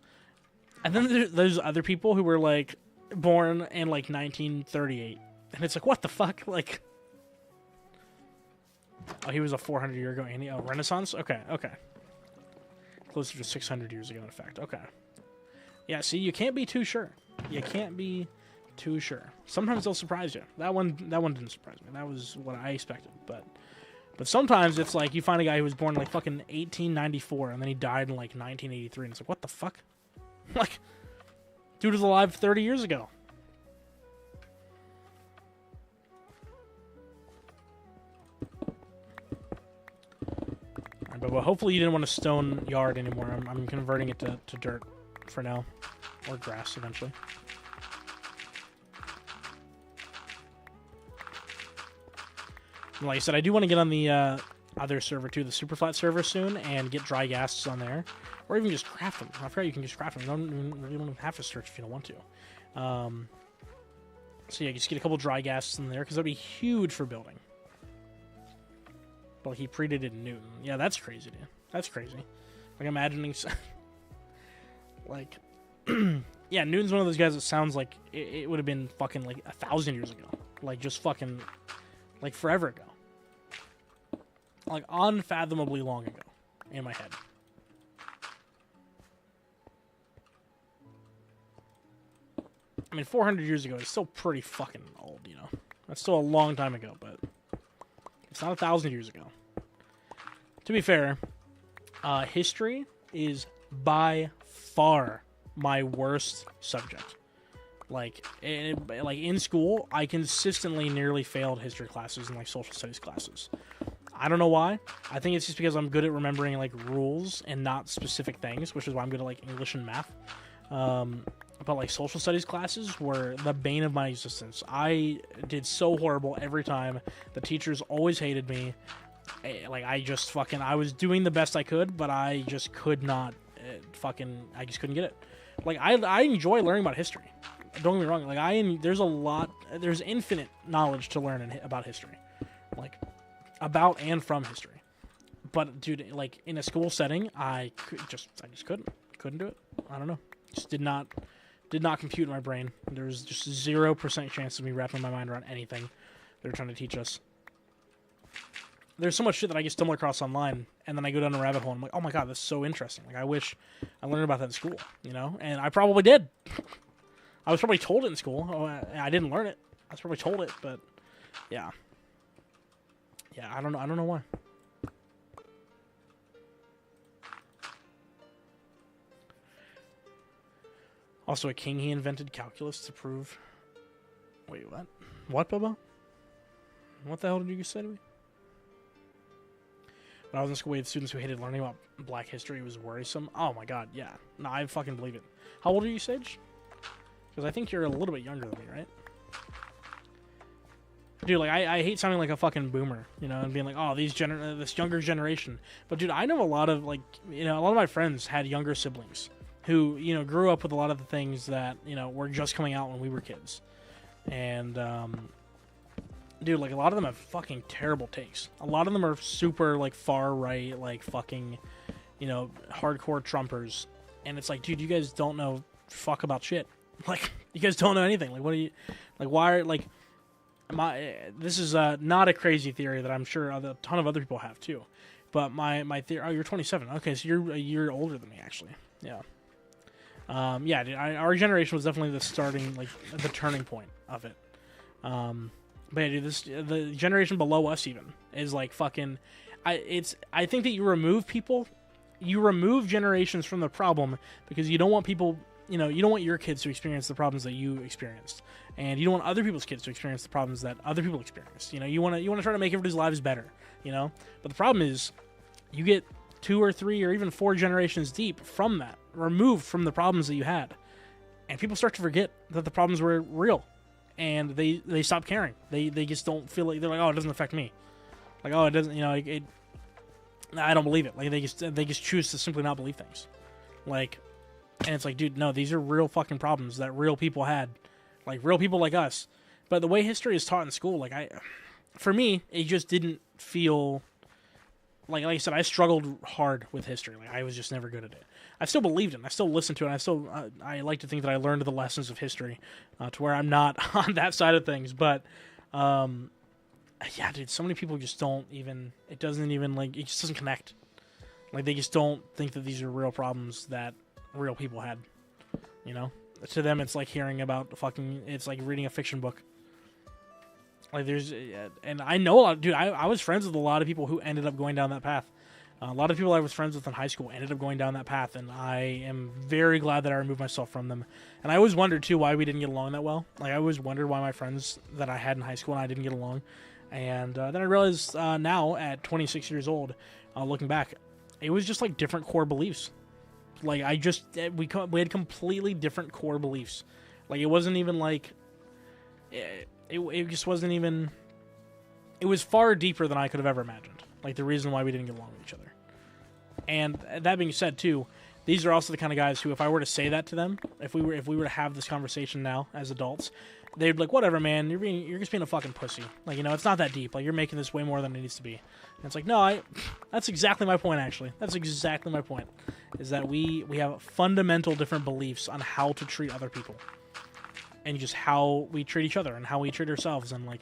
And then there's other people who were, like, born in, like, 1938. And it's like, what the fuck? Like, oh, he was a 400-year ago. Oh, Renaissance? Okay. Closer to 600 years ago, in fact. Okay. Yeah, see, you can't be too sure. You can't be too sure. Sometimes they'll surprise you. That one didn't surprise me. That was what I expected. But sometimes it's like you find a guy who was born like fucking 1894 and then he died in like 1983 and it's like, what the fuck? Like, dude was alive 30 years ago. Right, but hopefully you didn't want a stone yard anymore. I'm converting it to dirt for now. Or grass eventually. Like I said, I do want to get on the other server too, the Superflat server soon, and get dry gases on there, or even just craft them. I forgot you can just craft them. You don't even have to search if you don't want to. So yeah, just get a couple dry gases in there because that'd be huge for building. But like he predated Newton. Yeah, that's crazy, dude. That's crazy. Like imagining, like, yeah, Newton's one of those guys that sounds like it would have been fucking like 1,000 years ago, like just fucking like forever ago. Like, unfathomably long ago in my head. I mean, 400 years ago is still pretty fucking old, you know? That's still a long time ago, but it's not 1,000 years ago. To be fair, history is by far my worst subject. Like in school, I consistently nearly failed history classes and, like, social studies classes. I don't know why. I think it's just because I'm good at remembering, like, rules and not specific things, which is why I'm good at, like, English and math. But, like, social studies classes were the bane of my existence. I did so horrible every time. The teachers always hated me. Like, I was doing the best I could, but I just could not I just couldn't get it. Like, I enjoy learning about history. Don't get me wrong. Like, there's infinite knowledge to learn about history. Like, about and from history. But, dude, like, in a school setting, I just couldn't do it. I don't know. Just did not compute in my brain. There was just 0% chance of me wrapping my mind around anything they were trying to teach us. There's so much shit that I get stumbled across online, and then I go down a rabbit hole, and I'm like, oh my god, that's so interesting. Like, I wish I learned about that in school, you know? And I probably did. I was probably told it in school. Oh, I didn't learn it. I was probably told it, but yeah. Yeah, I don't know why. Also, a king, he invented calculus to prove... Wait, what? What, Bubba? What the hell did you say to me? When I was in school, we had students who hated learning about black history. It was worrisome. Oh my god, yeah. No, I fucking believe it. How old are you, Sage? Because I think you're a little bit younger than me, right? Dude, like, I hate sounding like a fucking boomer, you know, and being like, oh, this younger generation. But, dude, I know a lot of, like, you know, a lot of my friends had younger siblings who, you know, grew up with a lot of the things that, you know, were just coming out when we were kids. And, dude, like, a lot of them have fucking terrible takes. A lot of them are super, like, far-right, like, fucking, you know, hardcore Trumpers. And it's like, dude, you guys don't know fuck about shit. Like, you guys don't know anything. Like, what do you, like, why are, like... this is not a crazy theory that I'm sure a ton of other people have too, but my theory. Oh, you're 27. Okay, so you're a year older than me, actually. Yeah. Yeah, dude, our generation was definitely the starting, like, the turning point of it. But yeah, dude, the generation below us even is like fucking. I think that you remove generations from the problem because you don't want people. You know, you don't want your kids to experience the problems that you experienced, and you don't want other people's kids to experience the problems that other people experienced. You know, you want to try to make everybody's lives better. You know, but the problem is, you get 2 or 3 or even 4 generations deep from that, removed from the problems that you had, and people start to forget that the problems were real, and they stop caring. They just don't feel like, they're like, oh, it doesn't affect me. Like, oh, it doesn't. You know, I don't believe it. Like they just choose to simply not believe things. Like, and it's like, dude, no, these are real fucking problems that real people had, like real people like us. But the way history is taught in school, like for me, it just didn't feel like I said, I struggled hard with history. Like I was just never good at it. I still believed it. I still listened to it. I like to think that I learned the lessons of history, to where I'm not on that side of things. But yeah, dude, so many people just don't even. It doesn't even like it just doesn't connect. Like they just don't think that these are real problems that real people had. You know, to them it's like hearing about fucking. It's like reading a fiction book. Like there's, and I know a lot, dude. I was friends with a lot of people who ended up going down that path. A lot of people I was friends with in high school ended up going down that path, and I am very glad that I removed myself from them. And I always wondered too why we didn't get along that well. Like I always wondered why my friends that I had in high school and I didn't get along. And then I realized now at 26 years old, looking back, it was just like different core beliefs. Like we had completely different core beliefs. Like it wasn't even like it just wasn't even. It was far deeper than I could have ever imagined. Like the reason why we didn't get along with each other. And that being said, too, these are also the kind of guys who, if I were to say that to them, if we were to have this conversation now as adults, they'd be like, "Whatever, man, you're just being a fucking pussy. Like, you know, it's not that deep. Like, you're making this way more than it needs to be." And it's like, no, that's exactly my point. Actually, that's exactly my point. Is that we have fundamental different beliefs on how to treat other people, and just how we treat each other and how we treat ourselves, and like,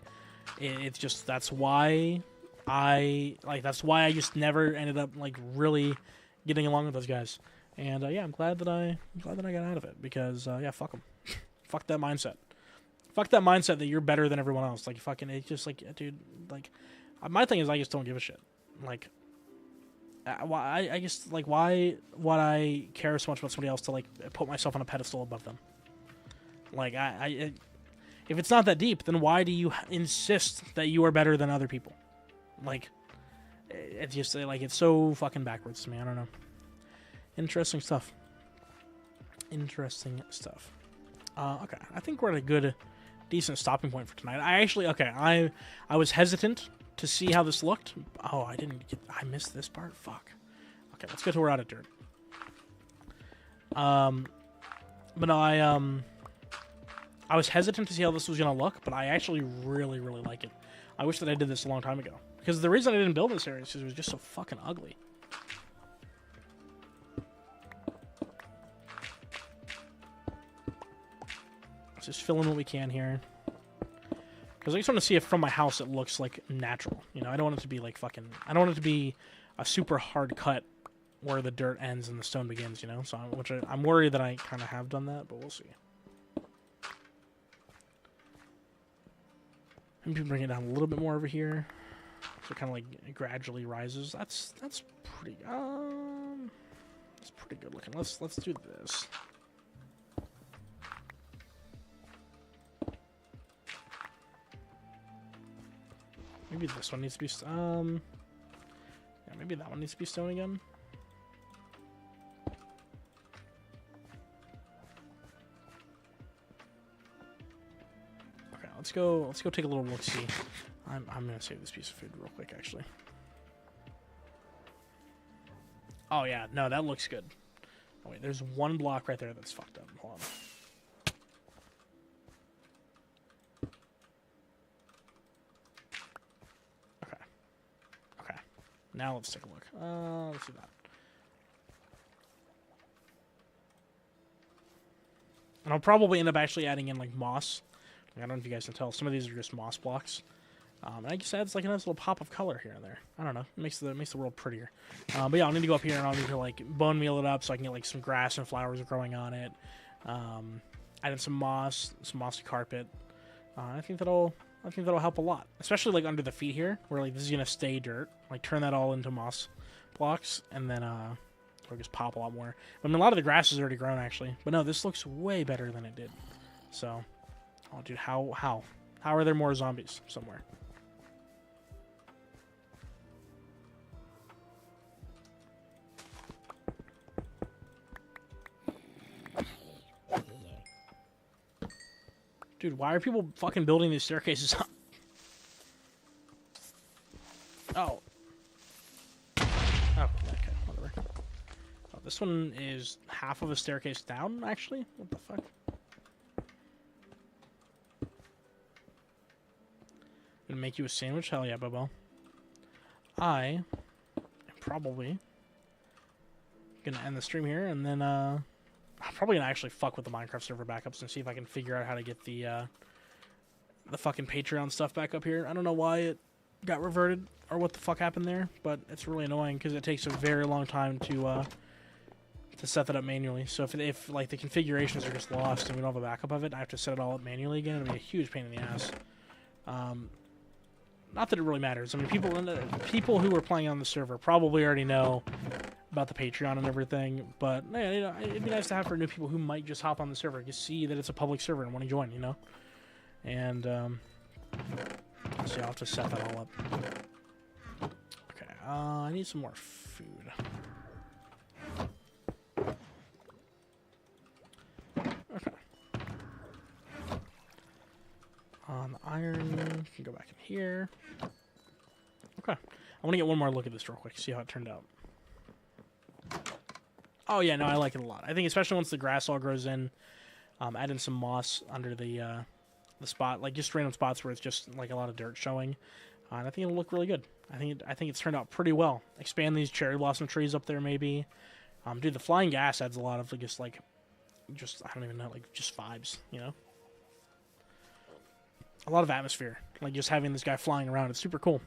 it's just that's why I just never ended up like really getting along with those guys. And yeah, I'm glad that I got out of it because yeah, fuck them. Fuck that mindset. Fuck that mindset that you're better than everyone else. Like fucking, it's just like, dude, like my thing is I just don't give a shit. Like why I just like why would I care so much about somebody else to like put myself on a pedestal above them? Like if it's not that deep, then why do you insist that you are better than other people? Like, it's just like it's so fucking backwards to me. I don't know. Interesting stuff. Interesting stuff. Okay, I think we're at a good, decent stopping point for tonight. I was hesitant to see how this looked. Oh, I missed this part. Fuck. Okay, let's get to we're out of dirt. But no, I was hesitant to see how this was gonna look, but I actually really, really like it. I wish that I did this a long time ago. Because the reason I didn't build this area is because it was just so fucking ugly. Let's just fill in what we can here. Because I just want to see if from my house it looks like natural. You know, I don't want it to be like fucking. I don't want it to be a super hard cut where the dirt ends and the stone begins. You know, so I'm worried that I kind of have done that, but we'll see. Maybe bring it down a little bit more over here. So it kind of like gradually rises. That's pretty good looking. Let's do this. Maybe this one needs to be yeah, maybe that one needs to be stone again. Okay, let's go take a little look see. I'm gonna save this piece of food real quick, actually. Oh yeah, no, that looks good. Oh wait, there's one block right there that's fucked up. Hold on. Okay. Now let's take a look. Let's do that. And I'll probably end up actually adding in like moss. I don't know if you guys can tell. Some of these are just moss blocks. And I guess adds like a nice little pop of color here and there. I don't know. It makes the world prettier. But yeah, I'll need to go up here and I'll need to like bone meal it up so I can get like some grass and flowers growing on it. Add in some moss, some mossy carpet. I think that'll help a lot, especially like under the feet here, where like this is gonna stay dirt. Like turn that all into moss blocks, and then it'll just pop a lot more. I mean, a lot of the grass is already grown actually, but no, this looks way better than it did. So, oh dude, how are there more zombies somewhere? Dude, why are people fucking building these staircases up? Oh. This one is half of a staircase down, actually. What the fuck? Gonna make you a sandwich? Hell yeah, Bobo. I am probably gonna end the stream here, and then I'm probably gonna actually fuck with the Minecraft server backups and see if I can figure out how to get the fucking Patreon stuff back up here. I don't know why it got reverted or what the fuck happened there, but it's really annoying because it takes a very long time to set that up manually. So if like the configurations are just lost and we don't have a backup of it, I have to set it all up manually again. It'll be a huge pain in the ass. Not that it really matters. I mean, people who are playing on the server probably already know about the Patreon and everything, but man, you know, it'd be nice to have for new people who might just hop on the server to see that it's a public server and want to join, you know. And so I'll have to set that all up. Okay, I need some more food. Okay. On the iron, can go back in here. Okay, I want to get one more look at this real quick, see how it turned out. Oh yeah, no, I like it a lot. I think especially once the grass all grows in, add in some moss under the spot, like just random spots where it's just like a lot of dirt showing, and I think it'll look really good. I think it's turned out pretty well. Expand these cherry blossom trees up there, maybe. Dude, the flying gas adds a lot of just I don't even know, like just vibes, you know. A lot of atmosphere, like just having this guy flying around. It's super cool.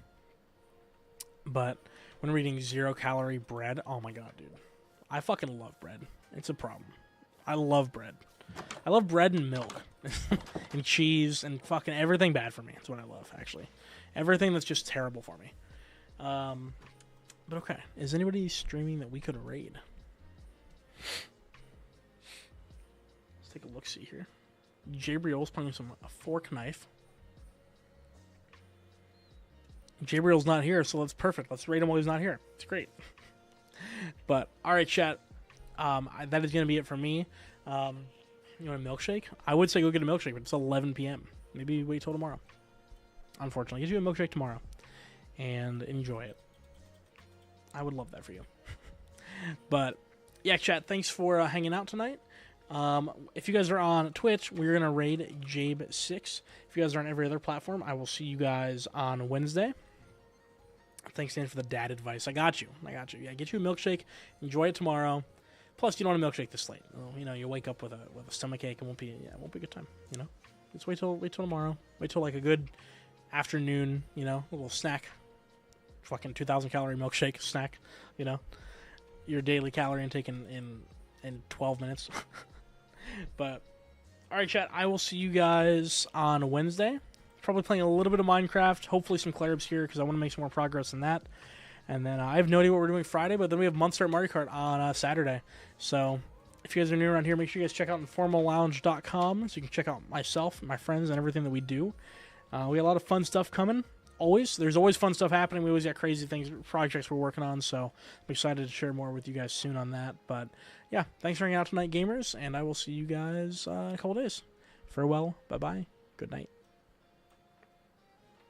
But when reading 0-calorie bread, oh my god, dude, I fucking love bread. It's a problem. I love bread. I love bread and milk and cheese and fucking everything bad for me. That's what I love, actually. Everything that's just terrible for me. But okay, is anybody streaming that we could raid? Let's take a look. See here. Jabriel's playing a fork knife. Jabriel's not here, so that's perfect. Let's raid him while he's not here. It's great. But all right, chat. That is gonna be it for me. You want a milkshake? I would say go get a milkshake, but it's 11 p.m. Maybe wait till tomorrow. Unfortunately, get you a milkshake tomorrow and enjoy it. I would love that for you. But yeah, chat. Thanks for hanging out tonight. If you guys are on Twitch, we're gonna raid Jabe6. If you guys are on every other platform, I will see you guys on Wednesday. Thanks, Dan, for the dad advice. I got you. Yeah, get you a milkshake. Enjoy it tomorrow. Plus, you don't want a milkshake this late. Well, you know, you wake up with a stomachache. It won't be a good time. You know, just wait till tomorrow. Wait till like a good afternoon. You know, a little snack. Fucking 2,000 calorie milkshake snack. You know, your daily calorie intake in 12 minutes. But all right, chat. I will see you guys on Wednesday. Probably playing a little bit of Minecraft. Hopefully some Clarbs here because I want to make some more progress in that. And then I have no idea what we're doing Friday, but then we have Monster Mario Kart on Saturday. So if you guys are new around here, make sure you guys check out InformalLounge.com so you can check out myself, my friends, and everything that we do. We got a lot of fun stuff coming. There's always fun stuff happening. We always got crazy things, projects we're working on. So I'm excited to share more with you guys soon on that. But yeah, thanks for hanging out tonight, gamers, and I will see you guys in a couple days. Farewell. Bye-bye. Good night.